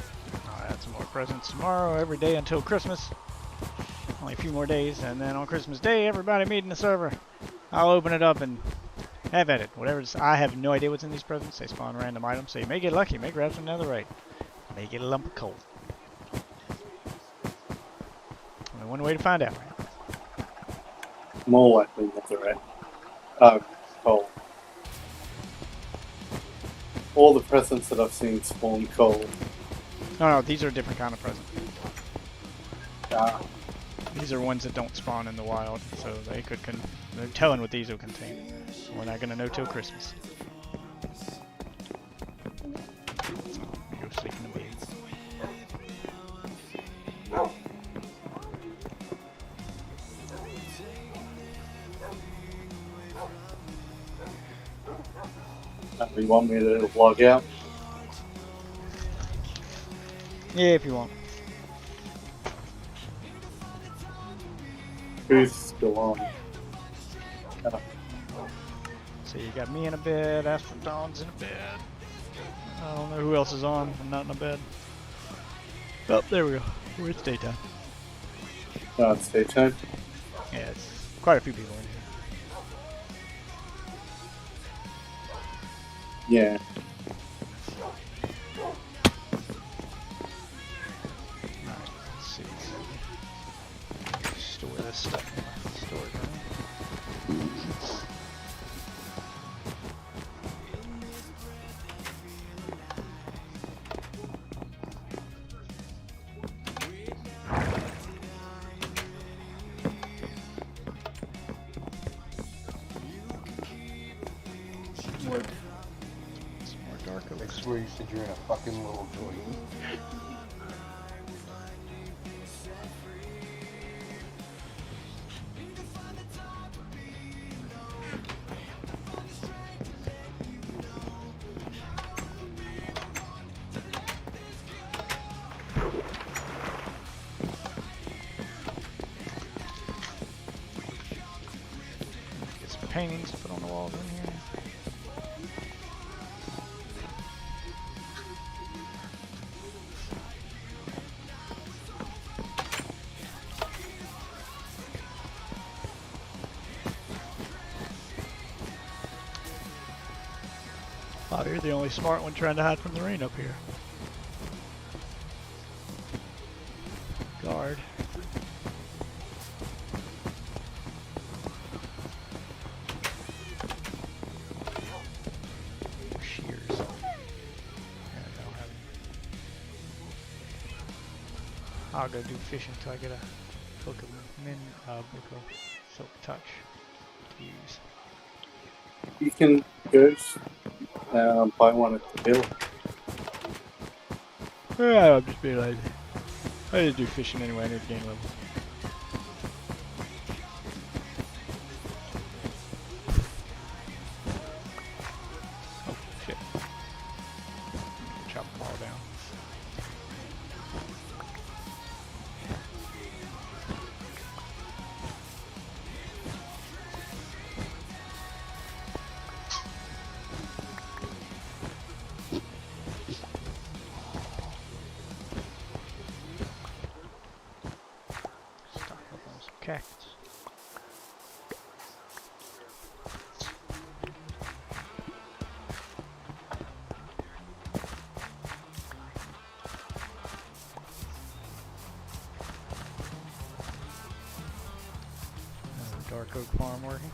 I'll add some more presents tomorrow, every day until Christmas. Only a few more days, and then on Christmas Day, everybody meet in the server. I'll open it up and have at it. Whatever's, I have no idea what's in these presents. They spawn random items, so you may get lucky, may grab some netherite, may get a lump of coal. Only one way to find out, right? More likely netherite. Oh, coal. All the presents that I've seen spawn coal. No, these are a different kind of present. Ah, These are ones that don't spawn in the wild, so they could they're telling what these will contain. We're not gonna know till Christmas. Go sleep in the bed. you want me to log out? Yeah, if you want. Who's still on? So you got me in a bed, Astral Dawn's in a bed. I don't know who else is on. I'm not in a bed. Oh, there we go. It's daytime. No, it's daytime. Yeah, it's quite a few people in here. Yeah. Alright, let's see. Store this stuff in the storage room. said you're in a fucking little joint. Get some paintings to put on the walls in here. Oh, you're the only smart one trying to hide from the rain up here. Guard. Shears. Yeah, I don't have any. I'll go do fishing until I get a book of silk touch to use. You can go buy one at the hill. Yeah, I'm just being lazy. I need to do fishing anyway, I need to gain level. Oh, shit. Chop them all down. Cactus. Dark oak farm working.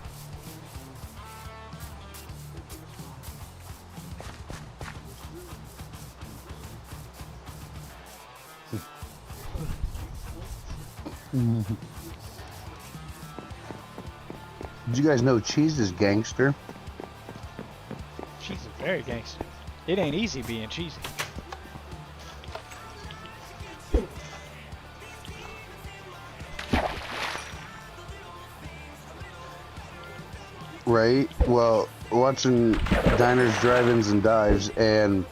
Did you guys know cheese is gangster? Cheese is very gangster. It ain't easy being cheesy. Right? Well, watching diners, drive-ins, and dives, and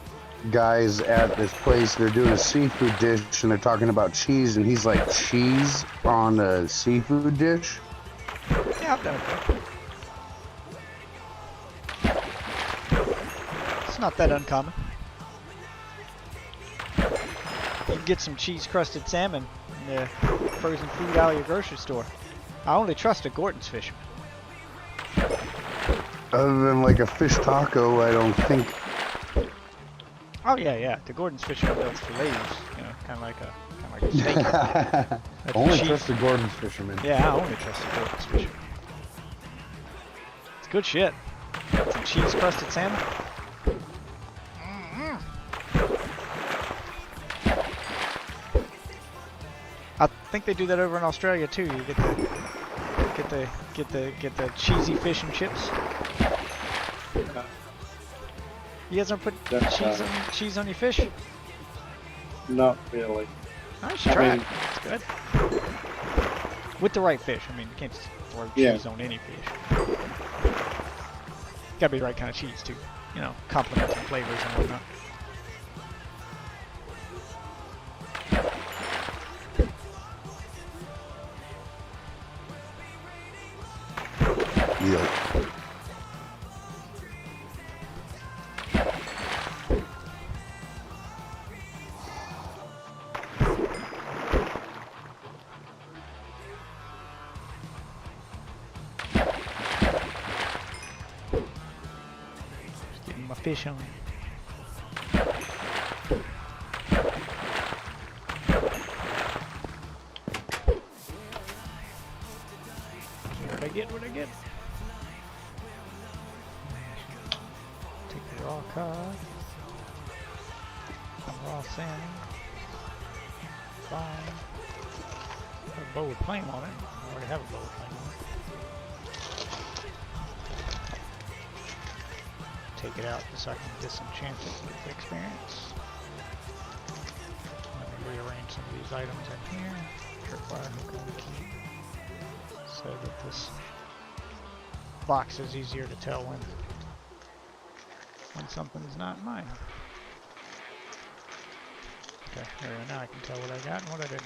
guys at this place, they're doing a seafood dish, and they're talking about cheese, and he's like, cheese on a seafood dish? Yeah, I've done it before. It's not that uncommon. You can get some cheese-crusted salmon in the frozen food aisle of your grocery store. I only trust a Gordon's fisherman. Other than like a fish taco, I don't think. Oh yeah. The Gordon's fisherman builds fillets, you know, kind of like a steak. That's Only cheese. trust the Gordon's fisherman. Yeah, I only trust the Gordon's fisherman. It's good shit. Some cheese-crusted salmon. I think they do that over in Australia too. You get the cheesy fish and chips. You guys don't put cheese on your fish? Not really. I should try it. It's good. With the right fish. I mean, you can't just throw cheese on any fish. Gotta be the right kind of cheese too. You know, complementing flavors and whatnot. Yeah. Just getting my fish on. What'd I get? Take the raw cod. Some raw salmon. Fine. Got a bowl with flame on it. I already have a bowl with flame on take it out so I can disenchant it with the experience. Let me rearrange some of these items in here. Tripwire hook on key. So that this box is easier to tell when something's not mine. Okay, there we go. Now I can tell what I got and what I did.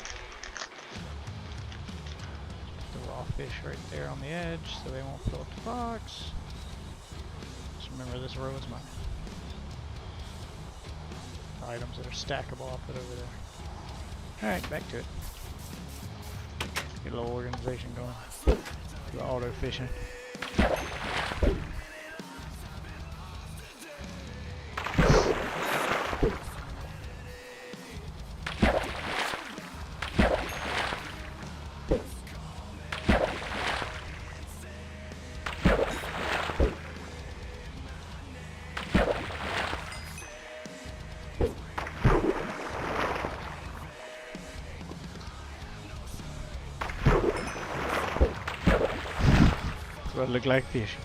The raw fish right there on the edge so they won't fill up the box. Just remember this row is mine. The items that are stackable I'll put over there. Alright, back to it. Get a little organization going. Do auto fishing. That's what it looked like fish.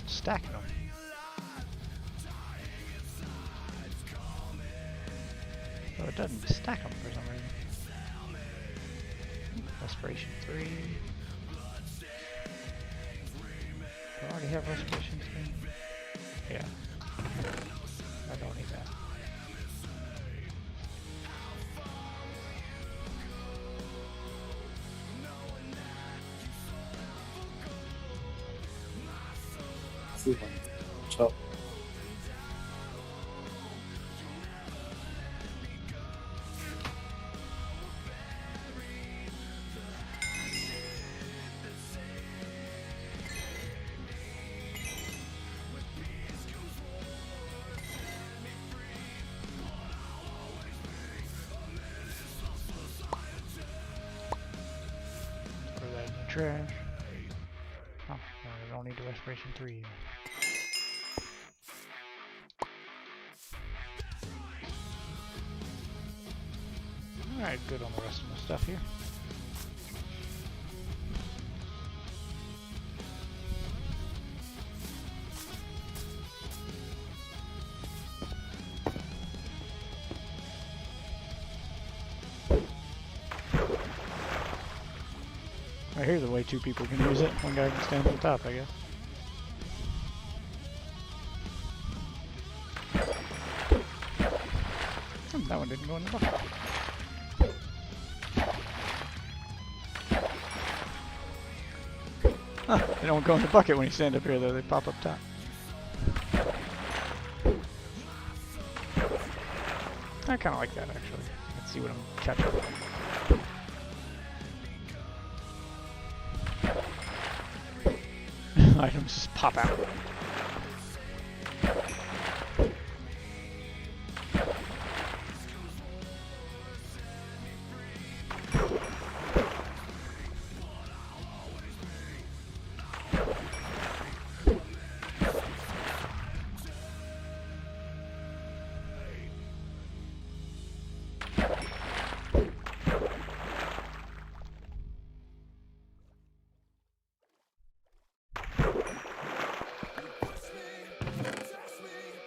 Stacking them. Oh, it doesn't stack them for some reason. Respiration 3. Do I already have respiration 3? Yeah. I don't need that. Top. Throw that in the trash. Oh, no, I don't need the respiration 3 either. Alright, good on the rest of my stuff here. I hear the way two people can use it. One guy can stand on top, I guess. That one didn't go in the bucket. Huh, they don't go in the bucket when you stand up here though, they pop up top. I kinda like that actually. Let's see what I'm catching. Items just pop out.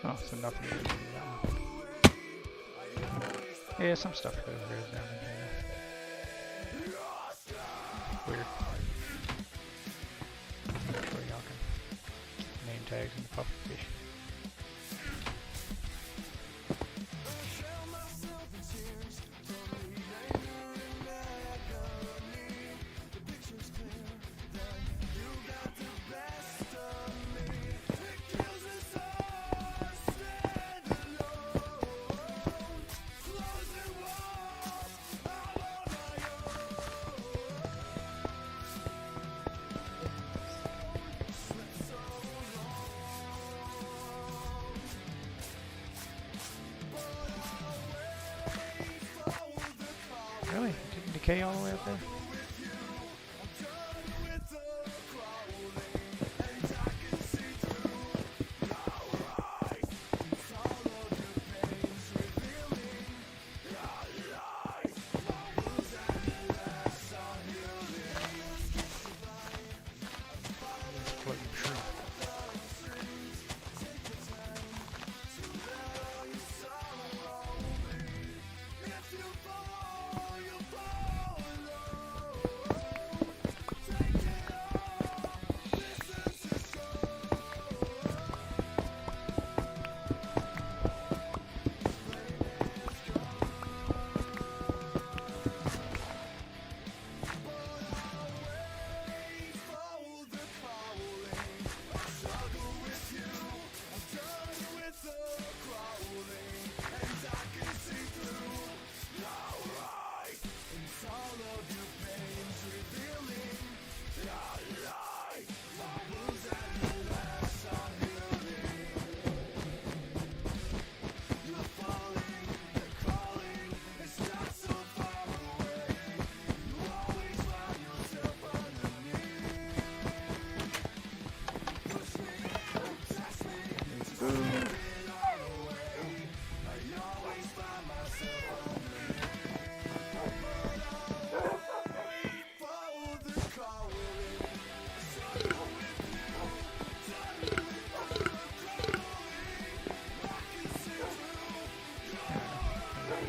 Oh, so nothing to do with that one. Yeah, some stuff goes down in here. Weird. I'm sure y'all can name tags in the pufferfish. 4K all the way up there?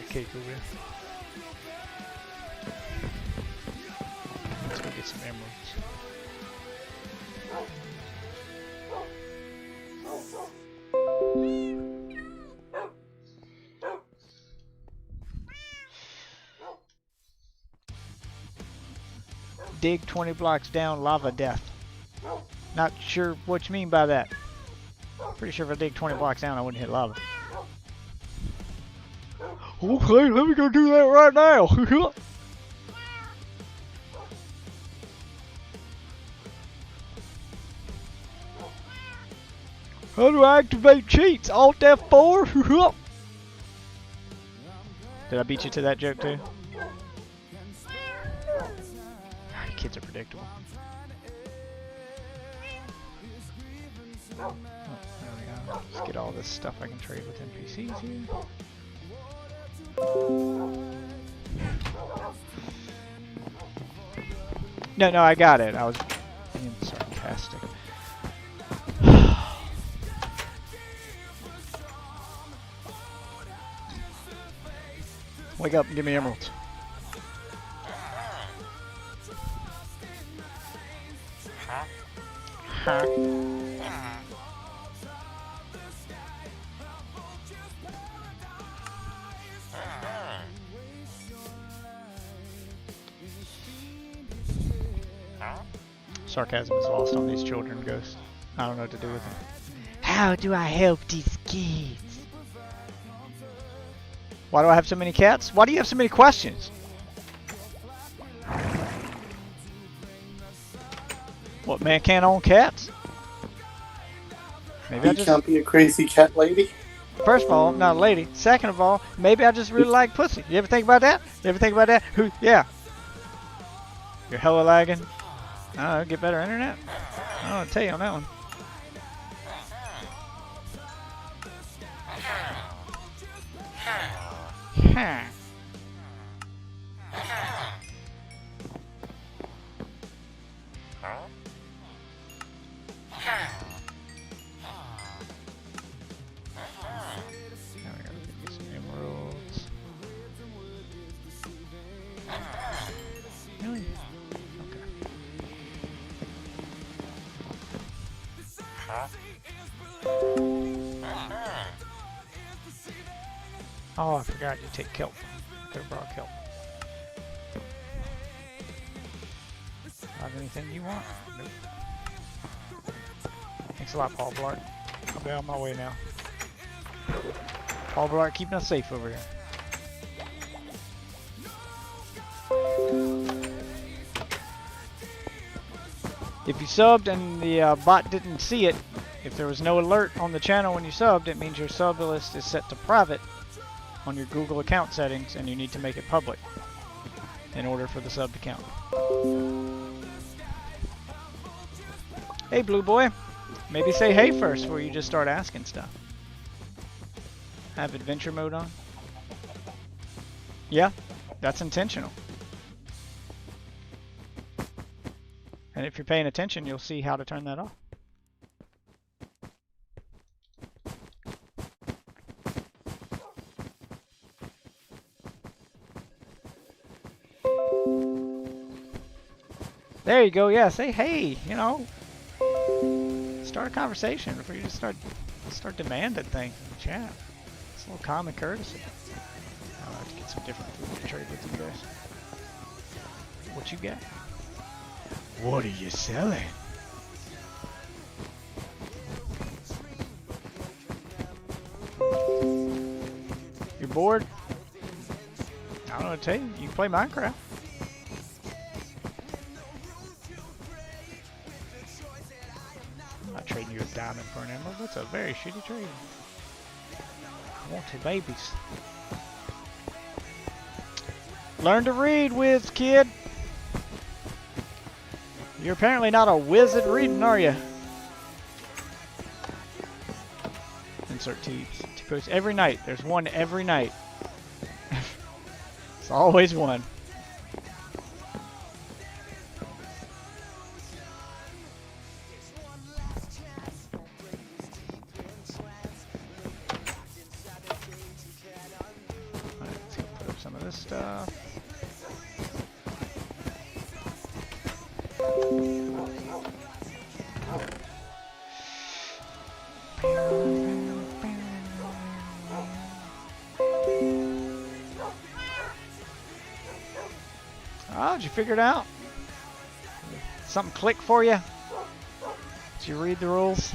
Cake over there. Let's go get some emeralds. Dig 20 blocks down, lava death. Not sure what you mean by that. Pretty sure if I dig 20 blocks down, I wouldn't hit lava. Okay, let me go do that right now. How do I activate cheats? Alt F4? Did I beat you to that joke too? Kids are predictable. Oh, there we go. Let's get all this stuff I can trade with NPCs here. No, I got it. I was being sarcastic. Wake up and give me emeralds. Huh? Sarcasm is lost on these children, Ghost. I don't know what to do with it. How do I help these kids? Why do I have so many cats? Why do you have so many questions? What, man can't own cats? Maybe You can't be a crazy cat lady. First of all, I'm not a lady. Second of all, maybe I just really like pussy. You ever think about that? You ever think about that? Who? Yeah. You're hella lagging. Oh, get better internet? I'll tell you on that one. Huh. Now we gotta get some emeralds. Really? Okay. Oh, I forgot you take kelp. Could have brought kelp. Have anything you want? Nope. Thanks a lot, Paul Blart. I'll be on my way now. Paul Blart keeping us safe over here. If you subbed and the bot didn't see it, if there was no alert on the channel when you subbed, it means your sub list is set to private on your Google account settings and you need to make it public. in order for the sub to count. Hey, Blue Boy. Maybe say hey first before you just start asking stuff. Have adventure mode on? Yeah, that's intentional. And if you're paying attention, you'll see how to turn that off. There you go. Yeah, say hey. You know, start a conversation before you just start demanding things in the chat. It's a little common courtesy. I'll have to get some different food to trade with you guys. What you got? What are you selling? You're bored? I don't know what to tell you. You can play Minecraft. I'm not trading you a diamond for an emerald. That's a very shitty trade. I want two babies. Learn to read, whiz kid. You're apparently not a whiz at reading, are you? Insert T-post every night. There's one every night. It's always one. Alright, let's go put up some of this stuff. Oh, did you figure it out? Something click for you? Did you read the rules?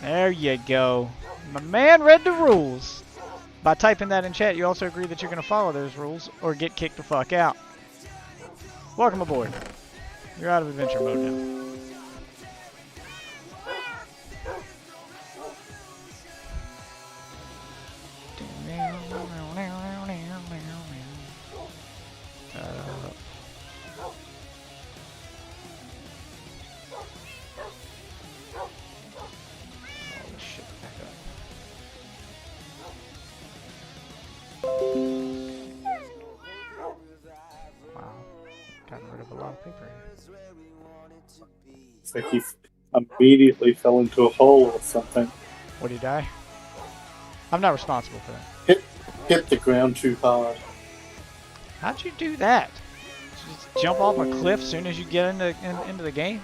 There you go. My man read the rules. By typing that in chat, you also agree that you're going to follow those rules or get kicked the fuck out. Welcome aboard. You're out of adventure mode now. So he immediately fell into a hole or something. Would he die? I'm not responsible for that. Hit the ground too hard. How'd you do that? Did you just jump off a cliff as soon as you get into the game?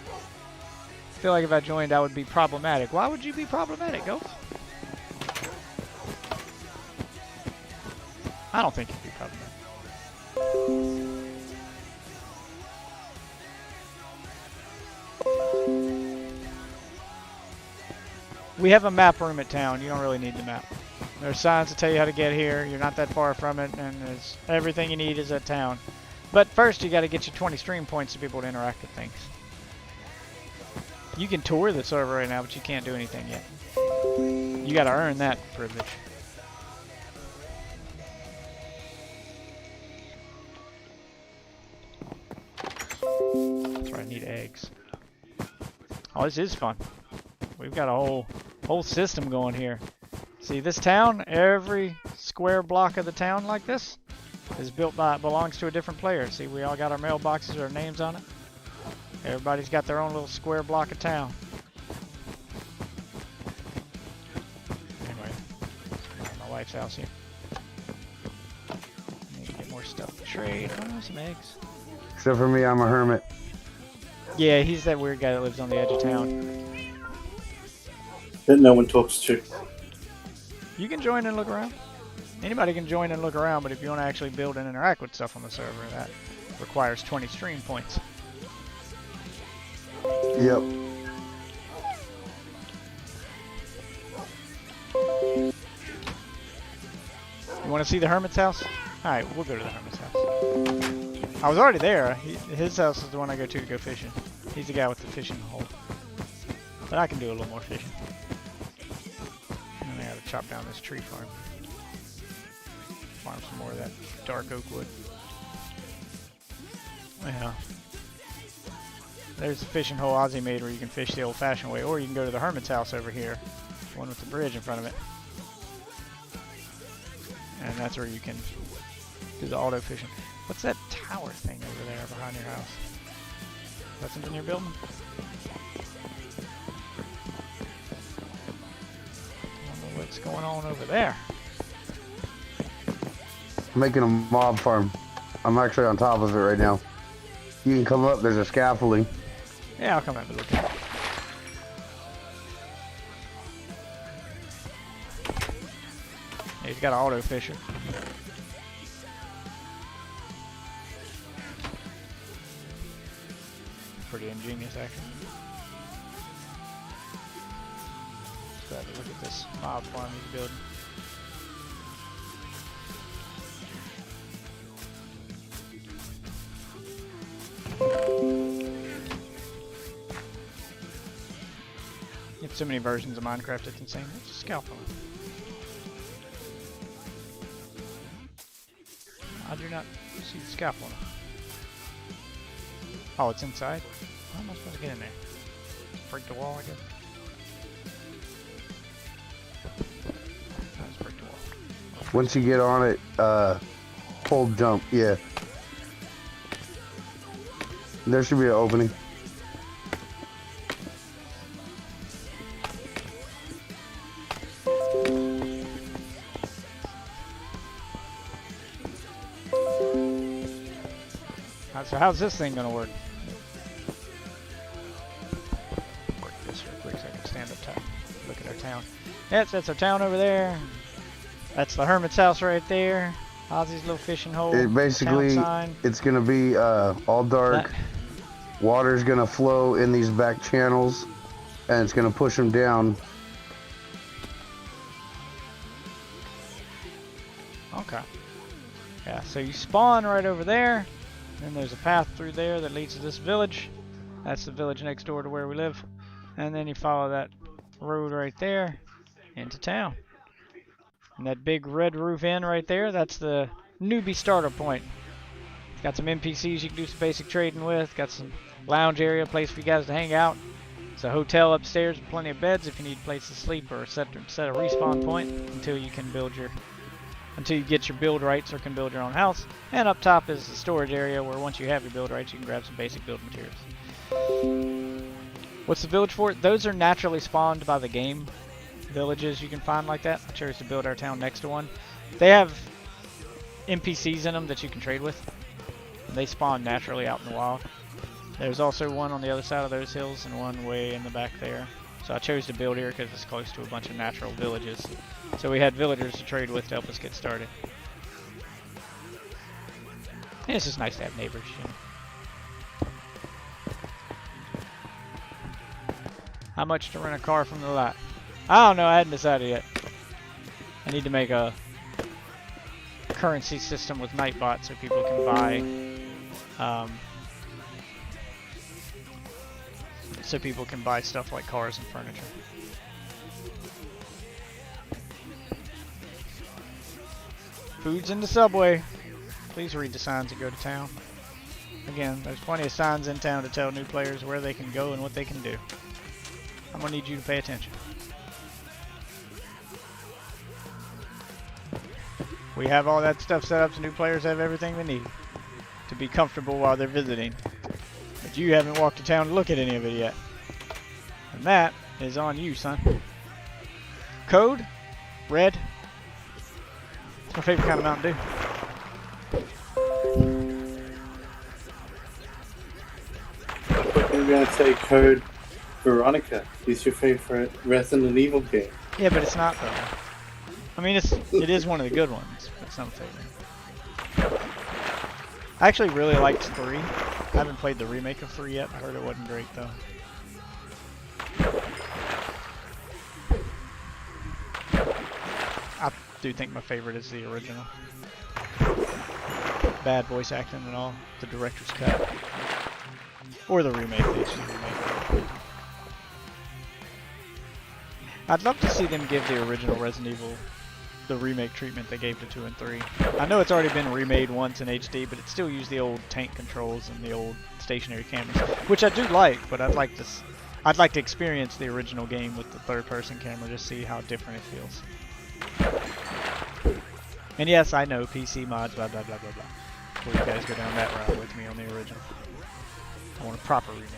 I feel like if I joined, I would be problematic. Why would you be problematic, Ghost? I don't think you'd be problematic. We have a map room at town. You don't really need the map. There's signs to tell you how to get here. You're not that far from it, and there's everything you need is at town. But first, you got to get your 20 stream points to be able to interact with things. You can tour the server right now, but you can't do anything yet. You got to earn that privilege. That's right. I need eggs. Oh, this is fun. We've got a whole system going here. See, this town, every square block of the town like this is belongs to a different player. See, we all got our mailboxes with our names on it. Everybody's got their own little square block of town. Anyway, my wife's house here. Need to get more stuff to trade. Oh, some eggs. Except for me, I'm a hermit. Yeah, he's that weird guy that lives on the edge of town. That no one talks to. You can join and look around. Anybody can join and look around, but if you want to actually build and interact with stuff on the server, that requires 20 stream points. Yep. You want to see the hermit's house? Alright, we'll go to the hermit's house. I was already there. His house is the one I go to go fishing. He's the guy with the fishing hole. But I can do a little more fishing. And I gotta chop down this tree farm. farm some more of that dark oak wood. Yeah. There's the fishing hole Ozzy made where you can fish the old-fashioned way, or you can go to the hermit's house over here, one with the bridge in front of it. And that's where you can do the auto fishing. What's that tower thing over there behind your house? Is that something you're building? I don't know what's going on over there. I'm making a mob farm. I'm actually on top of it right now. You can come up, there's a scaffolding. Yeah, I'll come have a look at it. He's got an auto fisher. Pretty ingenious, actually. Let's have a look at this mob farm he's building. You have so many versions of Minecraft, it's insane. It's a scalpel. I do not see the scalpel. Oh, it's inside? How am I supposed to get in there? Break the wall, I guess? Let's break the wall. Once you get on it, hold jump, yeah. There should be an opening. So how's this thing gonna work? Work this real quick so I can stand up top. Look at our town. Yes, that's our town over there. That's the hermit's house right there. Ozzy's little fishing hole. It basically, it's gonna be all dark. Water's gonna flow in these back channels, and it's gonna push them down. Okay. Yeah, so you spawn right over there. Then there's a path through there that leads to this village. That's the village next door to where we live. And then you follow that road right there into town. And that big red roof inn right there, that's the newbie starter point. It's got some NPCs you can do some basic trading with. Got some lounge area, place for you guys to hang out. It's a hotel upstairs with plenty of beds if you need a place to sleep, or set a respawn point until you can build your until you get your build rights or can build your own house. And up top is the storage area where once you have your build rights you can grab some basic build materials. What's the village for? Those are naturally spawned by the game villages you can find like that. I chose to build our town next to one. They have NPCs in them that you can trade with. And they spawn naturally out in the wild. There's also one on the other side of those hills and one way in the back there. So I chose to build here because it's close to a bunch of natural villages. So we had villagers to trade with to help us get started. And it's just nice to have neighbors, you know. How much to rent a car from the lot? I don't know, I hadn't decided yet. I need to make a currency system with Nightbot so people can buy stuff like cars and furniture. Food's in the subway. Please read the signs that go to town. Again, there's plenty of signs in town to tell new players where they can go and what they can do. I'm gonna need you to pay attention. We have all that stuff set up so new players have everything they need to be comfortable while they're visiting. But you haven't walked to town to look at any of it yet. And that is on you, son. Code? Red. It's my favorite kind of Mountain Dew. You're going to say Code Veronica. It's your favorite Resident Evil game. Yeah, but it's not though. I mean, it is one of the good ones, but it's not a favorite. I actually really liked 3. I haven't played the remake of 3 yet. I heard it wasn't great though. I do think my favorite is the original. Bad voice acting and all. The director's cut. Or the remake, the HD remake. I'd love to see them give the original Resident Evil the remake treatment they gave to 2 and 3. I know it's already been remade once in HD, but it still used the old tank controls and the old stationary cameras, which I do like. But I'd like to experience the original game with the third-person camera to see how different it feels. And yes, I know PC mods, blah blah blah blah blah. Before you guys go down that route with me on the original, I want a proper remake.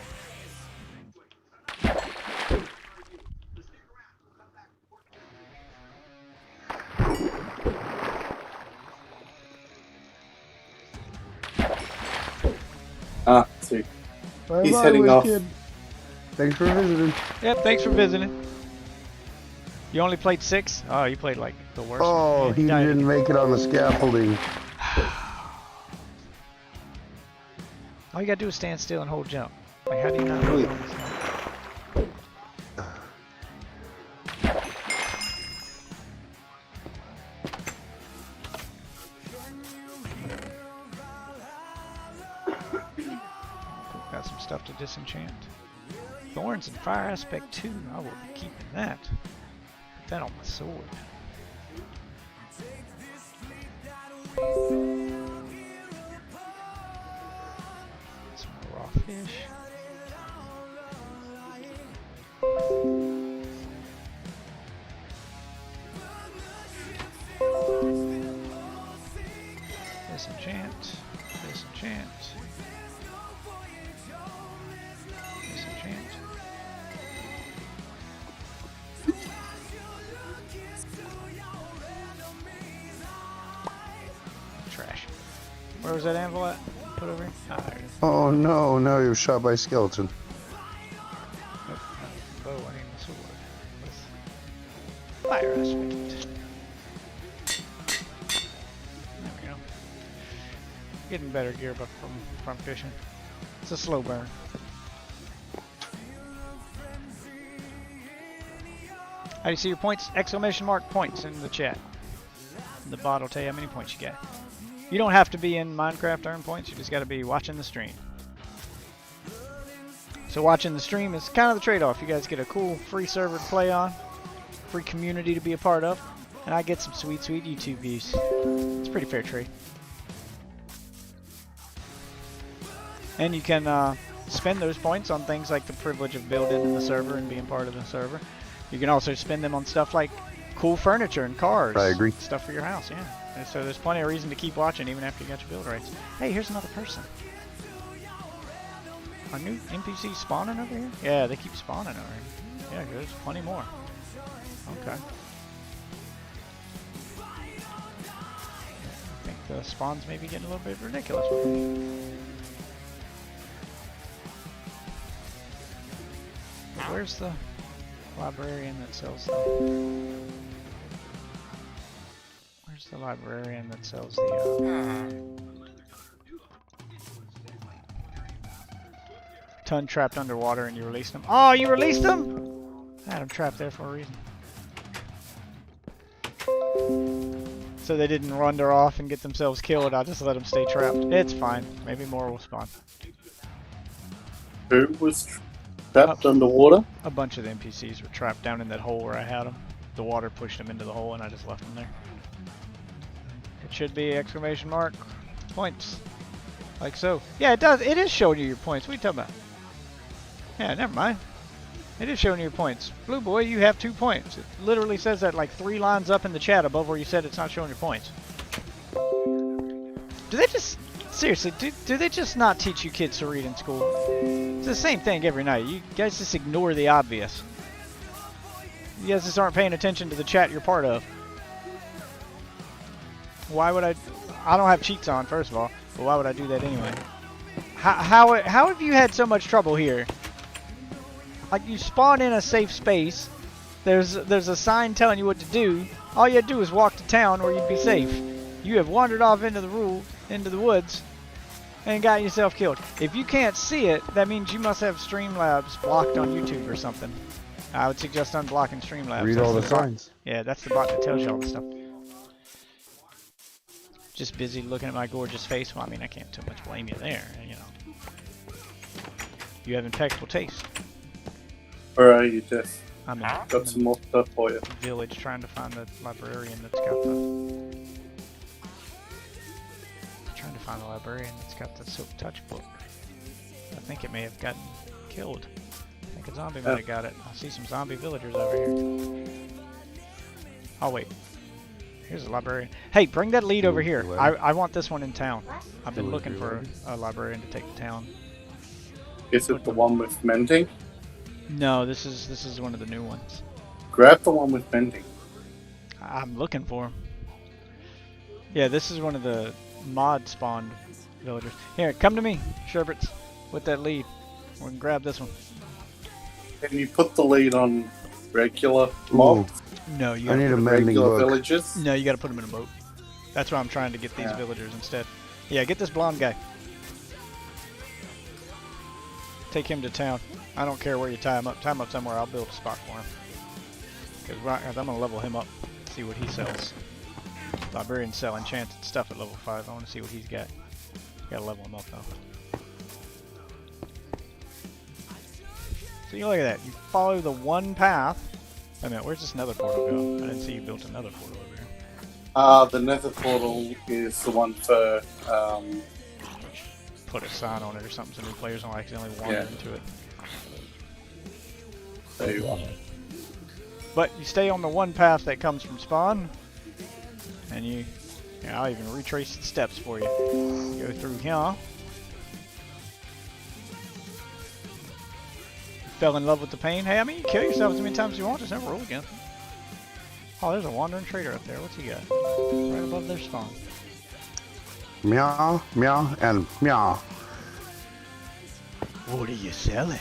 See. Bye He's bye, heading off. Kid. Thanks for visiting. Yep, thanks for visiting. You only played 6? Oh, you played like the worst. Oh, one. he died. didn't make it on the scaffolding. All you gotta do is stand still and hold jump. Like, how do you not know Wait. on this thing? Got some stuff to disenchant. Thorns and Fire Aspect 2. I will be keeping that. Put that on my sword. Some raw fish. Disenchant. Disenchant. Disenchant. Trash. Where was that anvil at? Put over here? Ah, there it is. Oh no, no, he was shot by a skeleton. Nope, not the bow, I need the sword. With fire aspect. There we go. Getting better gear but from fishing. It's a slow burn. How do you see your points? Exclamation mark points in the chat. The bot will tell you how many points you get. You don't have to be in Minecraft to earn points, you just got to be watching the stream. So watching the stream is kind of the trade-off. You guys get a cool free server to play on, free community to be a part of, and I get some sweet, sweet YouTube views. It's a pretty fair trade. And you can spend those points on things like the privilege of building in the server and being part of the server. You can also spend them on stuff like cool furniture and cars. I agree. Stuff for your house, yeah. And so there's plenty of reason to keep watching even after you got your build rates. Hey, here's another person. Are new NPCs spawning over here? Yeah, they keep spawning over here. Yeah, there's plenty more. Okay. I think the spawns may be getting a little bit ridiculous. But where's the librarian that sells the... Where's the librarian that sells the ton trapped underwater and you released them? Oh, you released them? I had them trapped there for a reason. So they didn't wander off and get themselves killed. I just let them stay trapped. It's fine. Maybe more will spawn. Who was trapped underwater? A bunch of the NPCs were trapped down in that hole where I had them. The water pushed them into the hole and I just left them there. It should be exclamation mark points. Like so. Yeah, it does. It is showing you your points. What are you talking about? Yeah, never mind. It is showing you your points. Blue Boy, you have 2 points. It literally says that like 3 lines up in the chat above where you said it's not showing your points. Do they just... Seriously, do they just not teach you kids to read in school? It's the same thing every night. You guys just ignore the obvious. You guys just aren't paying attention to the chat you're part of. Why would I don't have cheats on, first of all, but why would I do that anyway? How have you had so much trouble here? Like, you spawn in a safe space, there's a sign telling you what to do, all you had to do is walk to town where you'd be safe. You have wandered off into the woods and got yourself killed. If you can't see it, that means you must have Streamlabs blocked on YouTube or something. I would suggest unblocking Streamlabs. Read all the signs. Yeah, that's the bot that tells you all the stuff. Just busy looking at my gorgeous face. Well, I mean, I can't too much blame you there, you know. You have impeccable taste. Where are you, Jess? I'm in, Got some more stuff for you. village trying to find the librarian that's got the. Trying to find the librarian that's got the Silk Touch book. I think it may have gotten killed. I think a zombie might have got it. I see some zombie villagers over here. Oh wait. Here's a librarian. Hey, bring that lead over here. I want this one in town. I've been looking for a librarian to take to town. Is it the one with mending? No, this is one of the new ones. Grab the one with mending. I'm looking for him. Yeah, this is one of the mod spawned villagers. Here, come to me, Sherbets, with that lead. We can grab this one. Can you put the lead on regular mobs? No, you I need a gotta, mending Regular book. villages? no, you gotta put them in a boat. That's why I'm trying to get these Yeah. villagers instead. Yeah, get this blonde guy. Take him to town. I don't care where you tie him up. Tie him up somewhere. I'll build a spot for him. Because I'm gonna level him up. See what he sells. Librarians sell enchanted stuff at level 5. I want to see what he's got. Gotta level him up though. So you look at that. You follow the one path. Wait a minute, where's this nether portal go? I didn't see you built another portal over here. The nether portal is the one for, Put a sign on it or something so new players don't accidentally wander Yeah. into it. there you are. But you stay on the one path that comes from spawn, and I'll even retrace the steps for you. Go through here. Fell in love with the pain. Hey, I mean, you kill yourself as many times as you want, just never roll again. Oh, there's a wandering trader up there. What's he got? Right above their spawn. Meow, meow, and meow. What are you selling?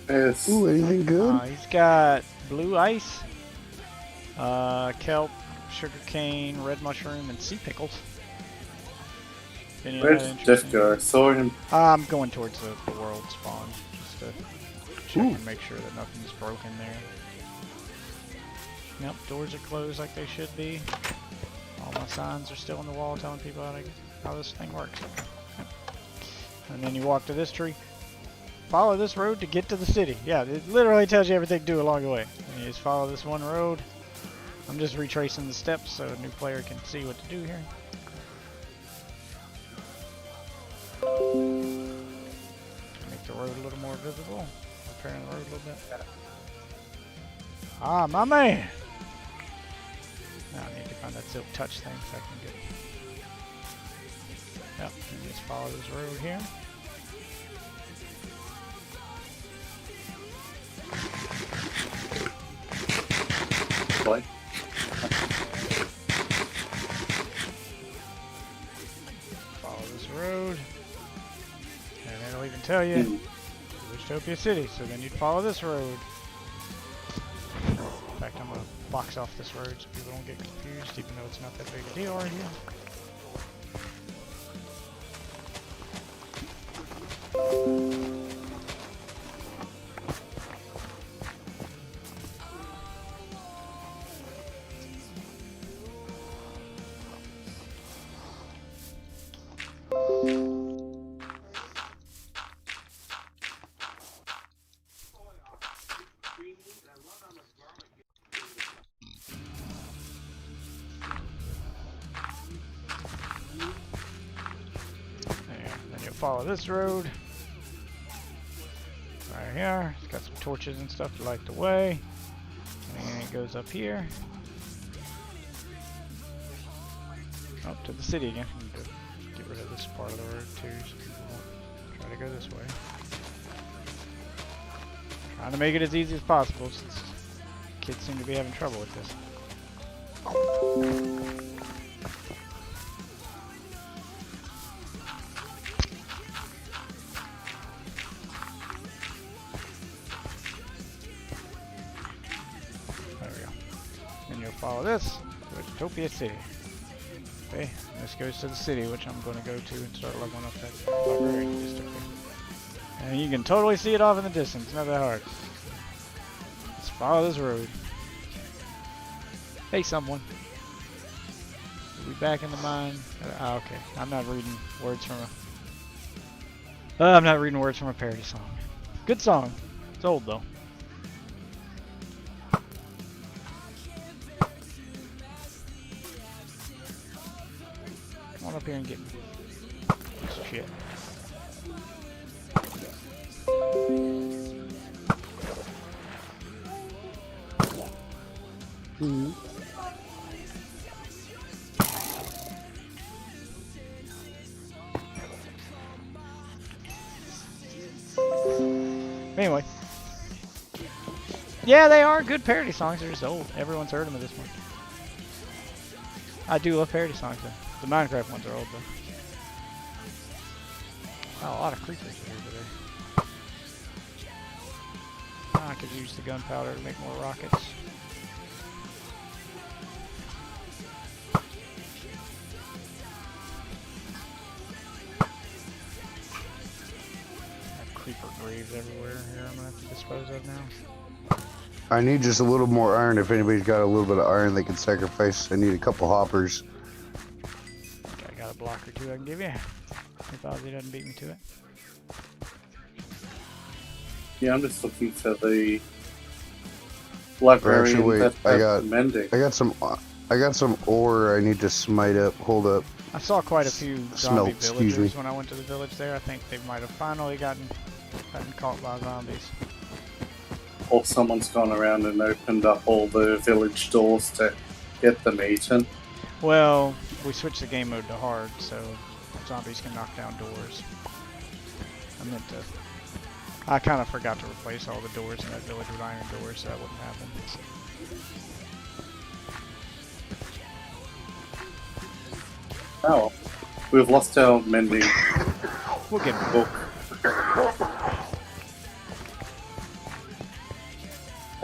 Yes. Ooh, anything good? He's got blue ice, kelp, sugarcane, red mushroom, and sea pickles. Any of Where that did interesting? Jeff go? I saw him. I'm going towards the world spawn, just to check Ooh. and make sure that nothing's broken there. Nope, doors are closed like they should be. All my signs are still on the wall telling people how this thing works. Yep. And then you walk to this tree. Follow this road to get to the city. Yeah, it literally tells you everything to do along the way. And you just follow this one road. I'm just retracing the steps so a new player can see what to do here. Make the road a little more visible. Repairing the road a little bit. Ah, my man! Now I need to find that silk touch thing so I can get. Yep, and just follow this road here. Play. Follow this road. And it'll even tell you Witchtopia City, so then you'd follow this road. In fact, I'm going to box off this road so people don't get confused, even though it's not that big a deal right here. Then you'll follow this road. Right here. It's got some torches and stuff to light the way. And it goes up here. Up to the city again. Need to get rid of this part of the road too, so people won't try to go this way. Trying to make it as easy as possible since kids seem to be having trouble with this. There we go. And you'll follow this to Witchtopia City. Okay, and this goes to the city, which I'm going to go to and start leveling up that librarian district there. And you can totally see it off in the distance, not that hard. Just follow this road. Hey, someone. Are we back in the mine? Okay. I'm not reading words from a parody song. Good song. It's old though. Come on up here and get this shit. Anyway. Yeah, they are good parody songs. They're just old. Everyone's heard them at this point. I do love parody songs though. The Minecraft ones are old though. Oh, a lot of creepers over there. I could use the gunpowder to make more rockets. Creeper graves everywhere here I'm gonna have to dispose of now. I need just a little more iron. If anybody's got a little bit of iron they can sacrifice. I need a couple hoppers. Okay, I got a block or two I can give you. If Ozzy doesn't beat me to it. Yeah, I'm just looking for the librarian. Actually, wait, I got some ore I need to smite up. Hold up. I saw quite a few zombie Excuse villagers me. when I went to the village there. I think they might have finally gotten caught by zombies. Or someone's gone around and opened up all the village doors to get them eaten. Well, we switched the game mode to hard, so zombies can knock down doors. I kind of forgot to replace all the doors in that village with iron doors, so that wouldn't happen. Oh, we've lost our mending We'll get it. book.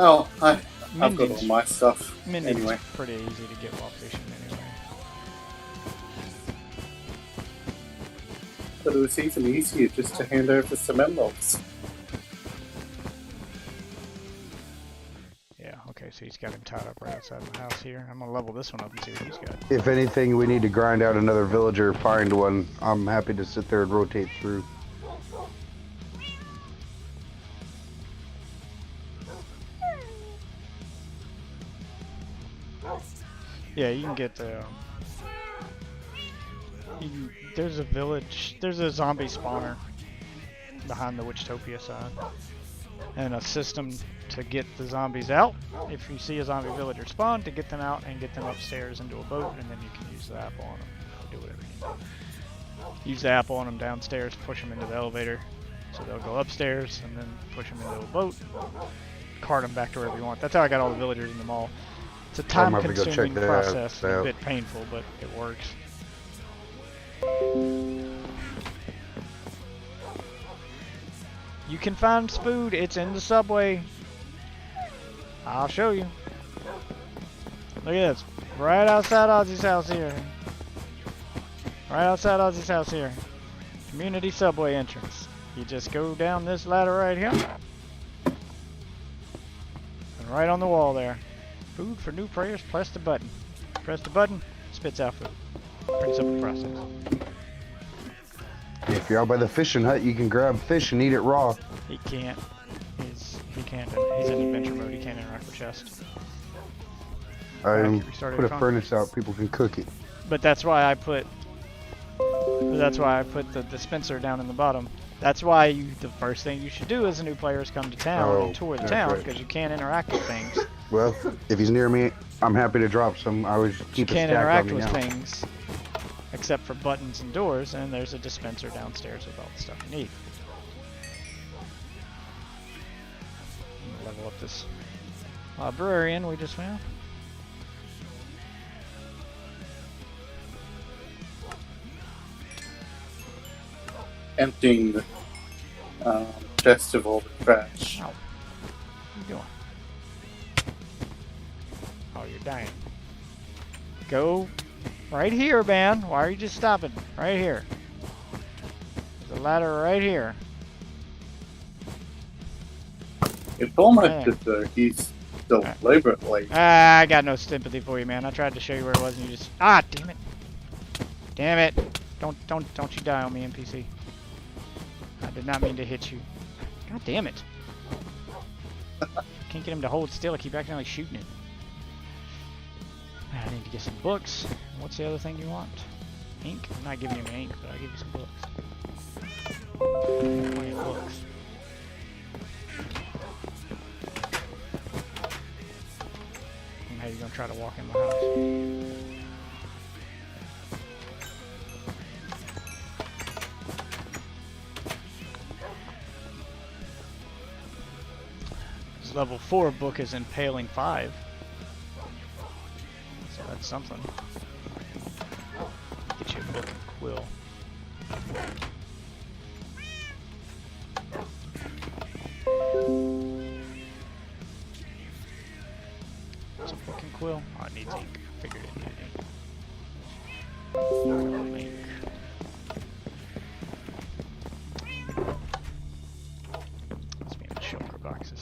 Oh, I've got all my stuff. Mending's Anyway, pretty easy to get while fishing anyway. but it was even easier just to hand over some emeralds. Yeah, okay, so he's got him tied up right outside the house here. I'm gonna level this one up and see what he's got. If anything, we need to grind out another villager, find one. I'm happy to sit there and rotate through. Yeah, you can get the. There's a village. There's a zombie spawner behind the Witchtopia side, and a system to get the zombies out. If you see a zombie villager spawn, to get them out and get them upstairs into a boat, and then you can use the apple on them. Do whatever you need. Use the apple on them downstairs, push them into the elevator, so they'll go upstairs, and then push them into a boat, cart them back to wherever you want. That's how I got all the villagers in the mall. It's a time-consuming process, a bit painful, but it works. You can find food. It's in the subway. I'll show you. Look at this. Right outside Ozzy's house here. Right outside Ozzy's house here. Community subway entrance. You just go down this ladder right here. And right on the wall there. Food for new players, press the button. Press the button, spits out food. Pretty simple process. If you're out by the fishing hut, you can grab fish and eat it raw. He can't. He can't. He's in adventure mode. He can't interact with chests. I put a furnace out. People can cook it. But that's why I put. That's why I put the dispenser down in the bottom. That's why the first thing you should do as a new player is come to town and tour the town because you can't interact with things. Well, if he's near me, I'm happy to drop some. I always keep you a can't stack interact on me with now. things except for buttons and doors, and there's a dispenser downstairs with all the stuff you need. Level up this librarian we just found. Emptying the chest of all the trash. Ow. What are you doing? Oh, you're dying. Go right here, man. Why are you just stopping? Right here. There's a ladder right here. It's almost as though he's deliberately. I got no sympathy for you, man. I tried to show you where it was, and you just damn it, damn it! Don't you die on me, NPC. I did not mean to hit you. God damn it. Can't get him to hold still. I keep accidentally shooting it. I need to get some books. What's the other thing you want? Ink? I'm not giving you any ink, but I'll give you some books. Plenty of books. And how you gonna try to walk in my house? This level 4 book is Impaling 5. So that's something. Get you a book and quill. It's a book and quill. Oh, it needs ink. I figured it needed ink. Ink. Let's be in the shulker boxes.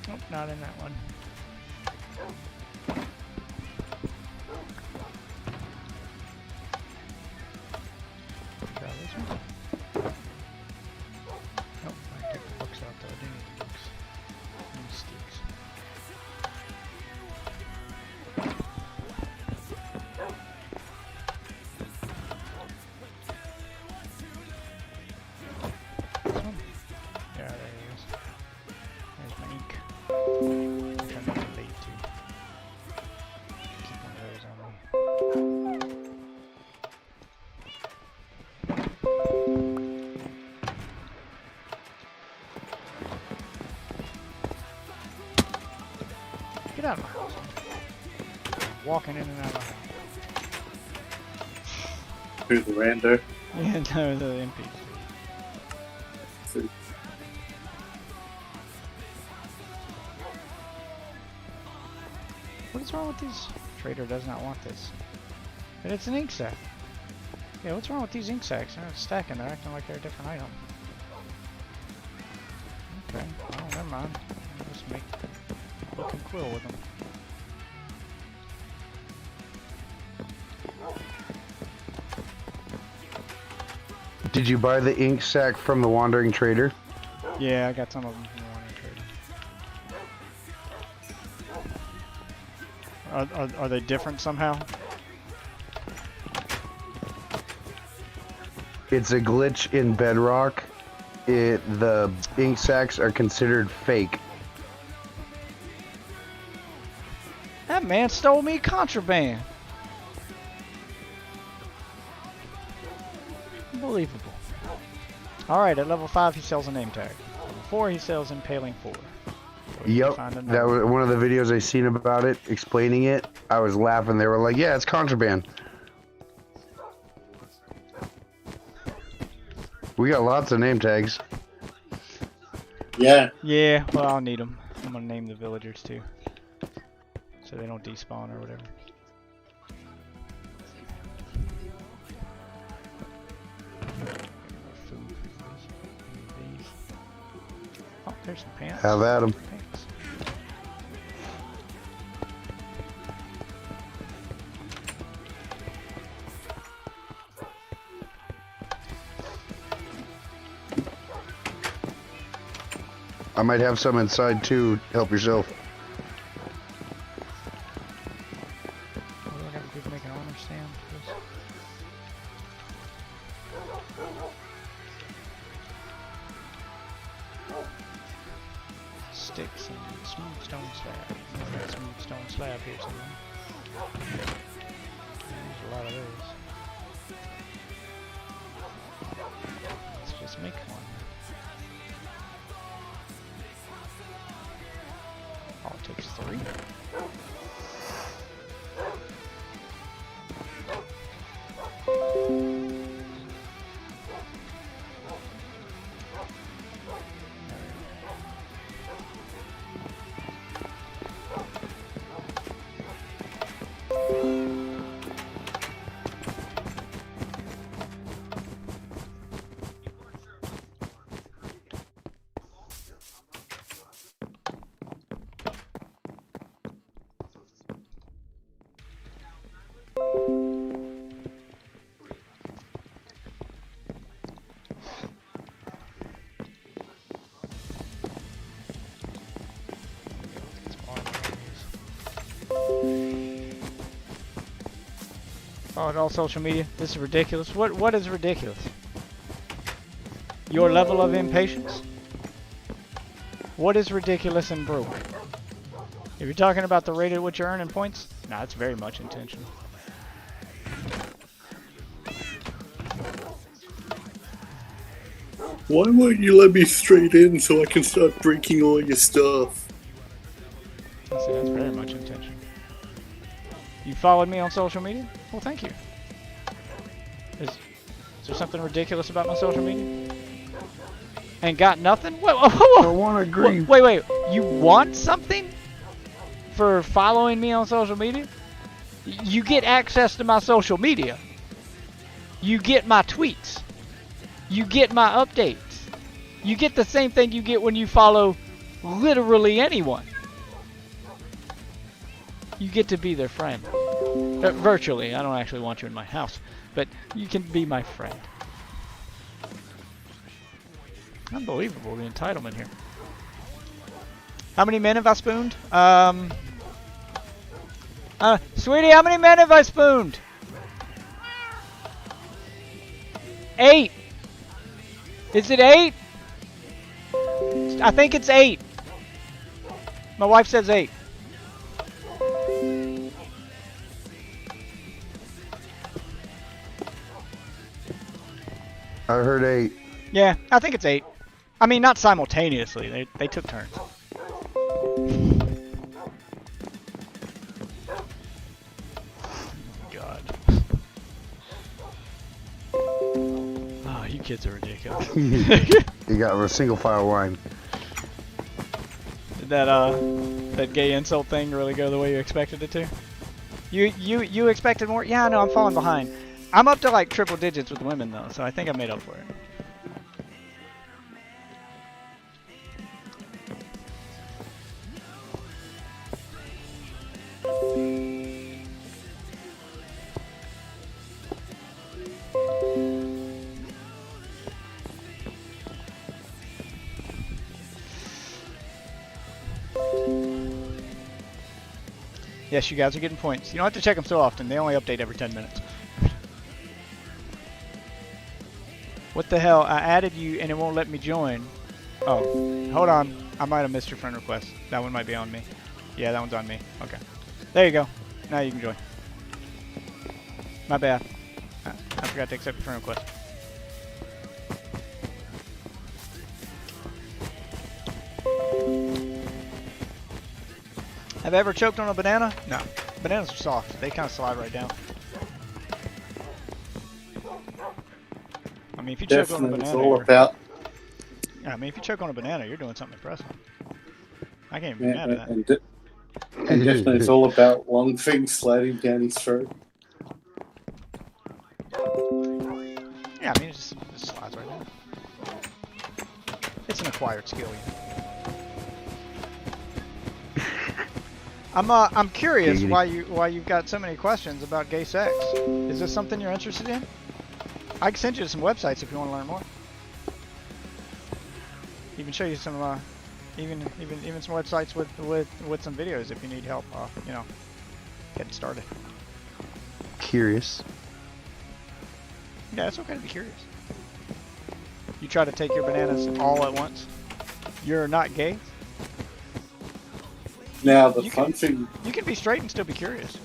Nope, not in that one. Try this one. Nope, I took the books out though. I do need the books. Need sticks. This one? Yeah, there he is. There's my ink. Which I'm gonna leave too. Keep one of those on me. Get out of my house. Walking in and out of my house. Through the rando. Yeah, no, the NPC. So, What is wrong with these? Trader does not want this. But it's an ink sac. Yeah, what's wrong with these ink sacs? They're not stacking, they're acting like they're a different item. Okay, well, never mind. I'll just make a book and quill with them. Did you buy the ink sac from the Wandering Trader? Yeah, I got some of them from the Wandering Trader. Are they different somehow? It's a glitch in Bedrock. The ink sacs are considered fake. That man stole me contraband. Unbelievable. Alright, at level 5 he sells a name tag. Level 4 he sells Impaling 4. Yep, that was one of the videos I seen about it, explaining it. I was laughing. They were like, yeah, it's contraband. We got lots of name tags. yeah. Yeah, well I'll need them. I'm gonna name the villagers too. So they don't despawn or whatever. Oh, there's some pants. Have at 'em. Pants. I might have some inside too. Help yourself. What do I gotta do to make an honor stand for this? Sticks and smooth stone slab. I've got a smooth stone slab here somewhere. There's a lot of those. Let's just make one. Oh, it takes 3. On all social media. This is ridiculous. What is ridiculous? Your level of impatience? What is ridiculous and broke? If you're talking about the rate at which you're earning points, nah, it's very much intentional. Why won't you let me straight in so I can start breaking all your stuff? See, that's very much intentional. You followed me on social media? Well, thank you. Is there something ridiculous about my social media? And got nothing? Whoa, whoa, whoa. I want to agree. Wait. You want something for following me on social media? You get access to my social media. You get my tweets. You get my updates. You get the same thing you get when you follow literally anyone. You get to be their friend. Virtually. I don't actually want you in my house. But you can be my friend. Unbelievable, the entitlement here. How many men have I spooned? Sweetie, how many men have I spooned? 8. Is it 8? I think it's 8. My wife says 8. I heard 8. Yeah, I think it's 8. I mean, not simultaneously. They took turns. God. Oh, you kids are ridiculous. You got a single file line. Did that gay insult thing really go the way you expected it to? You expected more? Yeah, no, I'm falling behind. I'm up to like triple digits with women though, so I think I made up for it. Yes, you guys are getting points. You don't have to check them so often. They only update every 10 minutes. What the hell? I added you and it won't let me join. Oh, hold on. I might have missed your friend request. That one might be on me. Yeah, that one's on me. Okay. There you go. Now you can join. My bad. I forgot to accept your friend request. Have I ever choked on a banana? No. Bananas are soft. They kind of slide right down. I mean, if you choke on a banana, it's all about. Yeah, I mean, if you choke on a banana, you're doing something impressive. I can't even be mad at that. And definitely, it's all about long things sliding down his throat. Yeah, I mean, it just slides right down. It's an acquired skill, you know. I'm curious why you've got so many questions about gay sex. Is this something you're interested in? I can send you to some websites if you want to learn more. Even show you some even some websites with some videos if you need help. You know, getting started. Curious. Yeah, it's okay to be curious. You try to take your bananas all at once. You're not gay. Now the fun thing. You can be straight and still be curious.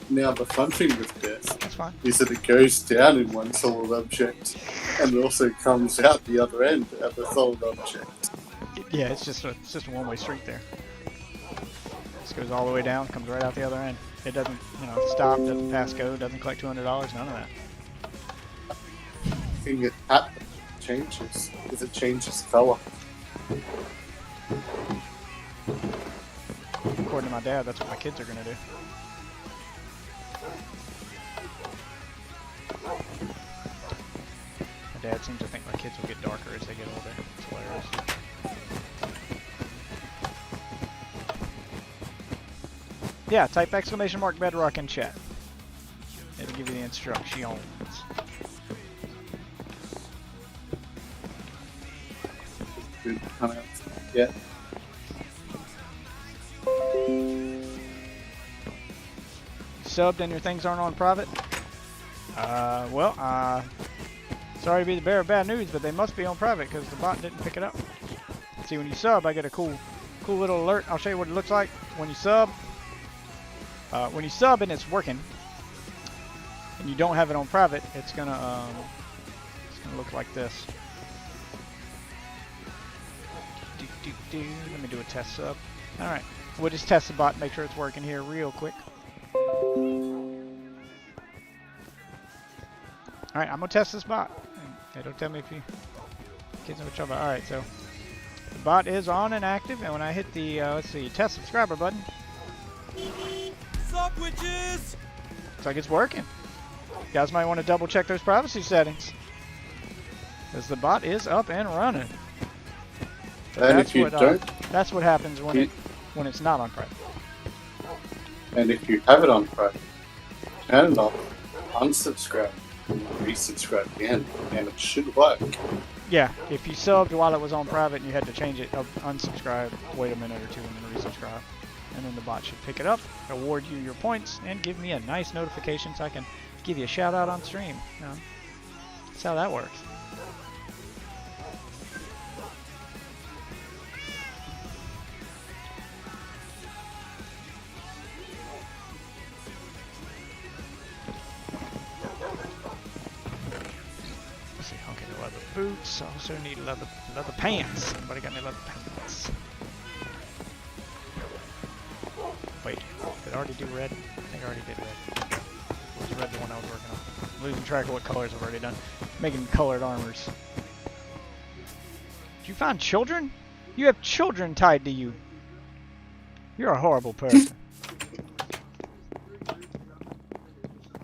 Now the fun thing with this That's fine. is that it goes down in one solid object, and it also comes out the other end at the solid object. Yeah, it's just a one-way street there. Just goes all the way down, comes right out the other end. It doesn't, you know, stop, doesn't pass go, doesn't collect $200, none of that. The thing that changes is it changes color. According to my dad, that's what my kids are gonna do. My dad seems to think my kids will get darker as they get older. It's hilarious. Yeah, type !! Bedrock in chat. It'll give you the instructions. Didn't come out yet. subbed and your things aren't on private? Sorry to be the bearer of bad news, but they must be on private because the bot didn't pick it up. See, when you sub, I get a cool little alert. I'll show you what it looks like when you sub. When you sub and it's working, and you don't have it on private, it's gonna look like this. Let me do a test sub. All right, we'll just test the bot and make sure it's working here real quick. All right, I'm gonna test this bot. And it'll tell me if you kids know what you're talking about. All right, so the bot is on and active, and when I hit the let's see, test subscriber button, Sandwiches! looks like it's working. You guys might want to double check those privacy settings, because the bot is up and running. And if you don't, that's what happens when it's not on private. and if you have it on private, turn it off, unsubscribe, resubscribe again, and it should work. Yeah, if you subbed while it was on private and you had to change it, unsubscribe, wait a minute or two, and then resubscribe. And then the bot should pick it up, award you your points, and give me a nice notification so I can give you a shout out on stream. You know, that's how that works. Let's see, okay, leather boots. I also need leather pants. Somebody got any leather pants? Wait, did I already do red? I think I already did red. Was red the one I was working on? I'm losing track of what colors I've already done. Making colored armors. Did you find children? You have children tied to you. You're a horrible person.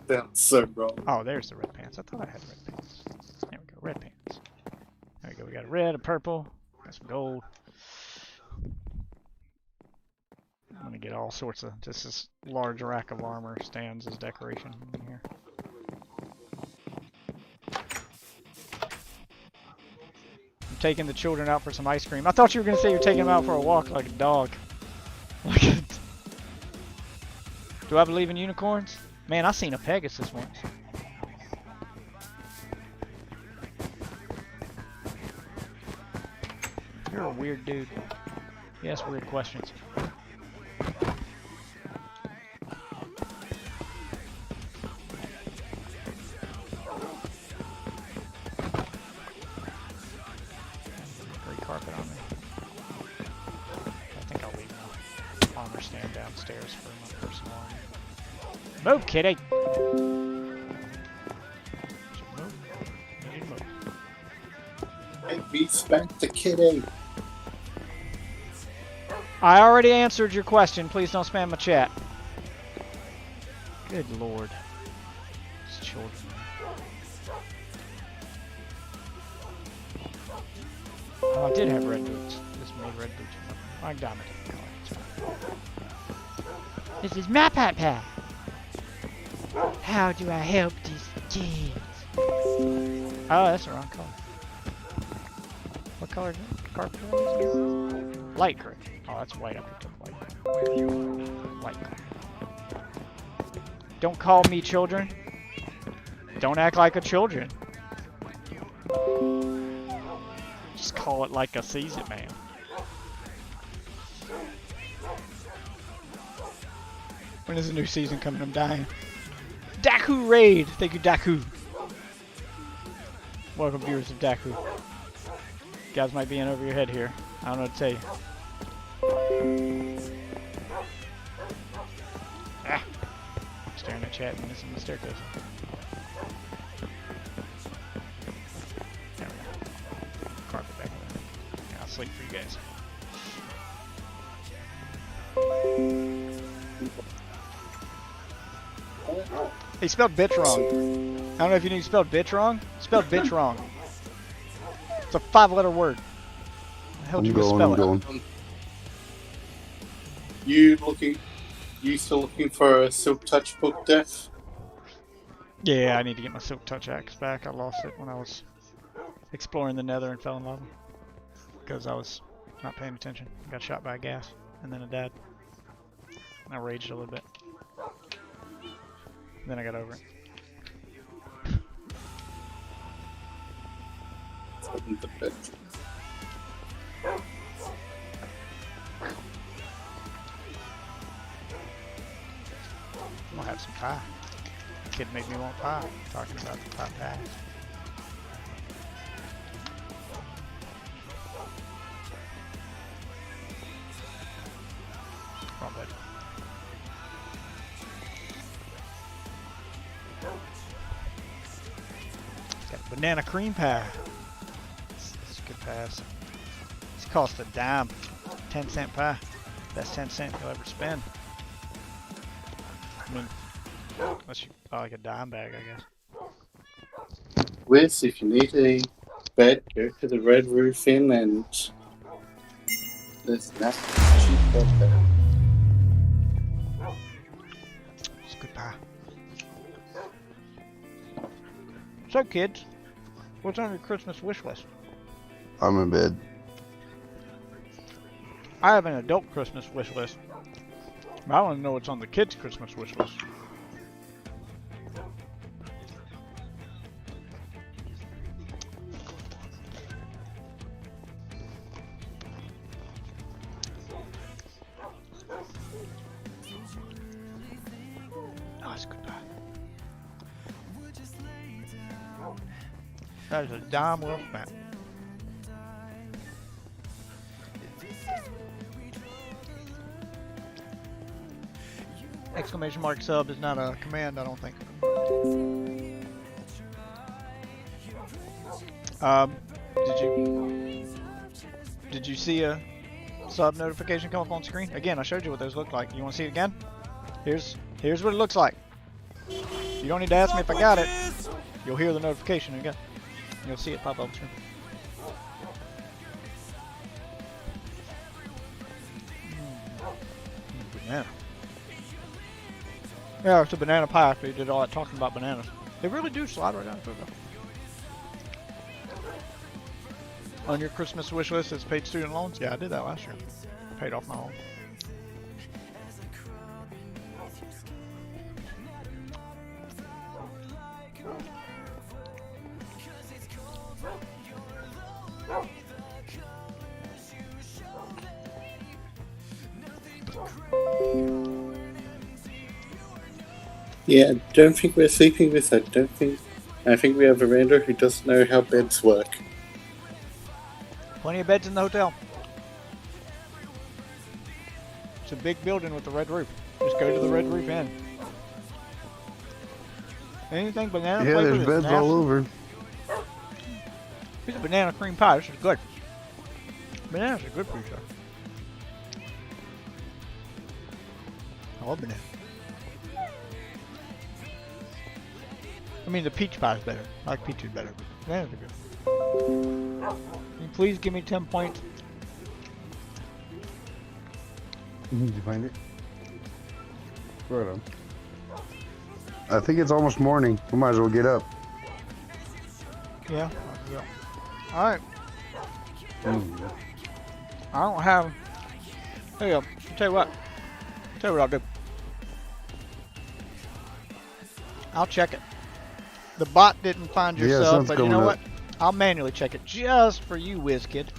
That's so wrong. Oh, there's the red pants. I thought I had red pants. There we go, red pants. There we go, we got a red, a purple, got some gold. I'm gonna get all sorts of, just this large rack of armor stands as decoration in here. I'm taking the children out for some ice cream. I thought you were gonna say you're taking them out for a walk like a dog. Do I believe in unicorns? Man, I seen a Pegasus once. You're a weird dude. You ask weird questions. Carpet on me. I think I'll leave my armor stand downstairs for my personal armor. Move, kitty! Move. You need to move. Hey, we spanked the kitty. I already answered your question. Please don't spam my chat. Good lord. These children. Oh, I did have red boots. This made red boots. My diamond didn't color. This is my pad. How do I help these kids? Oh, that's the wrong color. What color is it? Carpet color? Light gray. Oh, that's white. I picked up white. Light gray. Don't call me children. Don't act like a children. Just call it like I sees it, man. When is the new season coming? I'm dying. Daku Raid! Thank you, Daku. Welcome, viewers of Daku. You guys might be in over your head here. I don't know what to tell you. Ah! I'm staring at chat and missing the staircase. There we go. Carpet back there. Yeah, I'll sleep for you guys. He spelled bitch wrong. I don't know if you knew he spelled bitch wrong. He spelled bitch wrong. It's a 5-letter word. How the hell did you spell it? You still looking for a Silk Touch book, Def? Yeah, I need to get my Silk Touch axe back. I lost it when I was exploring the Nether and fell in lava because I was not paying attention. I got shot by a gas, and then I died. And I raged a little bit. Then I got over it. In the bedroom. I'm gonna have some pie. Kid made me want pie. Talking about the pie pies. Wrong button. Got a banana cream pie. This is a good pass. This cost a dime. 10-cent pie. Best 10 cent you'll ever spend. I mean, unless you buy like a dime bag, I guess. Wes, if you need a bed, go to the Red Roof Inn and there's that cheap bed there. It's good pie. So, kids, what's on your Christmas wish list? I'm in bed. I have an adult Christmas wish list. But I want to know what's on the kids' Christmas wish list. Oh, it's good pie. That is a dime well spent. Exclamation mark sub is not a command, I don't think. Did you see a sub notification come up on screen? Again, I showed you what those look like. You want to see it again? Here's what it looks like. You don't need to ask me if I got it. You'll hear the notification again. You'll see it pop up on screen. Banana. Yeah, it's a banana pie after you did all that talking about bananas. They really do slide right down through them. On your Christmas wish list is paid student loans? Yeah, I did that last year. Paid off my home. Yeah, I don't think we're sleeping with that. I think we have a rando who doesn't know how beds work. Plenty of beds in the hotel. It's a big building with a red roof. Just go to the Red Roof Inn. Anything banana Yeah, flavored there's is beds nasty. all over. Here's a banana cream pie. This is good. Bananas are good for you, sir. I love bananas. I mean, the peach pie is better. I like peaches better, but bananas are good. Can you please give me 10 points? Did you find it? Right on. I think it's almost morning. We might as well get up. Yeah. Alright. I don't have... There you go. Tell you what I'll do. I'll check it. The bot didn't find your sub, sun's but you coming know up. what? I'll manually check it just for you, whiz kid.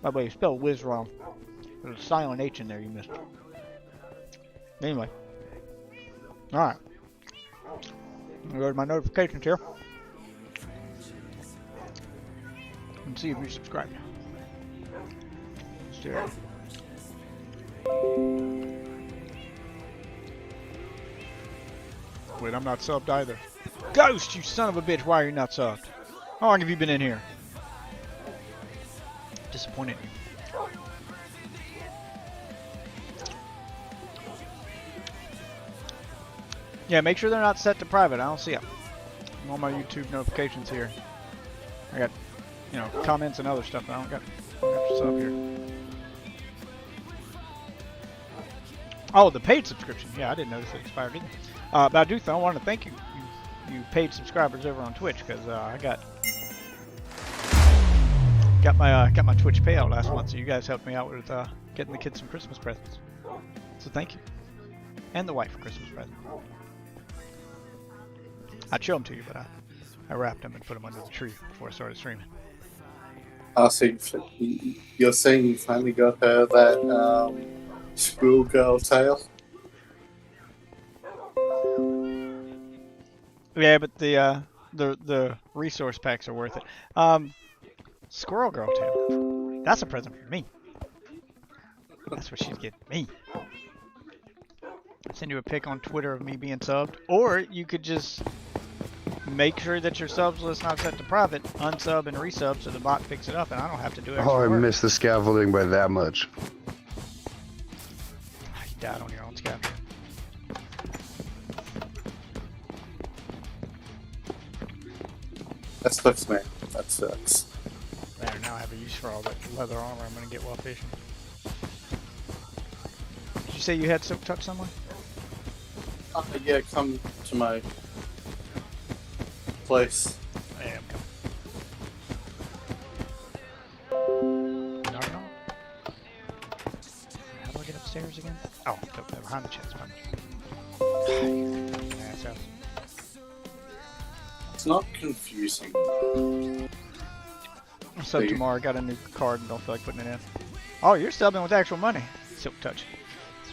By the way, you spelled whiz wrong. There's a silent H in there you missed. Anyway. Alright. I'm gonna go to my notifications here. And see if you subscribed. Let's do it. Wait, I'm not subbed either. Ghost, you son of a bitch, why are you not subbed? How long have you been in here? Disappointed you. Yeah, make sure they're not set to private. I don't see them. I'm on my YouTube notifications here. I got, comments and other stuff. I don't got your sub here. Oh, the paid subscription. Yeah, I didn't notice it expired either. But I do. I want to thank you paid subscribers over on Twitch, because I got my Twitch payout last month, so you guys helped me out with getting the kids some Christmas presents. So thank you. And the wife a Christmas present. I'd show them to you, but I wrapped them and put them under the tree before I started streaming. So you're saying you finally got her that schoolgirl tale? Yeah, but the resource packs are worth it. Squirrel Girl too. That's a present for me. That's what she's getting me. I'll send you a pic on Twitter of me being subbed, or you could just make sure that your subs list not set to private, unsub and resub so the bot picks it up, and I don't have to do extra Oh, I work. missed the scaffolding by that much. You died on your own scaffolding. That sucks, man. That sucks. There, now I have a use for all that leather armor I'm going to get while fishing. Did you say you had Silk Touch somewhere? Yeah, come to my place. Yeah, I'm coming. Knock it on. How do I get upstairs again? Oh, behind the chest. Yeah, so. It's not confusing. So tomorrow I got a new card and don't feel like putting it in. Oh, you're subbing with actual money. Silk Touch.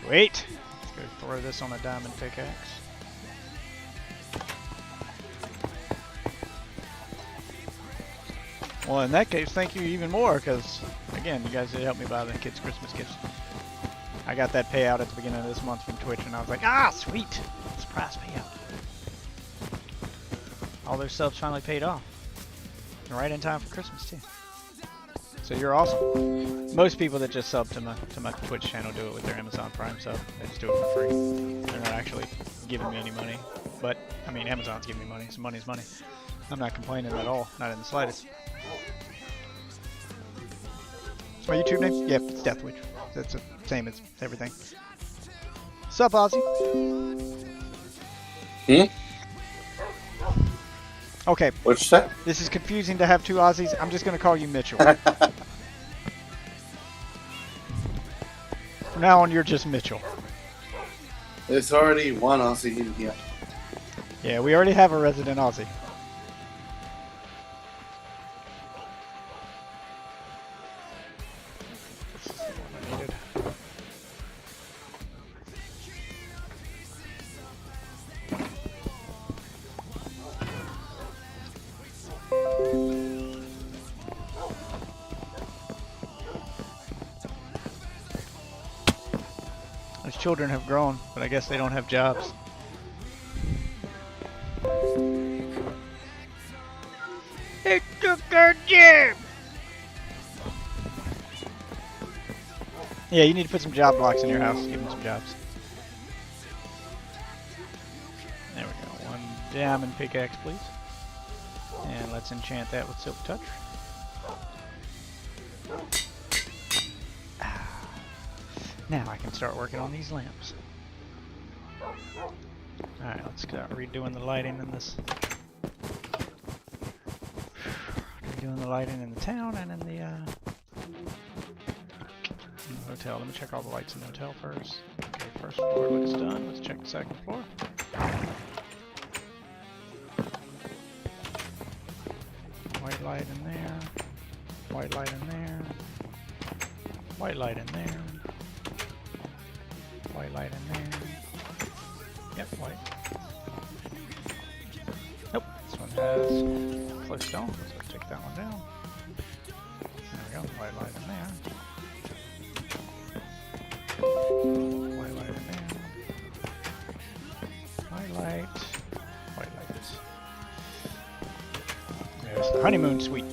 Sweet. Let's go throw this on a diamond pickaxe. Well, in that case, thank you even more, because, again, you guys did help me buy the kids' Christmas gifts. I got that payout at the beginning of this month from Twitch, and I was like, ah, sweet! Surprise payout. All their subs finally paid off. And right in time for Christmas, too. So you're awesome. Most people that just sub to my Twitch channel do it with their Amazon Prime sub. They just do it for free. They're not actually giving me any money. But, I mean, Amazon's giving me money, so money's money. I'm not complaining at all, not in the slightest. My YouTube name? Yep, it's Deathwitch. That's the same as everything. Sup, Ozzy? Okay. What'd you say? This is confusing to have two Aussies. I'm just going to call you Mitchell. From now on, you're just Mitchell. There's already one Aussie in here. Yeah, we already have a resident Aussie. Those children have grown, but I guess they don't have jobs. They took our job! Yeah, you need to put some job blocks in your house. Give them some jobs. There we go. One diamond pickaxe, please. And let's enchant that with Silk Touch. Now I can start working on these lamps. Alright, let's start redoing the lighting in this. Redoing the lighting in the town and in the hotel. Let me check all the lights in the hotel first. Okay, first floor looks done. Let's check the second floor. White light in there. White light in there. White light in there. White light in there. Yep, white. Nope, this one has close stone, so let's take that one down. There we go, white light in there. White light in there. White light. White light. There's the honeymoon suite.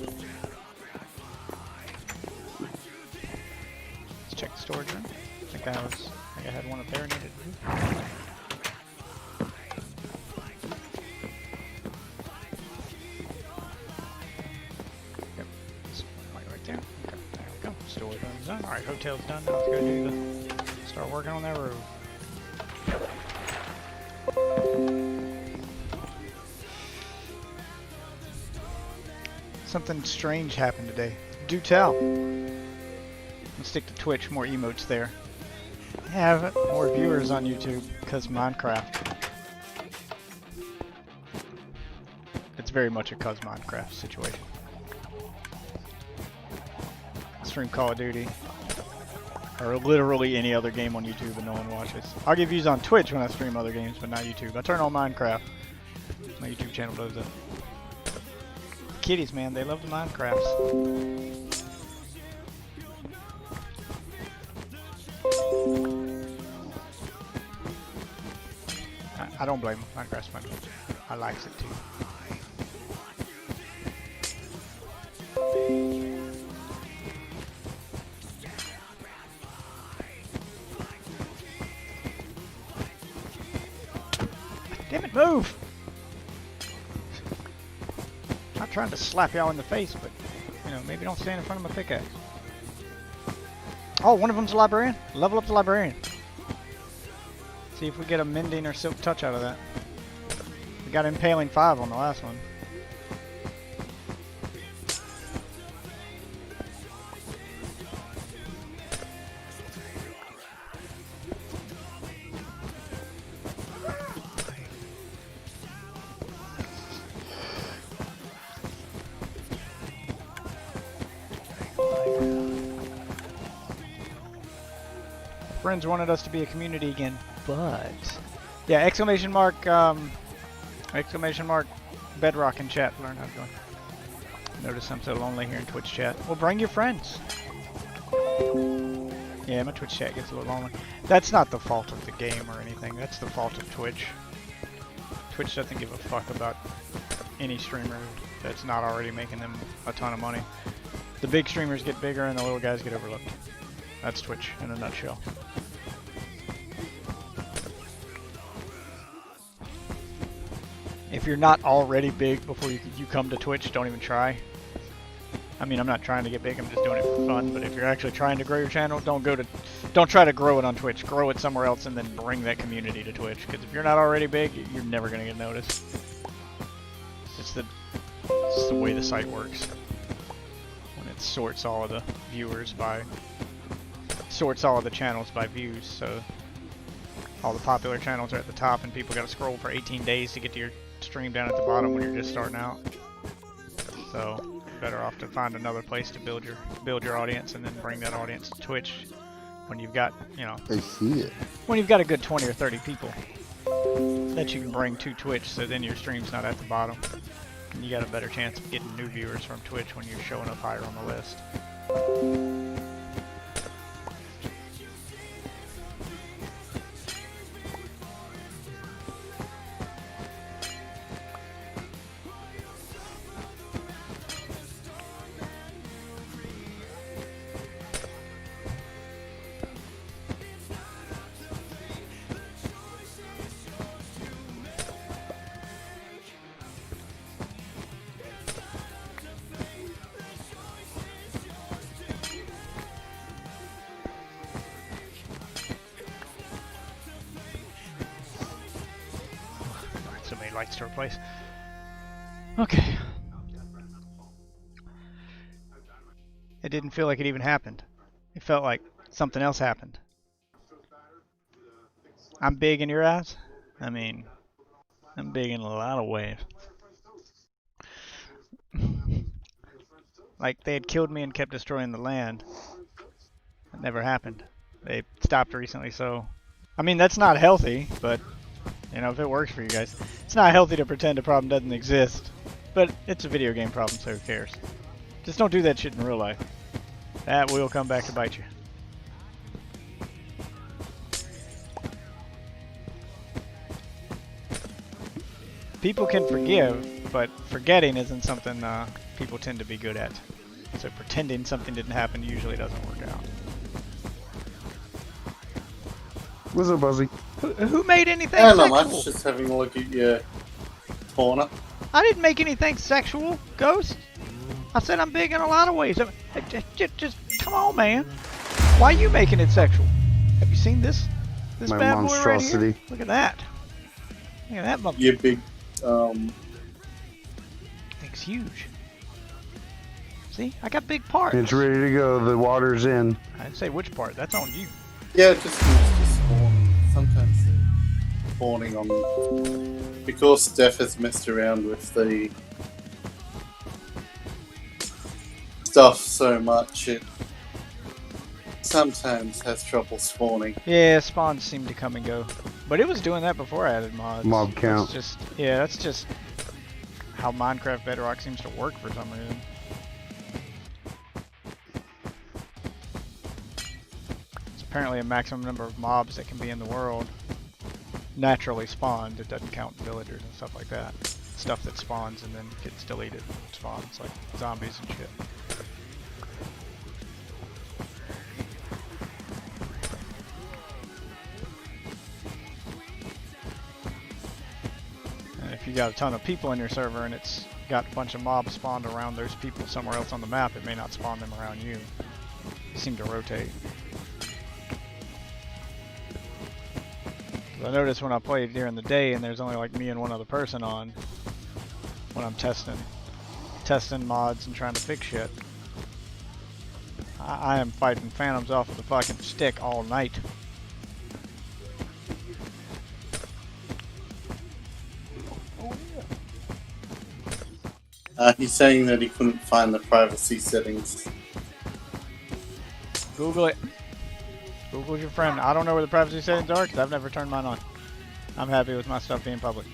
Let's check the storage room. I think I had one up there needed. Yep, this one right there. Okay, there we go. Storage room's done. Alright, hotel's done. Now let's go start working on that roof. Something strange happened today. Do tell. and stick to Twitch, more emotes there. Have more viewers on YouTube because Minecraft. It's very much a cause Minecraft situation. Stream Call of Duty. Or literally any other game on YouTube and no one watches. I'll get views on Twitch when I stream other games, but not YouTube. I turn on Minecraft. My YouTube channel does that. Kitties, man, they love the Minecrafts. I don't blame them. Minecraft's fun. I likes it too. Damn it, move! Not trying to slap y'all in the face, but, you know, maybe don't stand in front of my pickaxe. Oh, one of them's a librarian? Level up the librarian. See if we get a mending or silk touch out of that. We got impaling 5 on the last one. Friends wanted us to be a community again, but yeah, exclamation mark Bedrock in chat. Learn how to join. Notice I'm so lonely here in Twitch chat. Well, bring your friends. Yeah, my Twitch chat gets a little lonely. That's not the fault of the game or anything. That's the fault of Twitch. Twitch doesn't give a fuck about any streamer that's not already making them a ton of money. The big streamers get bigger and the little guys get overlooked. That's Twitch in a nutshell. If you're not already big before you come to Twitch, don't even try. I mean, I'm not trying to get big, I'm just doing it for fun, but if you're actually trying to grow your channel, don't try to grow it on Twitch. Grow it somewhere else and then bring that community to Twitch, because if you're not already big, you're never going to get noticed. It's the way the site works. When it sorts all of the viewers by... sorts all of the channels by views, so all the popular channels are at the top and people gotta scroll for 18 days to get to your stream down at the bottom when you're just starting out. So you're better off to find another place to build your audience and then bring that audience to Twitch when you've got, you know, I see it. When you've got a good 20 or 30 people that you can bring to Twitch, so then your stream's not at the bottom. And you got a better chance of getting new viewers from Twitch when you're showing up higher on the list. Lights to replace. Okay. It didn't feel like it even happened. It felt like something else happened. I'm big in your eyes? I mean, I'm big in a lot of ways. Like they had killed me and kept destroying the land. That never happened. They stopped recently, so... I mean, that's not healthy, but... You know, if it works for you guys. It's not healthy to pretend a problem doesn't exist. But it's a video game problem, so who cares? Just don't do that shit in real life. That will come back to bite you. People can forgive, but forgetting isn't something people tend to be good at. So pretending something didn't happen usually doesn't work out. What's up, Buzzy? Who made anything I sexual? don't know, just having a look at your corner. I didn't make anything sexual, Ghost. I said I'm big in a lot of ways. Just come on, man. Why are you making it sexual? Have you seen this? This My bad boy right monstrosity. here? Look at that. Look at that mother. Your big, Thing's huge. See, I got big parts. It's ready to go. The water's in. I'd say which part? That's on you. Yeah, it just seems to spawn. Sometimes they're spawning on. Because Def has messed around with the stuff so much, it sometimes has trouble spawning. Yeah, spawns seem to come and go. But it was doing that before I added mods. Mob count. That's just how Minecraft Bedrock seems to work for some reason. It's apparently a maximum number of mobs that can be in the world. Naturally spawned, it doesn't count villagers and stuff like that. Stuff that spawns and then gets deleted spawns, like zombies and shit. And if you got a ton of people in your server and it's got a bunch of mobs spawned around those people somewhere else on the map, it may not spawn them around you. They seem to rotate. I notice when I play during the day and there's only like me and one other person on, when I'm testing mods and trying to fix shit, I am fighting phantoms off with a fucking stick all night. He's saying that he couldn't find the privacy settings. Google it. Google's your friend. I don't know where the privacy settings are because I've never turned mine on. I'm happy with my stuff being public.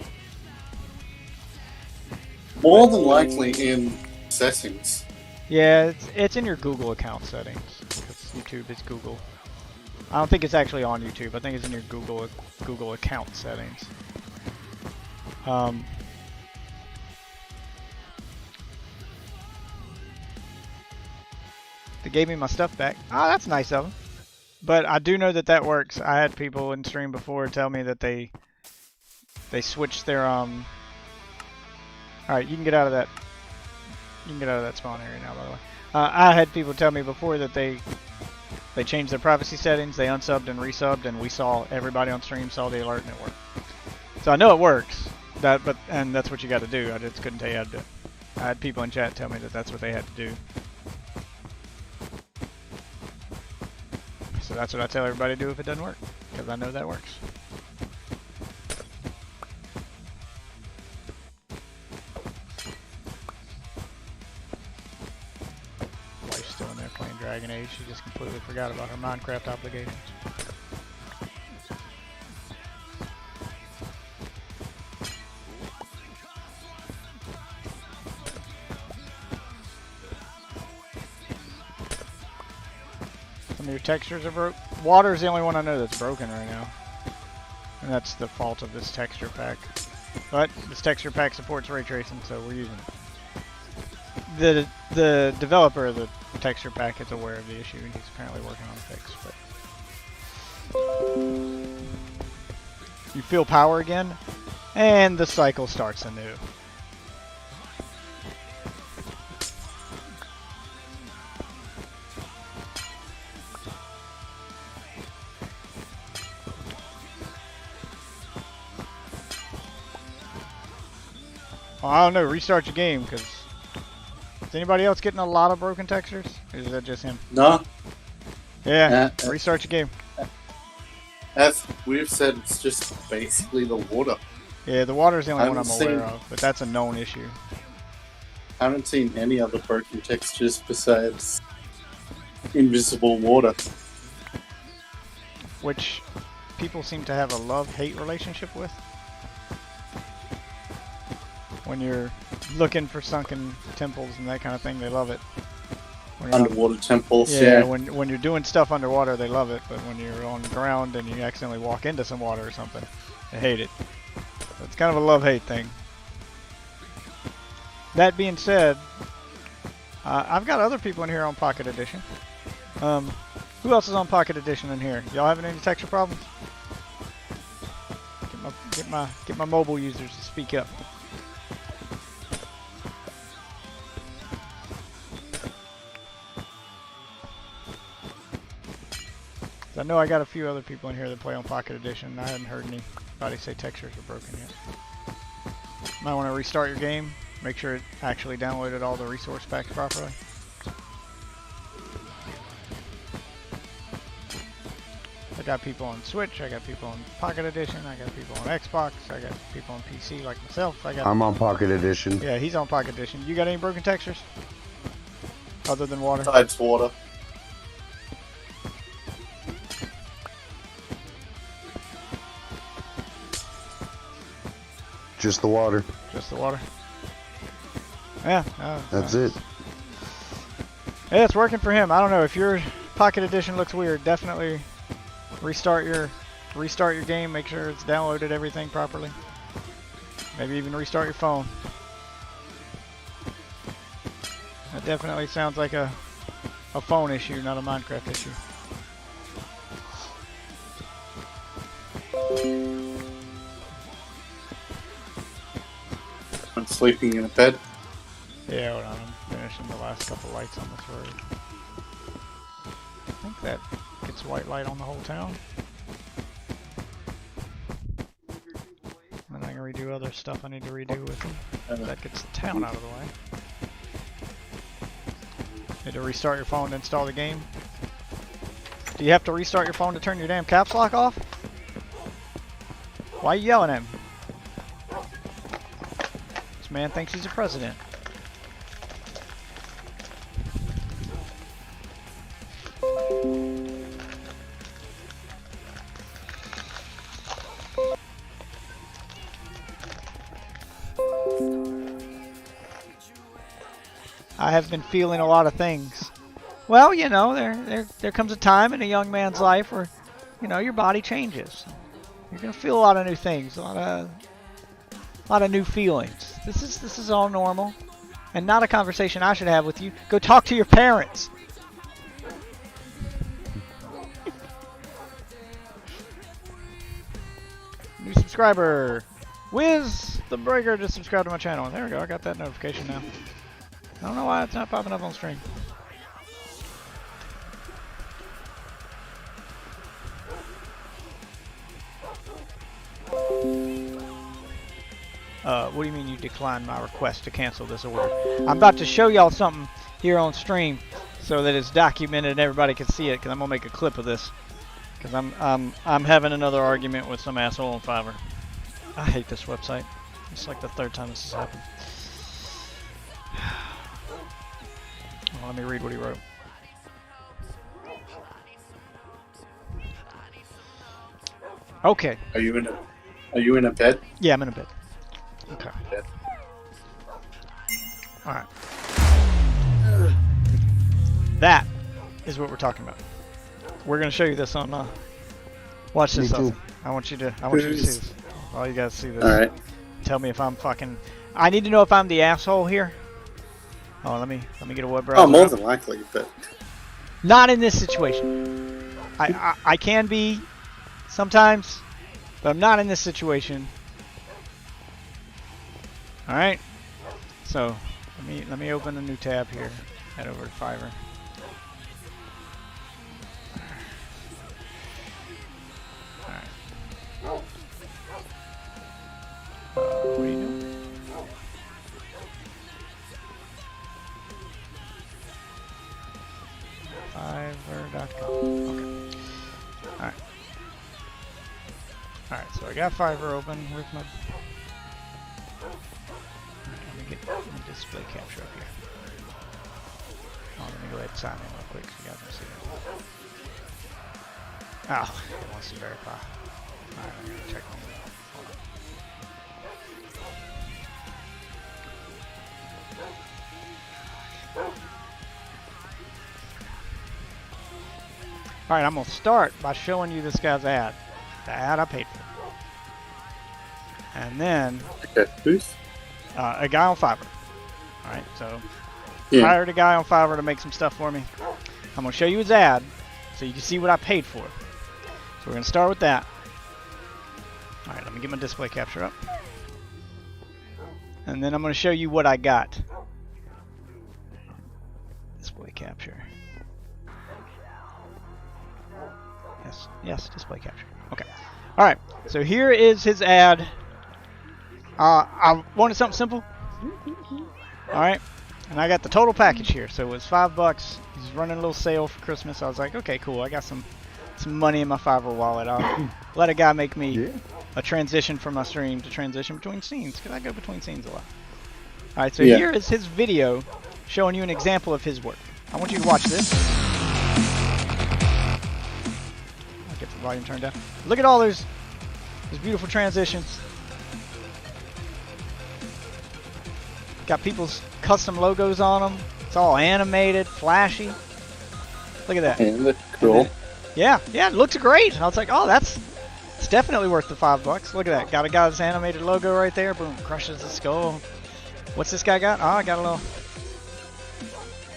More than likely in settings. Yeah, it's in your Google account settings because YouTube is Google. I don't think it's actually on YouTube. I think it's in your Google account settings. They gave me my stuff back. Oh, that's nice of them. But I do know that that works. I had people in stream before tell me that they switched their Alright, you can get out of that. You can get out of that spawn area now, by the way. I had people tell me before that they changed their privacy settings, they unsubbed and resubbed, and we saw, everybody on stream saw the alert and it worked. So I know it works. And that's what you got to do. I just couldn't tell you how to do it. I had people in chat tell me that that's what they had to do. So that's what I tell everybody to do if it doesn't work, because I know that works. Wife's still in there playing Dragon Age. She just completely forgot about her Minecraft obligations. Your textures are broke. Water is the only one I know that's broken right now, and that's the fault of this texture pack. But this texture pack supports ray tracing, so we're using it. The developer of the texture pack is aware of the issue, and he's apparently working on a fix. But you feel power again, and the cycle starts anew. Well, I don't know, restart your game, because is anybody else getting a lot of broken textures? Or is that just him? No. Yeah, restart your game. As we've said, it's just basically the water. Yeah, the water is the only one I'm aware of, but that's a known issue. I haven't seen any other broken textures besides invisible water. Which people seem to have a love-hate relationship with. When you're looking for sunken temples and that kind of thing, they love it. Underwater temples, yeah. When you're doing stuff underwater, they love it. But when you're on the ground and you accidentally walk into some water or something, they hate it. So it's kind of a love-hate thing. That being said, I've got other people in here on Pocket Edition. Who else is on Pocket Edition in here? Y'all having any texture problems? Get my mobile users to speak up. I know I got a few other people in here that play on Pocket Edition, and I hadn't heard anybody say textures are broken yet. Might want to restart your game, make sure it actually downloaded all the resource packs properly. I got people on Switch, I got people on Pocket Edition, I got people on Xbox, I got people on PC like myself. I'm on Pocket Edition. Yeah, he's on Pocket Edition. You got any broken textures? Other than water? Besides water. Just the water. Just the water. Yeah. That's it. Yeah, it's working for him. I don't know if your Pocket Edition looks weird. Definitely restart your game. Make sure it's downloaded everything properly. Maybe even restart your phone. That definitely sounds like a phone issue, not a Minecraft issue. I'm sleeping in a bed. Yeah, hold on. I'm finishing the last couple lights on this road. I think that gets white light on the whole town. And then I can redo other stuff I need to redo with them. That gets the town out of the way. Need to restart your phone to install the game. Do you have to restart your phone to turn your damn caps lock off? Why are you yelling at me? This man thinks he's a president. I have been feeling a lot of things. Well, you know, there comes a time in a young man's life where, you know, your body changes. You're gonna feel a lot of new things, a lot of new feelings. This is all normal, and not a conversation I should have with you. Go talk to your parents. New subscriber, Wiz the Breaker, just subscribed to my channel. There we go. I got that notification now. I don't know why it's not popping up on stream. What do you mean you declined my request to cancel this order? I'm about to show y'all something here on stream so that it's documented and everybody can see it, because I'm gonna make a clip of this. Because I'm having another argument with some asshole on Fiverr. I hate this website. It's like the third time this has happened. Well, let me read what he wrote. Okay. Are you in a bed? Yeah, I'm in a bed. Okay. Bed. All right. That is what we're talking about. We're gonna show you this on. Watch this. I want you to see this. Oh, you gotta see this. All right. Tell me if I'm fucking. I need to know if I'm the asshole here. Oh, let me get a web browser. Oh, more than likely, but not in this situation. I can be sometimes, but I'm not in this situation. All right. So let me open a new tab here. Head over to Fiverr. All right. What are you doing? Fiverr.com. Okay. Alright. Alright, so I got Fiverr open with my. Let me get my display capture up here. Oh, let me go ahead and sign in real quick so you guys can see it. Oh, it wants to verify. Alright, I'm gonna check my email. Hold on. Alright, I'm going to start by showing you this guy's ad. The ad I paid for. And then, okay, who's? A guy on Fiverr. Alright, so Yeah. hired a guy on Fiverr to make some stuff for me. I'm going to show you his ad so you can see what I paid for. So we're going to start with that. Alright, let me get my display capture up. And then I'm going to show you what I got. Display capture. Yes, display capture. Okay. Alright, so here is his ad. I wanted something simple. Alright, and I got the total package here. So it was $5. He's running a little sale for Christmas. I was like, okay, cool. I got some some money in my Fiverr wallet. I'll let a guy make me a transition from my stream to transition between scenes, because I go between scenes a lot. Alright, so here is his video showing you an example of his work. I want you to watch this. I'll get the volume turned down. Look at all those beautiful transitions. Got people's custom logos on them. It's all animated, flashy. Look at that. And that's cool. Yeah, it looks great. I was like, oh, it's definitely worth the $5. Look at that. Got a guy's animated logo right there. Boom, crushes the skull. What's this guy got? Oh, I got a little...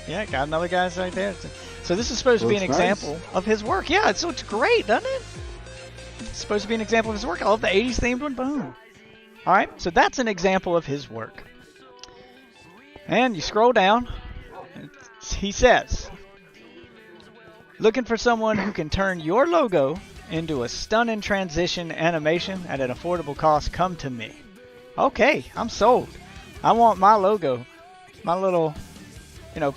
Yeah, got another guy's right there. So this is supposed to be an example of his work. Yeah, it looks great, doesn't it? It's supposed to be an example of his work. I love the 80s themed one. Boom. Alright, so that's an example of his work. And you scroll down. He says, looking for someone who can turn your logo into a stunning transition animation at an affordable cost, come to me. Okay, I'm sold. I want my logo, my little,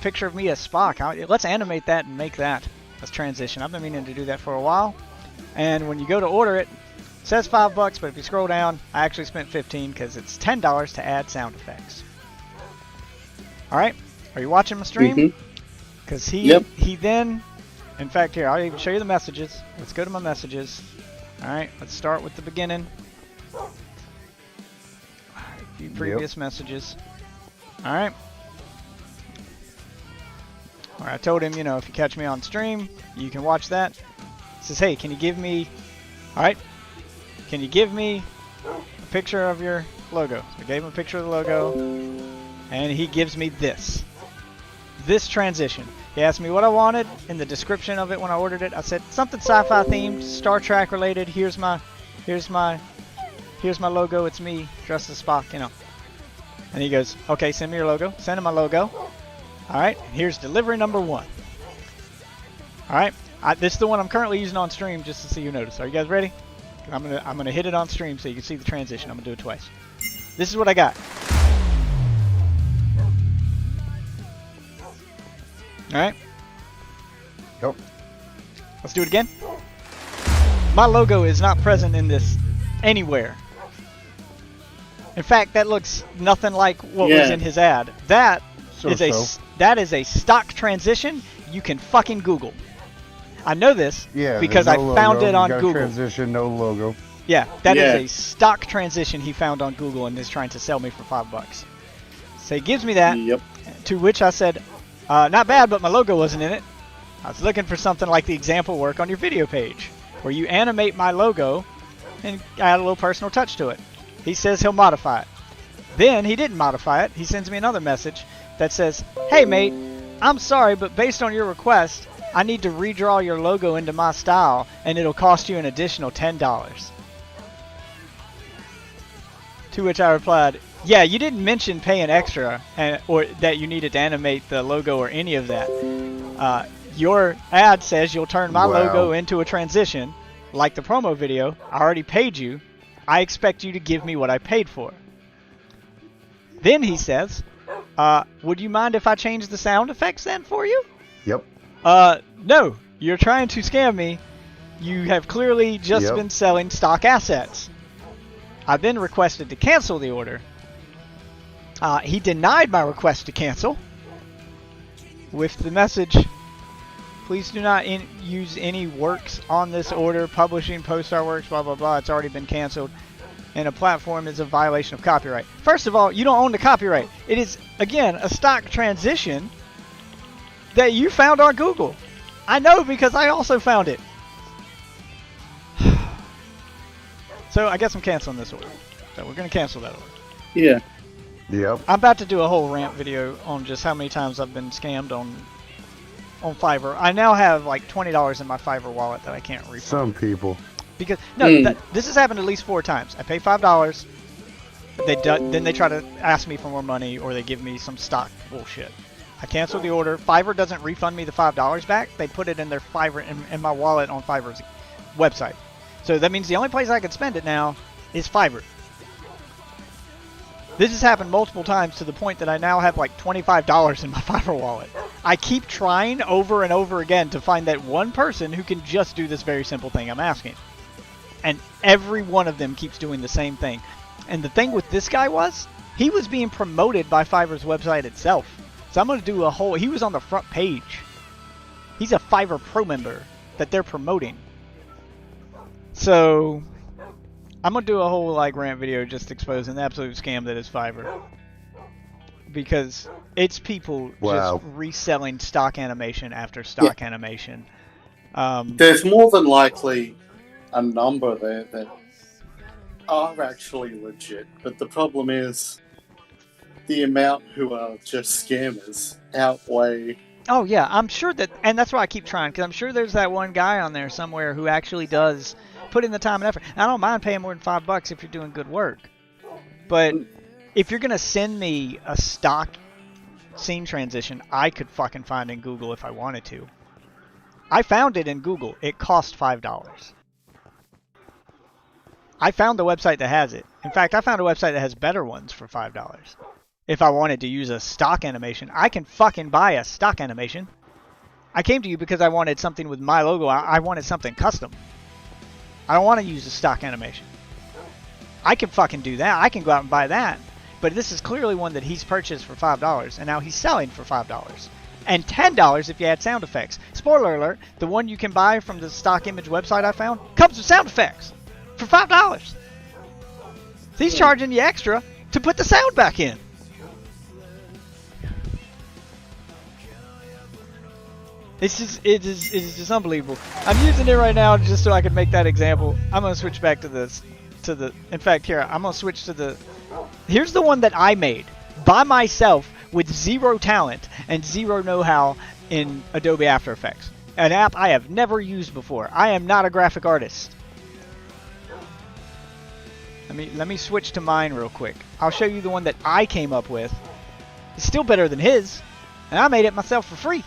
picture of me as Spock. Let's animate that and make that as transition. I've been meaning to do that for a while. And when you go to order it, it says $5, but if you scroll down, I actually spent $15 because it's $10 to add sound effects. All right, are you watching my stream? Because he then, in fact, here, I'll even show you the messages. Let's go to my messages. All right, let's start with the beginning. A few previous messages. All right. I told him, if you catch me on stream, you can watch that. He says, hey, can you give me, can you give me a picture of your logo? So I gave him a picture of the logo, and he gives me this transition. He asked me what I wanted in the description of it when I ordered it. I said something sci-fi themed, Star Trek related. Here's my logo. It's me dressed as Spock, And he goes, okay, send me your logo. Send him my logo. All right, here's delivery number 1. All right, this is the one I'm currently using on stream just to see you notice. Are you guys ready? I'm gonna hit it on stream so you can see the transition. I'm gonna do it twice. This is what I got. All right. Yep. Let's do it again. My logo is not present in this anywhere. In fact, that looks nothing like what was in his ad. That is a stock transition you can fucking Google. I know this because I found it on Google. Transition, no logo. Yeah, that is a stock transition he found on Google and is trying to sell me for $5. So he gives me that, to which I said, not bad, but my logo wasn't in it. I was looking for something like the example work on your video page, where you animate my logo and add a little personal touch to it. He says he'll modify it. Then he didn't modify it. He sends me another message that says, hey mate, I'm sorry, but based on your request, I need to redraw your logo into my style, and it'll cost you an additional $10. To which I replied, yeah, you didn't mention paying extra or that you needed to animate the logo or any of that. Your ad says you'll turn my logo into a transition, like the promo video. I already paid you. I expect you to give me what I paid for. Then he says, would you mind if I change the sound effects then for you? Yep. No, you're trying to scam me. You have clearly just been selling stock assets. I then requested to cancel the order. He denied my request to cancel with the message, please do not use any works on this order, publishing, post artworks, blah, blah, blah. It's already been canceled. And a platform is a violation of copyright. First of all, you don't own the copyright. It is, again, a stock transition that you found on Google. I know because I also found it. So I guess I'm canceling this order. So we're going to cancel that order. Yeah. Yep. I'm about to do a whole rant video on just how many times I've been scammed on Fiverr. I now have like $20 in my Fiverr wallet that I can't refund. Some people. Because this has happened at least 4 times. I pay $5. Then they try to ask me for more money, or they give me some stock bullshit. I cancel the order. Fiverr doesn't refund me the $5 back. They put it in their Fiverr in my wallet on Fiverr's website. So that means the only place I can spend it now is Fiverr. This has happened multiple times to the point that I now have like $25 in my Fiverr wallet. I keep trying over and over again to find that one person who can just do this very simple thing I'm asking. And every one of them keeps doing the same thing. And the thing with this guy was, he was being promoted by Fiverr's website itself. So I'm going to do a whole, he was on the front page. He's a Fiverr Pro member that they're promoting. So I'm going to do a whole like rant video just exposing the absolute scam that is Fiverr. Because it's people just reselling stock animation after stock animation. There's more than likely a number there that are actually legit, but the problem is the amount who are just scammers outweigh. Oh yeah, I'm sure that, and that's why I keep trying, because I'm sure there's that one guy on there somewhere who actually does put in the time and effort. I don't mind paying more than $5 if you're doing good work, but if you're gonna send me a stock scene transition, I could fucking find in Google if I wanted to. I found it in Google. It cost $5. I found the website that has it. In fact, I found a website that has better ones for $5. If I wanted to use a stock animation, I can fucking buy a stock animation. I came to you because I wanted something with my logo. I wanted something custom. I don't want to use a stock animation. I can fucking do that. I can go out and buy that. But this is clearly one that he's purchased for $5, and now he's selling for $5. And $10 if you add sound effects. Spoiler alert, the one you can buy from the stock image website I found comes with sound effects for $5. He's charging you extra to put the sound back in. It is just unbelievable. I'm using it right now just so I can make that example. I'm going to switch back to this. In fact, here, I'm going to switch to the... Here's the one that I made by myself with zero talent and zero know-how in Adobe After Effects. An app I have never used before. I am not a graphic artist. Let me switch to mine real quick. I'll show you the one that I came up with. It's still better than his, and I made it myself for free.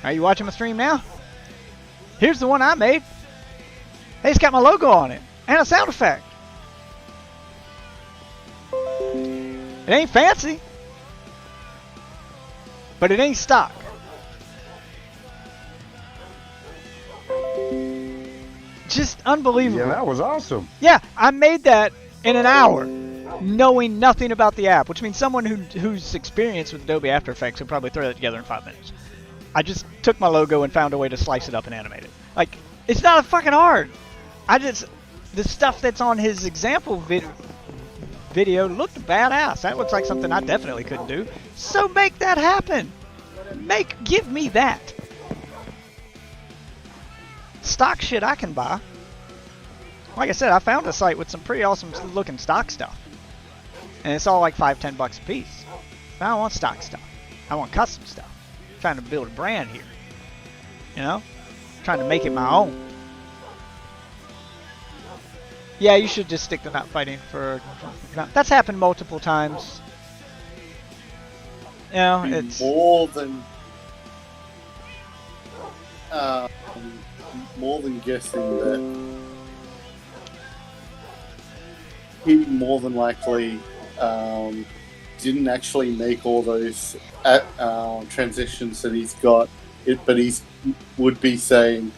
Are you watching my stream now? Here's the one I made. Hey, it's got my logo on it and a sound effect. It ain't fancy, but it ain't stock. Just unbelievable. Yeah, that was awesome. Yeah, I made that in an hour, knowing nothing about the app, which means someone who's experienced with Adobe After Effects would probably throw that together in 5 minutes. I just took my logo and found a way to slice it up and animate it. Like, it's not fucking hard. The stuff that's on his example video looked badass. That looks like something I definitely couldn't do. So make that happen. Give me that. Stock shit I can buy. Like I said, I found a site with some pretty awesome looking stock stuff. And it's all like $5-10 a piece. I don't want stock stuff. I want custom stuff. I'm trying to build a brand here. You know? I'm trying to make it my own. Yeah, you should just stick to not fighting for... That's happened multiple times. You know, it's... More than guessing that he more than likely didn't actually make all those transitions that he's got, but he would be saying,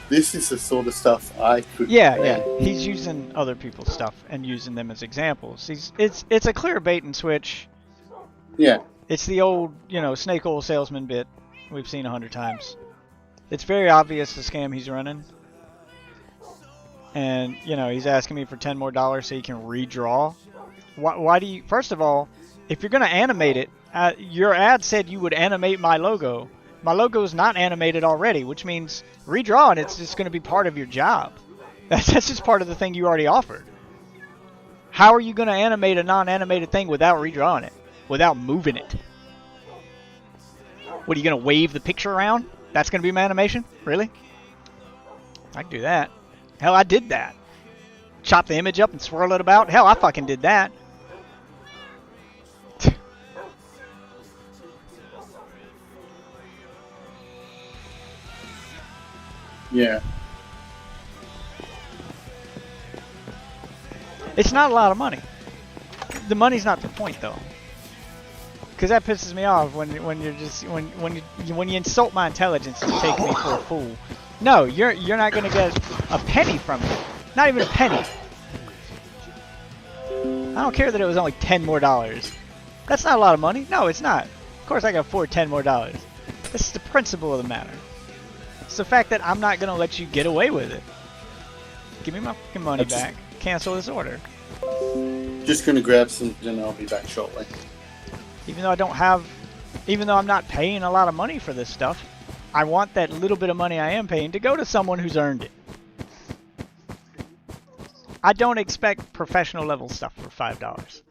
this is the sort of stuff I could Yeah. He's using other people's stuff and using them as examples. It's a clear bait and switch. Yeah. It's the old, snake oil salesman bit we've seen 100 times. It's very obvious the scam he's running. And, he's asking me for $10 more so he can redraw. Why do you... First of all, if you're going to animate it, your ad said you would animate my logo. My logo is not animated already, which means redrawing it's just going to be part of your job. That's just part of the thing you already offered. How are you going to animate a non-animated thing without redrawing it? Without moving it? What, are you going to wave the picture around? That's going to be my animation? Really? I can do that. Hell, I did that. Chop the image up and swirl it about. Hell, I fucking did that. Yeah. It's not a lot of money. The money's not the point, though. Because that pisses me off when you're just when you insult my intelligence and take me for a fool. No, you're not gonna get a penny from me. Not even a penny. I don't care that it was only $10 more. That's not a lot of money. No, it's not. Of course I can afford $10 more. This is the principle of the matter. It's the fact that I'm not gonna let you get away with it. Give me my fucking money back. Cancel this order. Just gonna grab some and I'll be back shortly. Even though I'm not paying a lot of money for this stuff, I want that little bit of money I am paying to go to someone who's earned it. I don't expect professional level stuff for $5.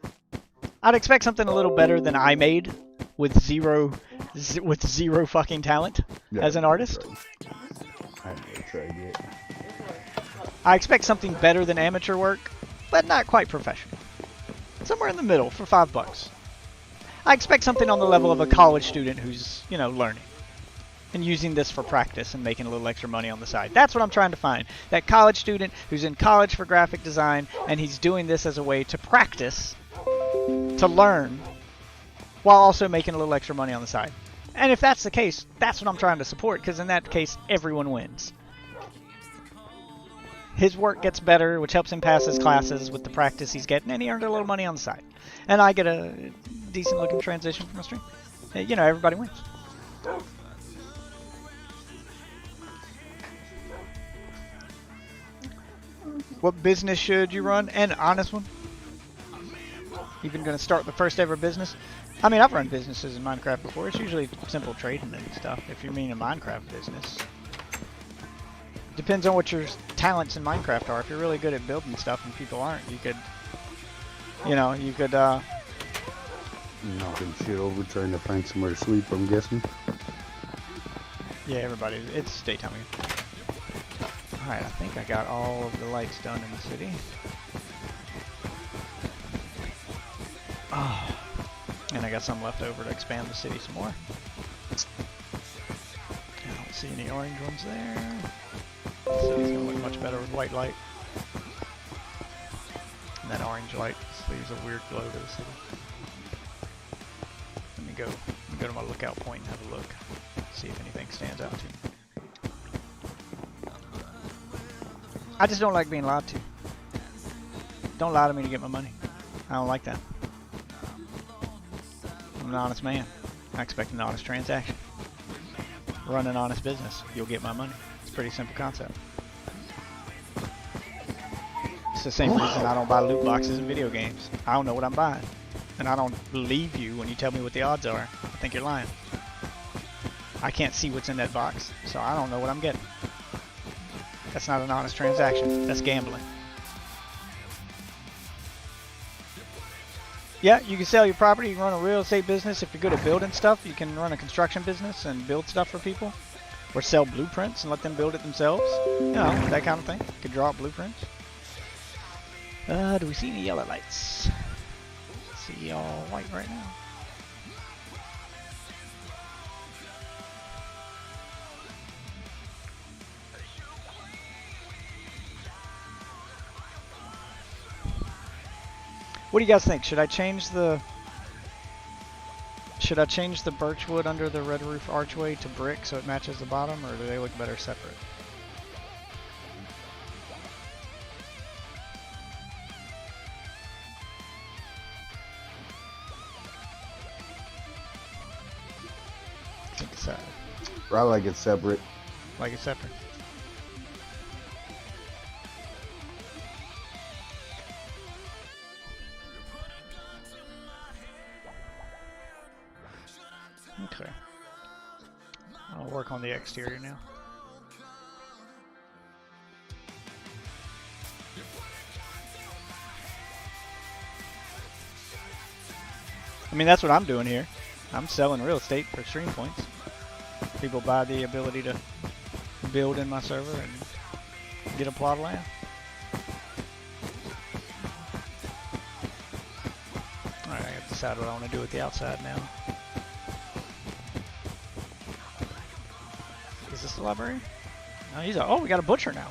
I'd expect something a little better than I made with zero fucking talent as an artist. I expect something better than amateur work, but not quite professional. Somewhere in the middle for $5. I expect something on the level of a college student who's, learning and using this for practice and making a little extra money on the side. That's what I'm trying to find. That college student who's in college for graphic design and he's doing this as a way to practice, to learn, while also making a little extra money on the side. And if that's the case, that's what I'm trying to support, because in that case, everyone wins. His work gets better, which helps him pass his classes with the practice he's getting, and he earned a little money on the side. And I get a decent looking transition from a stream. Everybody wins. What business should you run? An honest one. Even going to start the first ever business? I mean, I've run businesses in Minecraft before. It's usually simple trading and stuff, if you mean a Minecraft business. Depends on what your talents in Minecraft are. If you're really good at building stuff and people aren't, you could, knocking shit over, trying to find somewhere to sleep, I'm guessing. Yeah, everybody, it's daytime again. Alright, I think I got all of the lights done in the city. Oh, and I got some left over to expand the city some more. I don't see any orange ones there. The city's gonna look much better with white light. And that orange light leaves a weird glow to the city. Let me go to my lookout point and have a look. See if anything stands out to me. I just don't like being lied to. Don't lie to me to get my money. I don't like that. I'm an honest man. I expect an honest transaction. Run an honest business. You'll get my money. It's a pretty simple concept. It's the same reason I don't buy loot boxes in video games. I don't know what I'm buying. And I don't believe you when you tell me what the odds are. I think you're lying. I can't see what's in that box, so I don't know what I'm getting. That's not an honest transaction. That's gambling. Yeah, you can sell your property. You can run a real estate business. If you're good at building stuff, you can run a construction business and build stuff for people. Or sell blueprints and let them build it themselves. That kind of thing. You could draw up blueprints. Do we see any yellow lights? See all white right now. What do you guys think? Should I change the birchwood under the red roof archway to brick so it matches the bottom, or do they look better separate? I like it separate. Like it separate. Okay. I'll work on the exterior now. I mean, that's what I'm doing here. I'm selling real estate for stream points. People buy the ability to build in my server and get a plot of land. Alright, I gotta decide what I want to do with the outside now. Is this the library? No, we got a butcher now.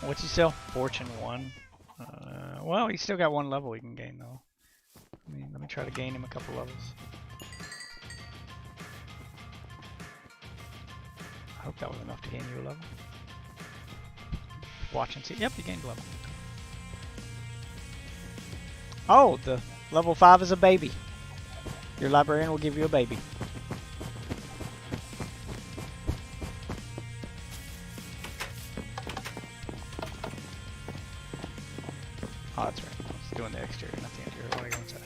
What's he sell? Fortune 1. Well, he's still got 1 level he can gain though. Let me try to gain him a couple levels. I hope that was enough to gain you a level. Watch and see. Yep, you gained a level. Oh, the level 5 is a baby. Your librarian will give you a baby. Oh, that's right. I was doing the exterior, not the interior. What are you going to say?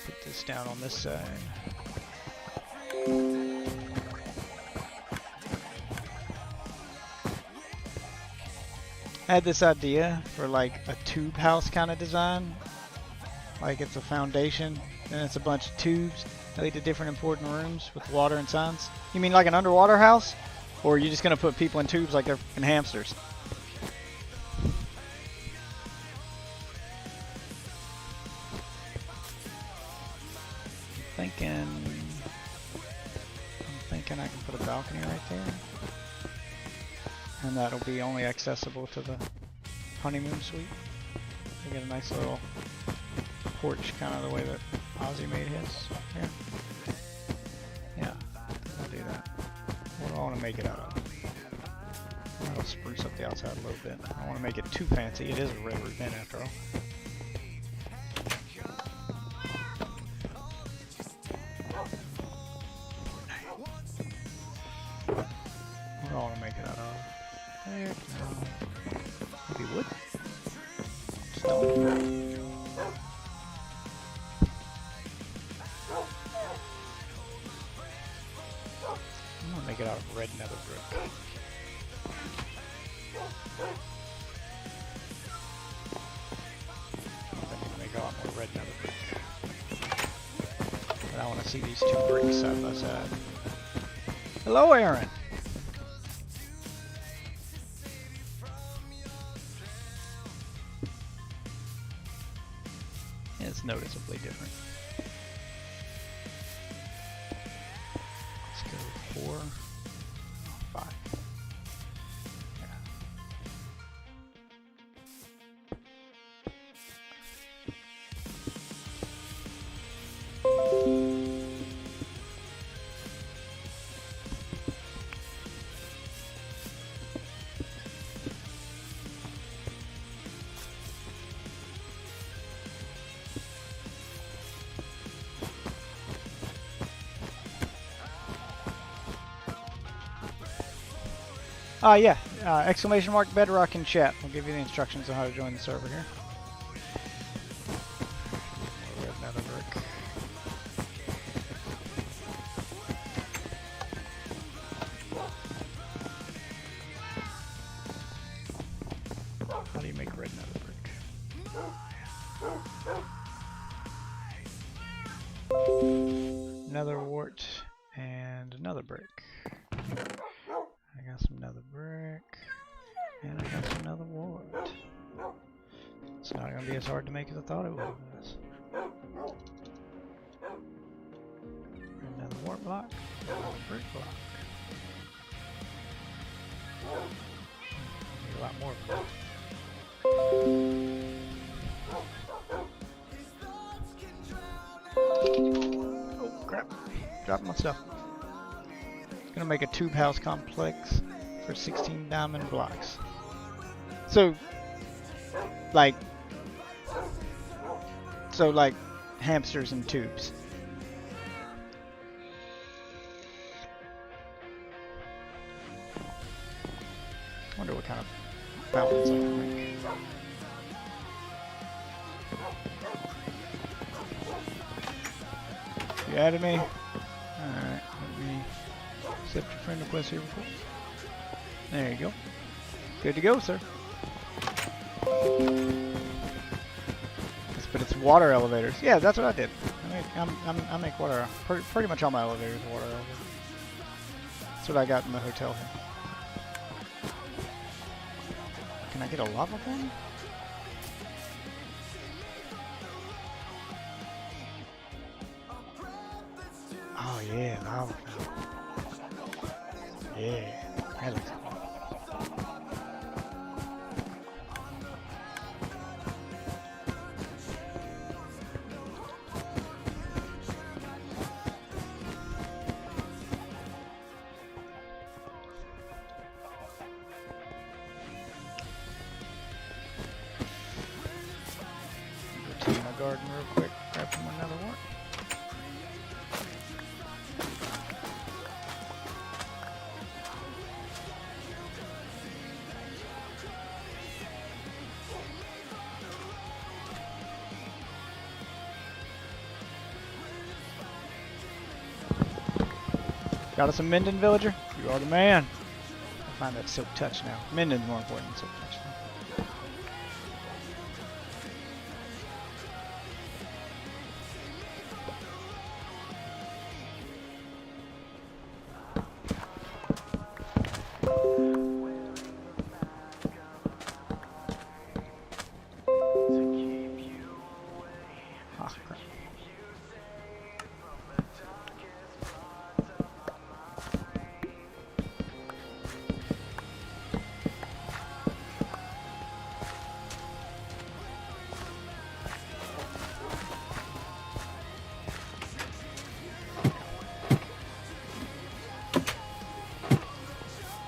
Put this down on this side. I had this idea for like a tube house kind of design. Like it's a foundation and it's a bunch of tubes that lead to different important rooms with water and signs. You mean like an underwater house? Or are you just gonna put people in tubes like they're fucking hamsters? I'm thinking I can put a balcony right there. And that'll be only accessible to the honeymoon suite. You get a nice little porch, kind of the way that Ozzy made his. Yeah, I'll do that. What do I want to make it out of? I'll spruce up the outside a little bit. I don't want to make it too fancy. It is a red roof inn after all. What do I want to make it out of? There, no. Maybe wood? Stone. I'm gonna make it out of red nether brick. I need to make a lot more red nether brick. But I want to see these 2 bricks side by side. Hello, Aaron! It's noticeably different. Let's go 4, 5. Yeah. Yeah, exclamation mark Bedrock in chat. I'll give you the instructions on how to join the server here. Red nether brick. How do you make red nether brick? Nether wart and another brick. I got some nether brick, and I got some nether wart. It's not going to be as hard to make as I thought it was. Another wart block, another brick block. Need a lot more of them. Oh crap, dropping my stuff. Gonna make a tube house complex for 16 diamond blocks. So like hamsters and tubes. Wonder what kind of fountains I can make. You added me? Alright, let me accept your friend request here before. There you go. Good to go, sir. But it's water elevators. Yeah, that's what I did. I make water. Pretty much all my elevators are water elevators. That's what I got in the hotel here. Can I get a lava one? Oh yeah, lava fountain. Yeah, that looks cool. Go to my garden real quick, grab from another one. Got us a Minden villager? You are the man. I find that silk touch now. Minden's more important than silk touch now. Ah, crap.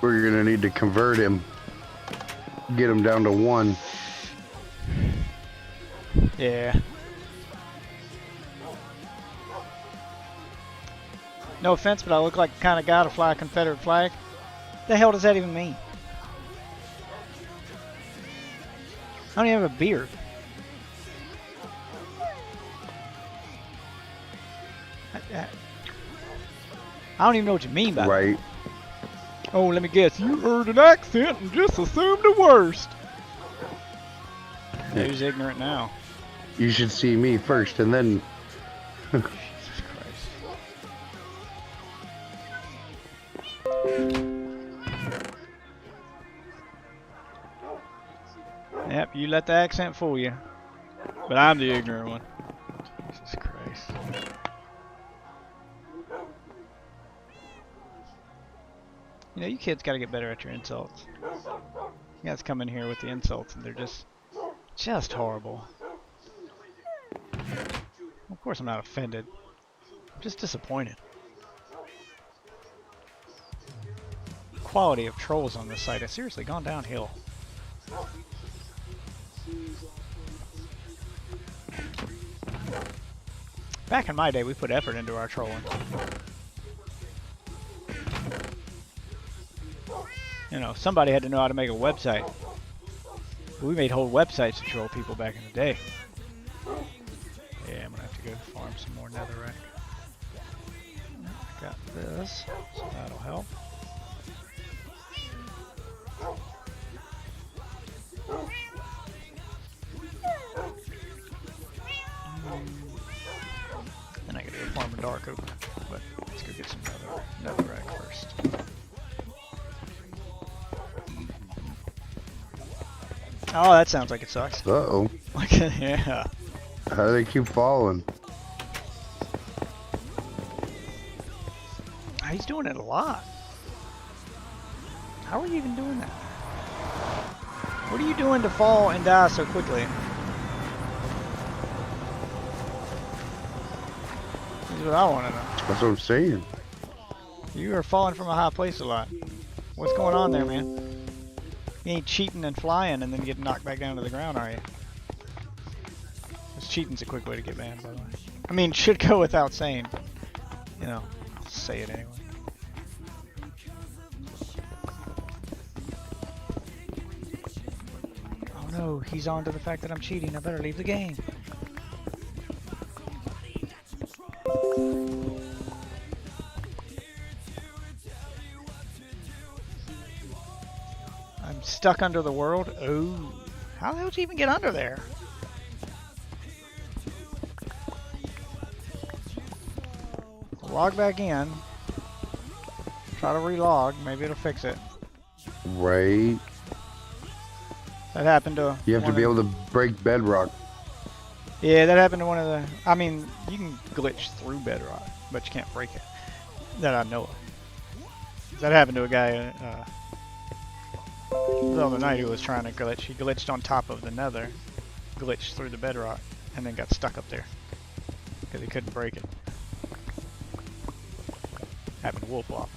We're gonna need to convert him. Get him down to 1. Yeah. No offense, but I look like the kind of guy to fly a Confederate flag. The hell does that even mean? I don't even have a beard. I don't even know what you mean by that. Right. Oh, let me guess. You heard an accent and just assumed the worst. Who's ignorant now? You should see me first, and then. Jesus Christ. Yep, you let the accent fool you. But I'm the ignorant one. Jesus Christ. You know, you kids gotta get better at your insults. You guys come in here with the insults and they're just horrible. Of course I'm not offended. I'm just disappointed. Quality of trolls on this site has seriously gone downhill. Back in my day, we put effort into our trolling. You know, somebody had to know how to make a website. We made whole websites to troll people back in the day. Yeah, I'm gonna have to go farm some more netherrack. Got this, so that'll help. Then I gotta go farm a dark oak, but let's go get some netherrack first. Oh, that sounds like it sucks. Uh-oh. Yeah. How do they keep falling? He's doing it a lot. How are you even doing that? What are you doing to fall and die so quickly? This is what I want to know. That's what I'm saying. You are falling from a high place a lot. What's going on there, man? You ain't cheating and flying and then getting knocked back down to the ground, are you? Because cheating's a quick way to get banned, by the way. I mean, should go without saying. You know, I'll say it anyway. Oh no, he's on to the fact that I'm cheating. I better leave the game. I'm stuck under the world. Oh, how the hell did you even get under there? Log back in. Try to relog. Maybe it'll fix it. Right. That happened to. You have to be able to break bedrock. Yeah, that happened to one of the. I mean, you can glitch through bedrock, but you can't break it. That I know of. That happened to a guy the other night who was trying to glitch. He glitched on top of the nether, glitched through the bedrock, and then got stuck up there because he couldn't break it. Happened to Wolf Wop.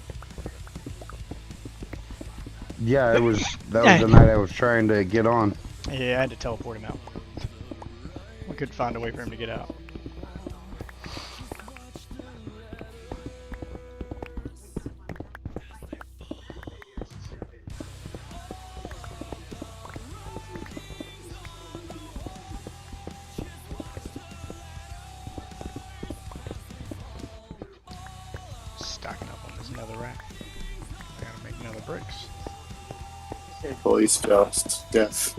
Yeah, that was the night I was trying to get on. Yeah, I had to teleport him out. We couldn't find a way for him to get out. Stocking up on this nether rack. I gotta make nether bricks. Boys just death.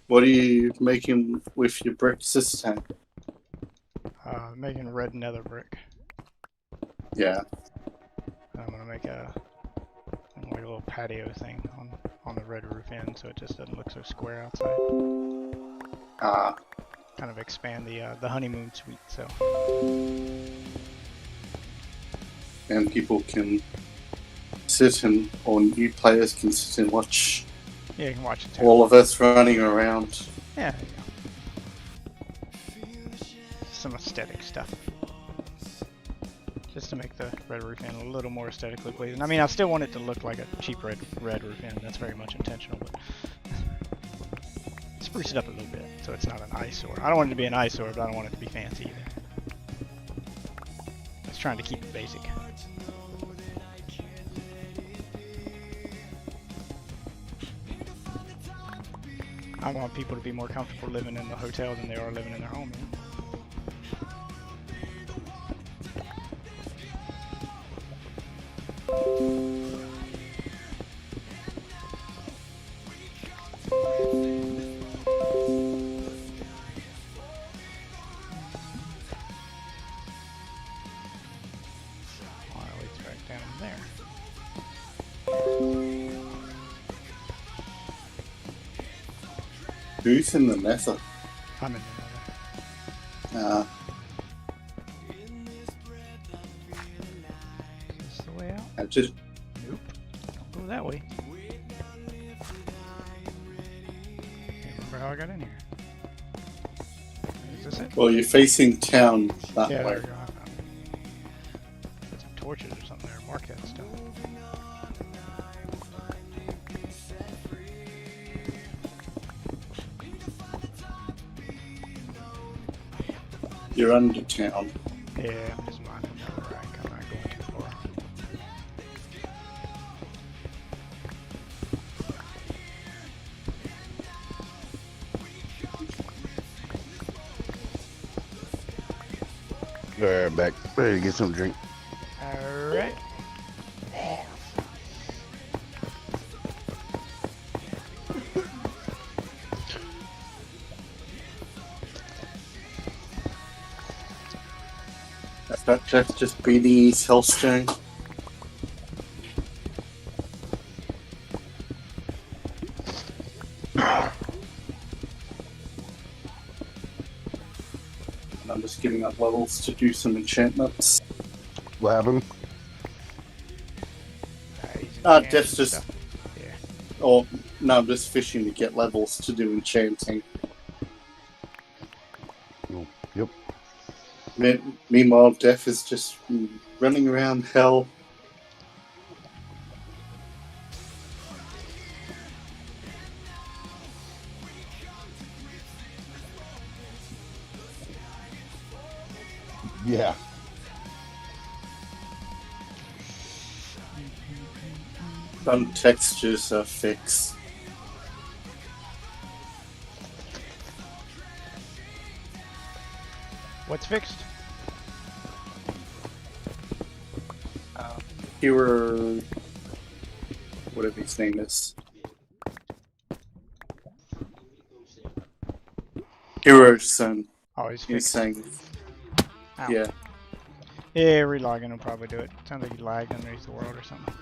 What are you making with your bricks this time? Making red nether brick. Yeah. I'm gonna make like a little patio thing on the red roof end, so it just doesn't look so square outside. Kind of expand the honeymoon suite. So. And people can sit and, or new players can sit and watch. Yeah, you can watch it too. All of us running around. Yeah, there you go. Some aesthetic stuff. Just to make the red roof end a little more aesthetically pleasing. I mean, I still want it to look like a cheap red roof end. That's very much intentional, but spruce it up a little bit so it's not an eyesore. I don't want it to be an eyesore, but I don't want it to be fancy either. I was trying to keep it basic. I want people to be more comfortable living in the hotel than they are living in their home. Who's in the nether? I'm in the nether. Is this the way out? I just... Nope. Don't go that way. Can't remember how I got in here. Is this it? Well, you're facing town that Yeah, way. there we go. Put some torches or something there. Mark that stuff. You're under town. Yeah, I'm just minding another rank. I'm not going too far. Alright, I'm back. Ready to get some drink. Alright. That Jeff just beating his hellstone. And I'm just getting up levels to do some enchantments. What happened? Jeff's just... Yeah. Oh, no, I'm just fishing to get levels to do enchanting. Oh, yep. Meanwhile, Def is just running around hell. Yeah. Some textures are fixed. What's fixed? Hero... whatever his name is. Hero's son. Oh, he's He's fixed. saying... Ow. Yeah. Yeah, relogging will probably do it. Sounds like you lagged underneath the world or something.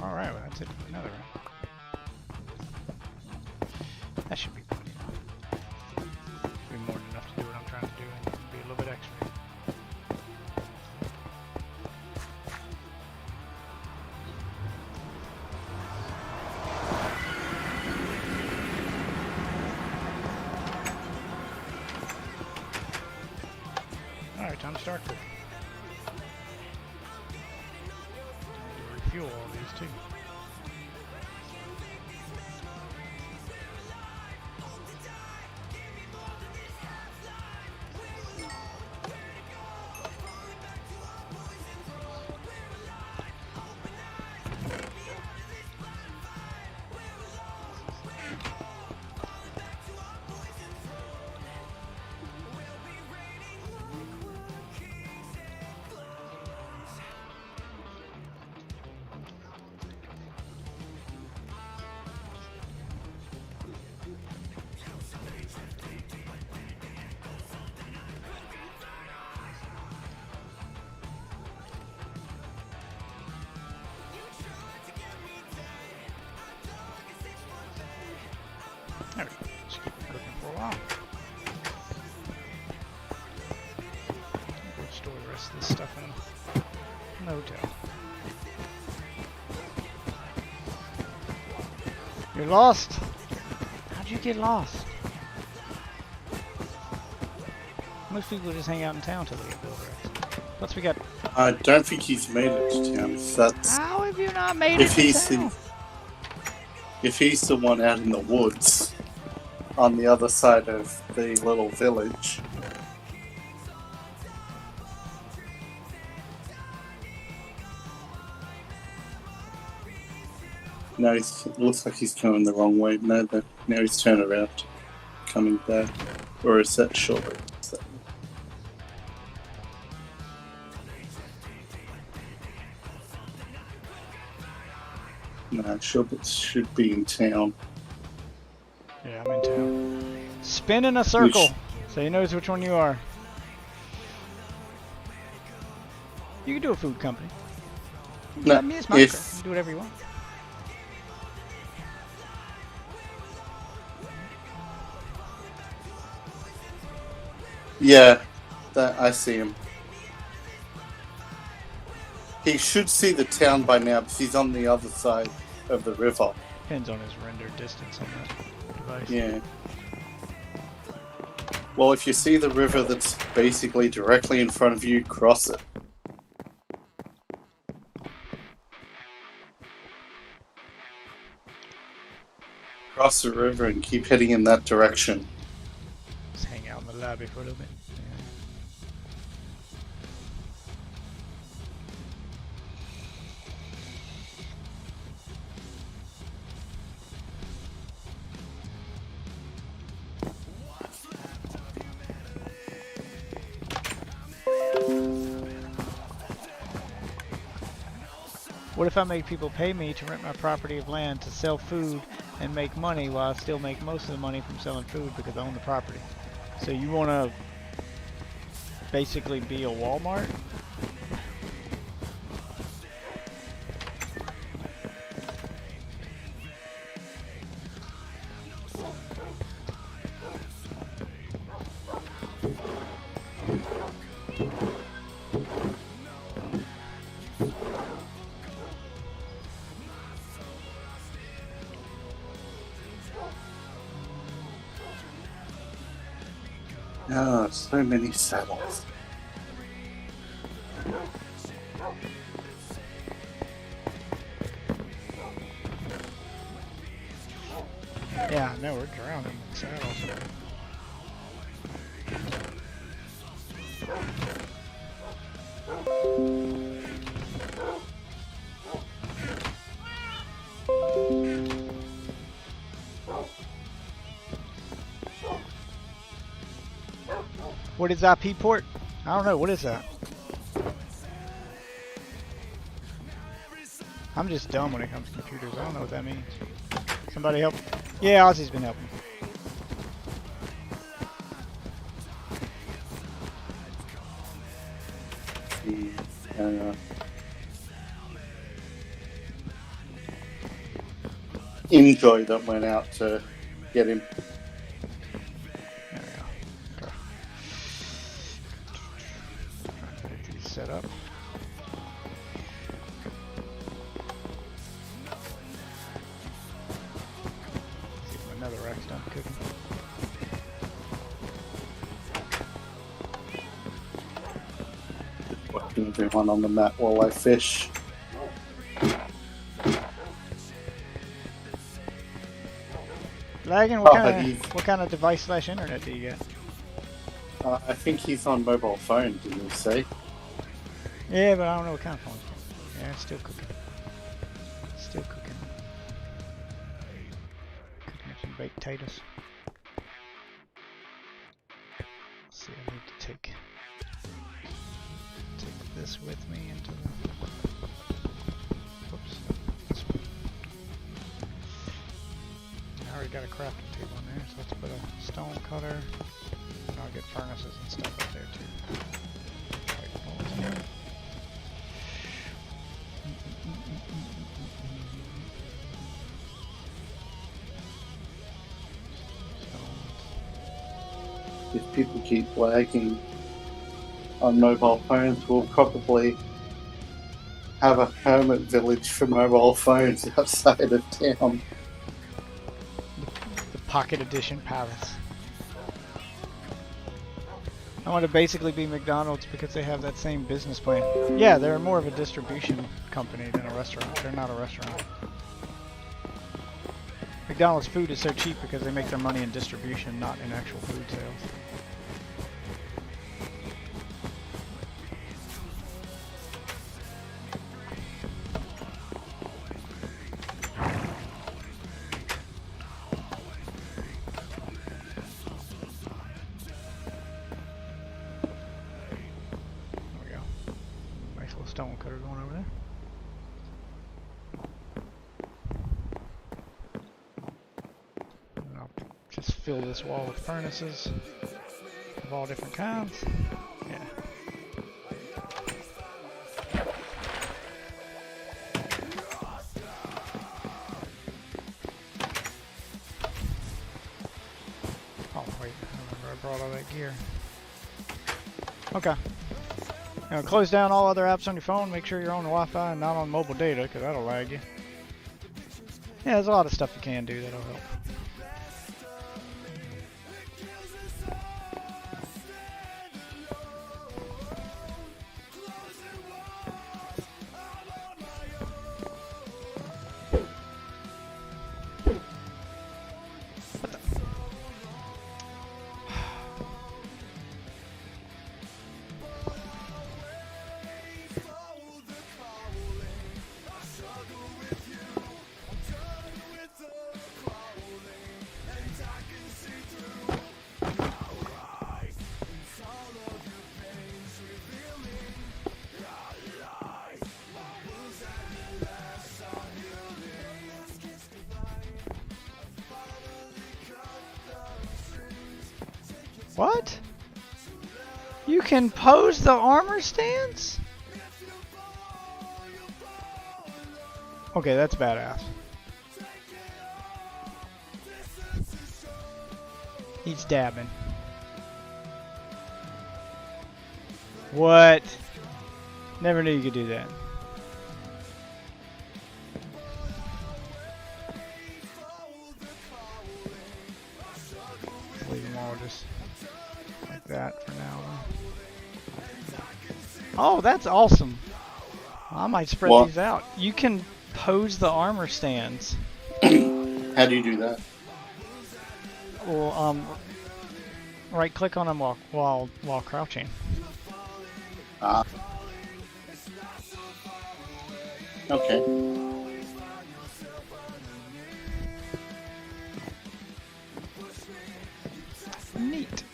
Alright, well that's it for another round. That should be plenty enough. Be more than enough to do what I'm trying to do and be a little bit extra. Alright, time to start cooking. Time to refuel all these too. There we go. Just keep it cooking for a while. We'll store the rest of this stuff in the hotel. You're lost! How'd you get lost? Most people just hang out in town till they get build racks. Plus we got... I don't think he's made it to town. If that's How have you not made it to town? if he's the one out in the woods on the other side of the little village. No, it looks like he's coming the wrong way. No, now he's turned around, coming back. Or is that short? No, Shubert should be in town. Yeah, I'm in town. Spin in a circle, so he knows which one you are. You can do a food company. You can No, have me as my if- You can do whatever you want. Yeah, I see him. He should see the town by now because he's on the other side of the river. Depends on his render distance on that device. Yeah. Well, if you see the river that's basically directly in front of you, cross it. Cross the river and keep heading in that direction. Just hang out in the lobby for a little bit. What if I make people pay me to rent my property of land to sell food and make money while I still make most of the money from selling food because I own the property? So you want to basically be a Walmart? Oh, so many saddles. Yeah, no, we're drowning in saddles. What is IP port? I don't know. What is that? I'm just dumb when it comes to computers. I don't know what that means. Somebody help. Yeah, Ozzy's been helping. The Enjoy that went out to get him. There we go. Okay. Get these set up. See if another rack's done cooking. Watching everyone on the mat while I fish. Lagging? What kind of device / internet do you get? I think he's on mobile phone, didn't you say? Yeah, but I don't know what kind of phone. Yeah, it's still cooking. Still cooking. Cooking up some baked potatoes. Let's see, I need to take this with me into the... Whoops. This one. I already got a crafting table in there, so let's put a stone cutter. And I'll get furnaces and stuff up there too. Right, what was in there? If people keep lagging on mobile phones, we'll probably have a hermit village for mobile phones outside of town. The Pocket Edition Palace. I want to basically be McDonald's because they have that same business plan. Yeah, they're more of a distribution company than a restaurant. They're not a restaurant. McDonald's food is so cheap because they make their money in distribution, not in actual food sales. Stone cutter going over there. And I'll just fill this wall with furnaces of all different kinds. Yeah. Oh wait, I remember I brought all that gear. Okay. Now close down all other apps on your phone, make sure you're on the Wi-Fi and not on mobile data, because that'll lag you. Yeah, there's a lot of stuff you can do that'll help. What? You can pose the armor stance? Okay, that's badass. He's dabbing. What? Never knew you could do that. Leave them all just like that for now. Oh, that's awesome. I might spread these out. You can pose the armor stands. How do you do that? Well, right click on them while crouching. Ah. Okay. Neat.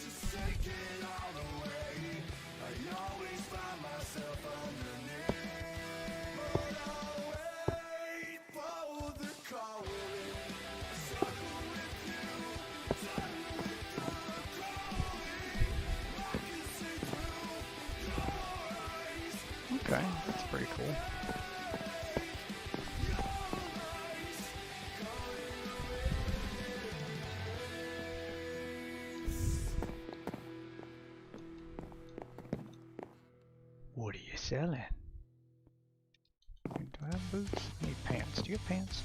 selling? Do I have boots? I need pants. Do you have pants?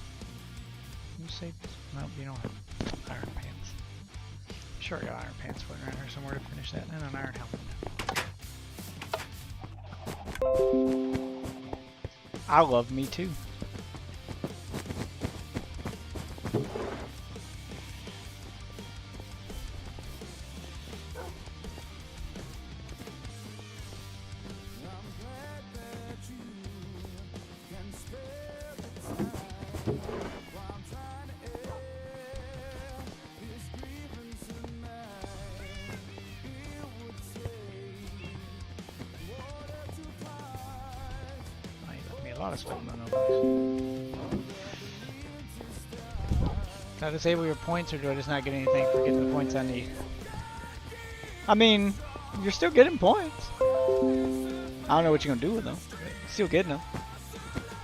Can you save this? No, you don't have iron pants. Sure, I got iron pants floating around here somewhere to finish that, and an iron helmet. I love me too. Do I disable your points, or do I just not get anything for getting the points I need? I mean, you're still getting points. I don't know what you're gonna do with them. But you're still getting them.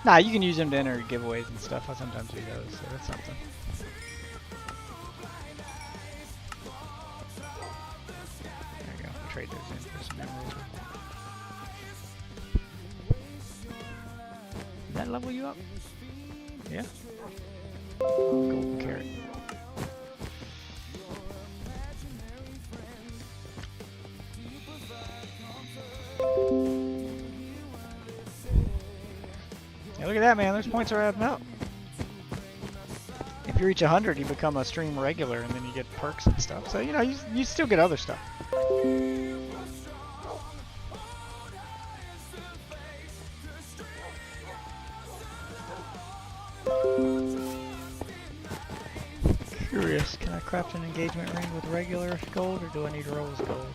Nah, you can use them to enter giveaways and stuff. I sometimes do those, so that's something. There you go. Trade those in for some emeralds. Did that level you up? Yeah. Golden carrot. Yeah, look at that, man. Those points are adding up. If you reach 100, you become a stream regular, and then you get perks and stuff. So, you know, you still get other stuff. Curious, can I craft an engagement ring with regular gold, or do I need rose gold?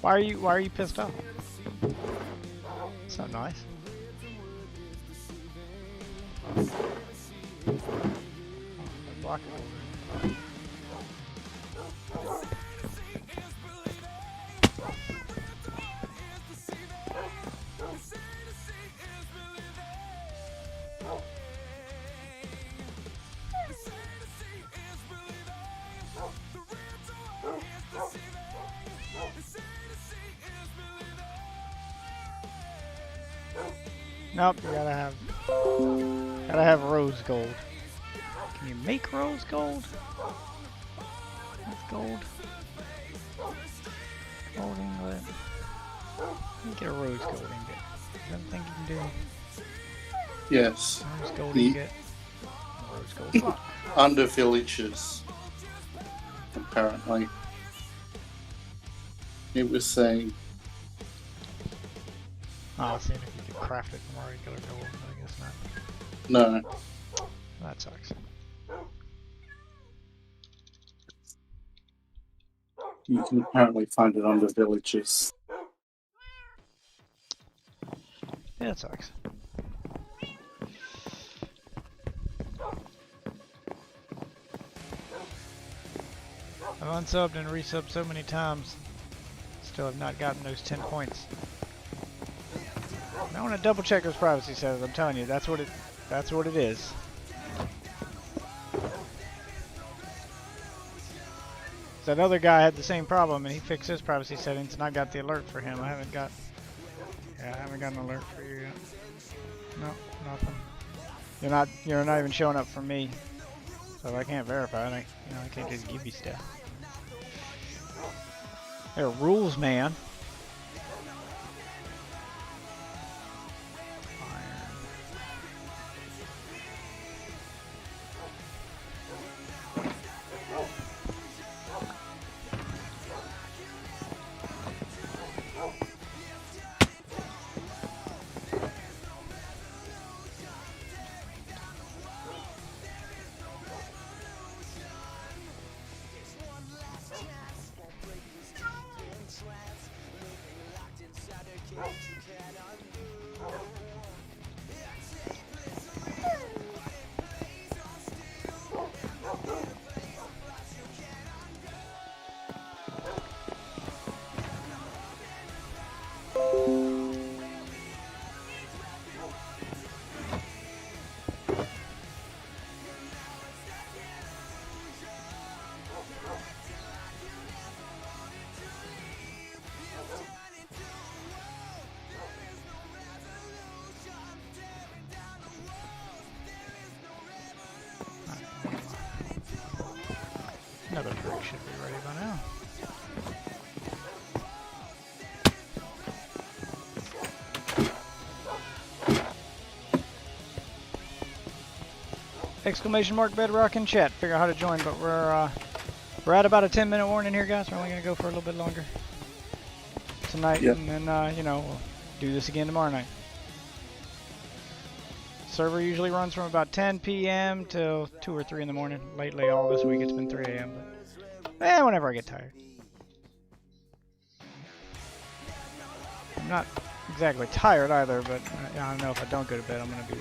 Why are you pissed off? It's not nice. Block it. Nope, you gotta have rose gold. Can you make rose gold? That's gold. Gold ingot. You get a rose gold ingot. Is that a thing you can do? Yes. Rose gold ingot. Rose gold block. Under villages, apparently. It was saying. Oh, I was seeing if you could craft it from regular gold, but I guess not. No. That sucks. You can apparently find it under villages. Yeah, that sucks. I've unsubbed and resubbed so many times. Still have not gotten those 10 points. I want to double check those privacy settings. I'm telling you, that's what it is. That other guy had the same problem, and he fixed his privacy settings, and I got the alert for him. I haven't got an alert for you yet. No, nothing. You're not even showing up for me. So if I can't verify it, I can't just give you stuff. There are rules, man. Another brick should be ready by now. Exclamation mark Bedrock in chat. Figure out how to join, but we're at about a 10-minute warning here, guys. We're only gonna go for a little bit longer tonight, Yep. and then you know, we'll do this again tomorrow night. Server usually runs from about 10 p.m. till 2 or 3 in the morning. Lately, all this week, it's been 3 a.m. But whenever I get tired. I'm not exactly tired either, but I don't know, if I don't go to bed, I'm gonna be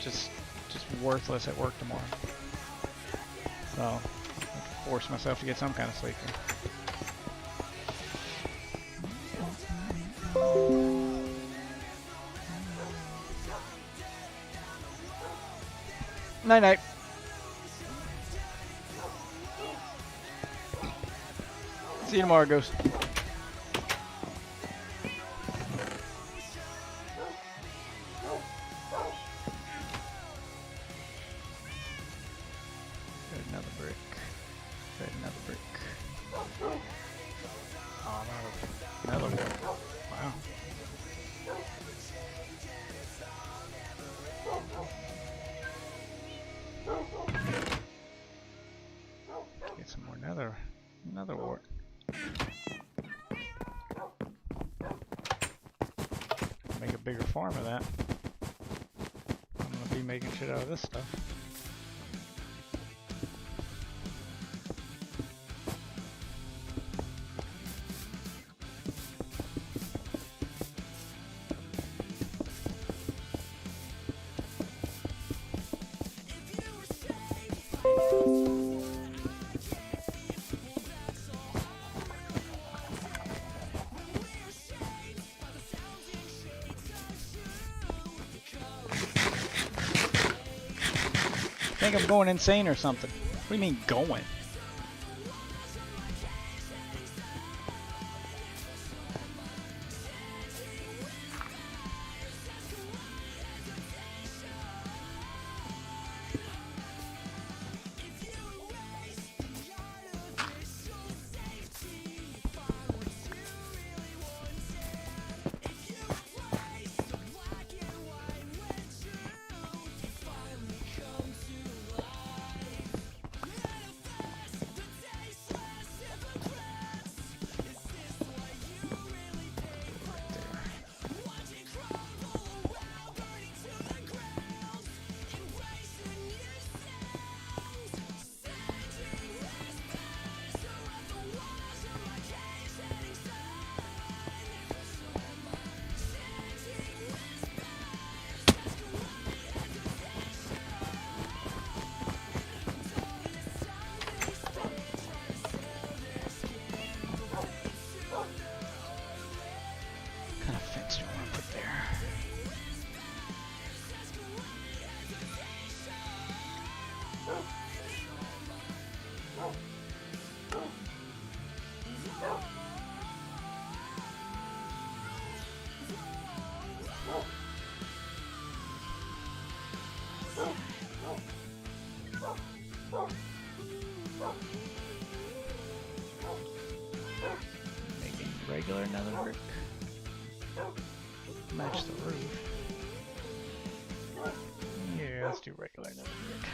just worthless at work tomorrow. So, I have to force myself to get some kind of sleep here. Night night. See you tomorrow, Ghost. Another brick. Another brick. Oh, another one. Wow. Get some more another wart. Make a bigger farm of that. I'm gonna be making shit out of this stuff. I think I'm going insane or something. What do you mean going? Making regular another brick. Match the roof. Yeah, let's do regular another brick.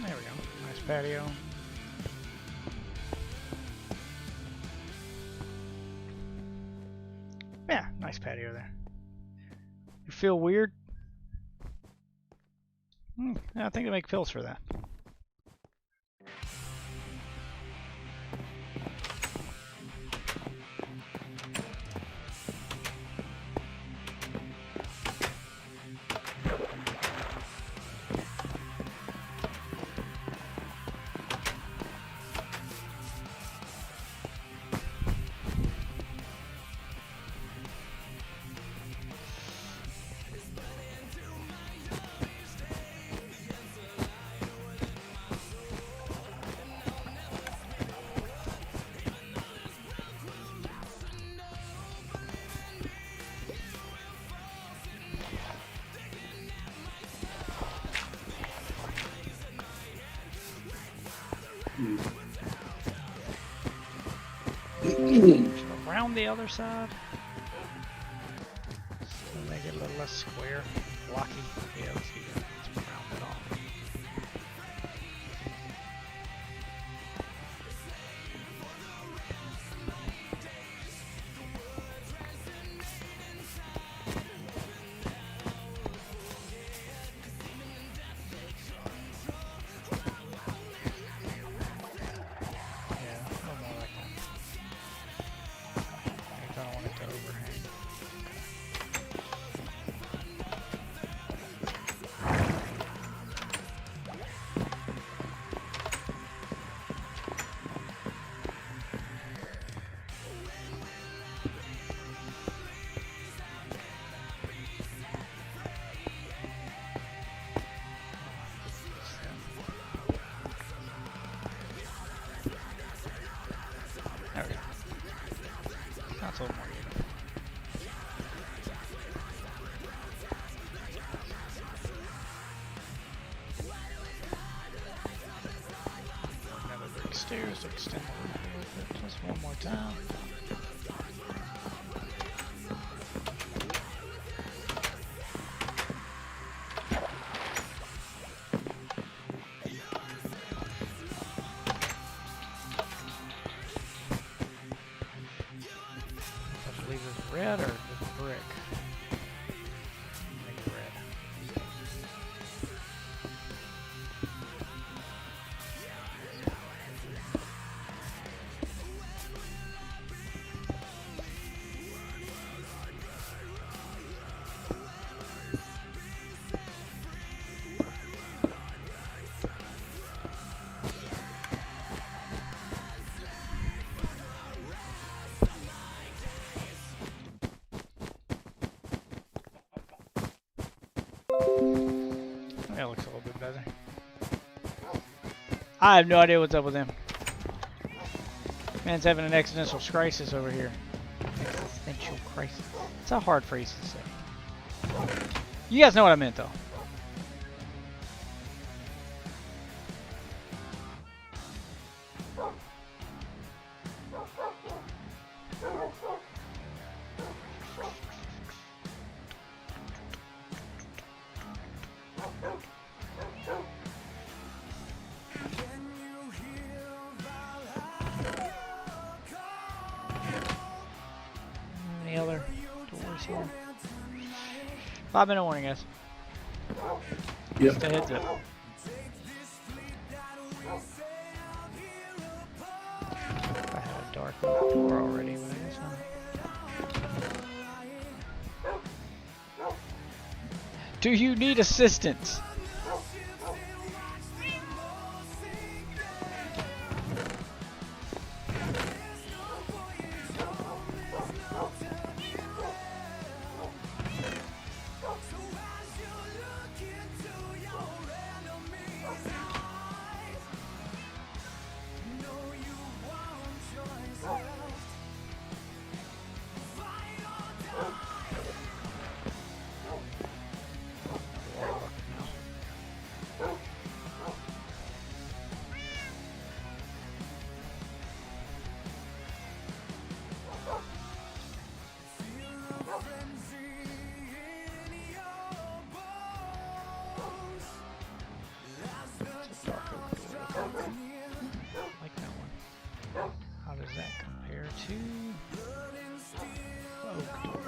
There we go. Nice patio. Nice patio there. You feel weird? Yeah, I think they make pills for that. Around the other side. So make it a little less square, blocky. Yeah, let's do that. Let's round it off. That's a little more even. Another brick stairs to extend the roof a little bit. Just one more time. Red or just brick? Make it red. That looks a little bit better. I have no idea what's up with him. Man's having an existential crisis over here. Existential crisis. It's a hard phrase to say. You guys know what I meant, though. Any other doors here? 5-minute warning, guys. Yep. Just a heads up. I had a dark door already, but I guess not. Do you need assistance? Like that one. How does that compare to oak door?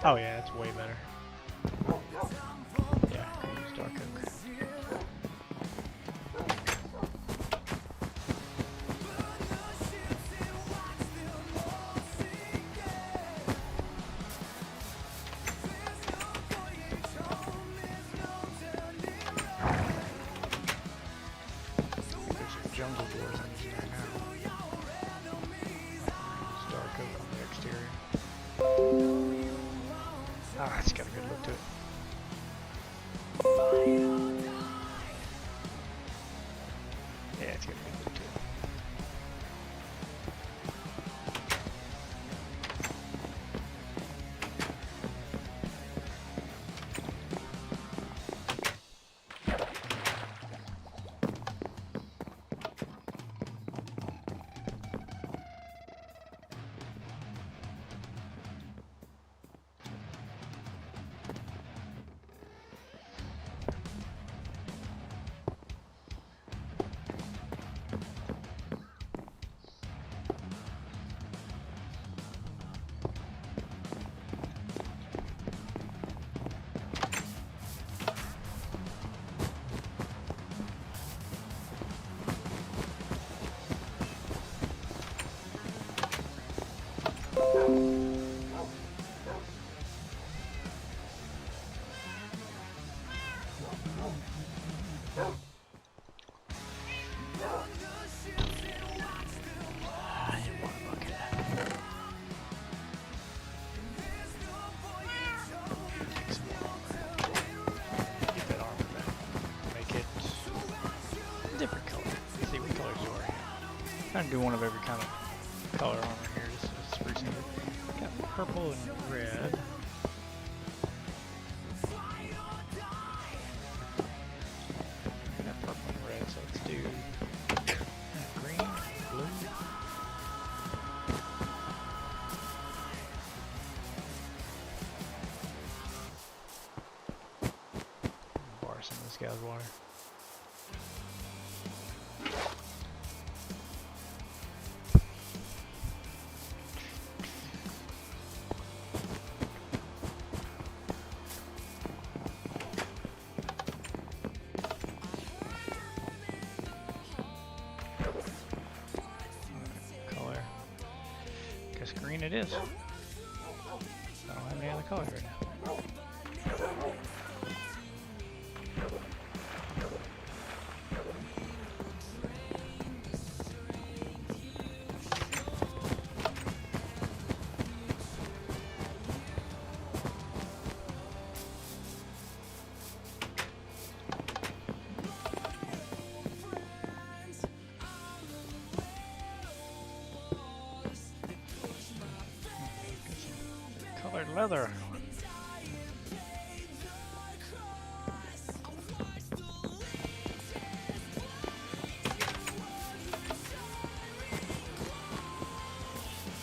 Oh yeah, it's way better. Yeah, I could use dark oak. There's some jungle doors I'm using right now. It's dark oak on the exterior. Ah, it's got a good look to it. Yeah, it's got a good look to it. I didn't want to look at that. Take some more armor. Get that armor back. Make it different color. See what colors you are here. Trying to do one of every kind of color armor here. Just to spruce it up. Got purple and red. Got purple and red, so let's do green, blue. Borrow some of this guy's water. Color. Guess green it is. I don't have any other colors right now. Colored leather.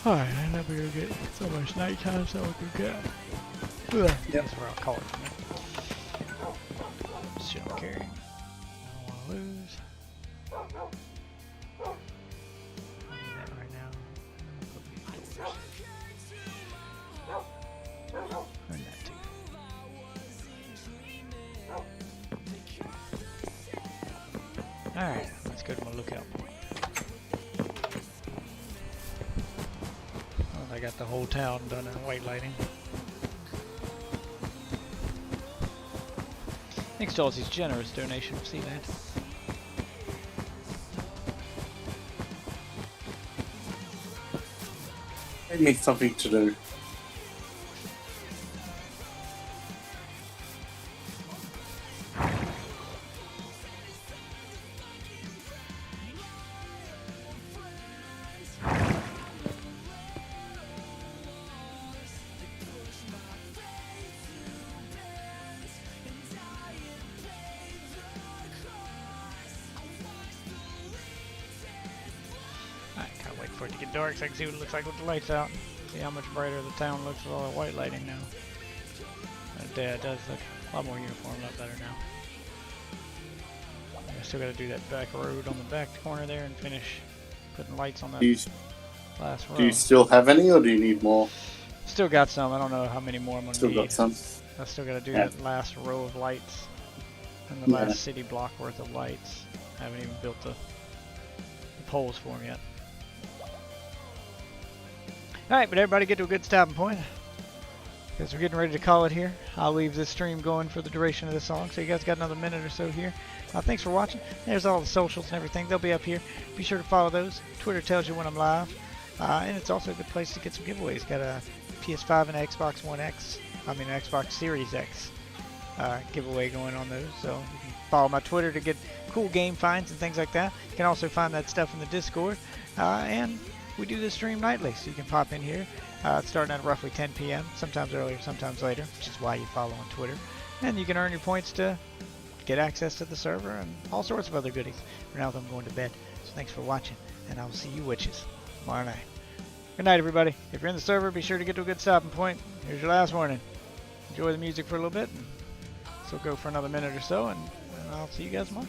Alright, I never gonna get so much nighttime so we can get. Yep. That's where I'll call it. Shit, don't carry. I don't want to lose. I'll do that right now. Put these doors. And that too. Alright, let's go to my lookout point. Well, I got the whole town done in white lighting. Thanks to all these generous donations, see that? Give me something to do. For it to get dark so I can see what it looks like with the lights out. See how much brighter the town looks with all the white lighting now. Yeah, it does look a lot more uniform, a lot better now. I still got to do that back road on the back corner there and finish putting lights on that last row. Do you still have any, or do you need more? still got some. I don't know how many more I'm gonna Still need. got some. I still gotta do Yeah. that last row of lights and the Yeah. last city block worth of lights. I haven't even built the poles for them yet. Alright, but everybody get to a good stopping point. Because we're getting ready to call it here. I'll leave this stream going for the duration of this song. So you guys got another minute or so here. Thanks for watching. There's all the socials and everything. They'll be up here. Be sure to follow those. Twitter tells you when I'm live. And it's also a good place to get some giveaways. Got a PS5 and Xbox One X. Xbox Series X giveaway going on those. So you can follow my Twitter to get cool game finds and things like that. You can also find that stuff in the Discord. And we do this stream nightly. So you can pop in here. Starting at roughly 10 p.m. Sometimes earlier, sometimes later, which is why you follow on Twitter. And you can earn your points to get access to the server and all sorts of other goodies. For now, I'm going to bed. So thanks for watching, and I will see you witches tomorrow night. Good night, everybody. If you're in the server, be sure to get to a good stopping point. Here's your last warning. Enjoy the music for a little bit, and this will go for another minute or so, and I'll see you guys tomorrow.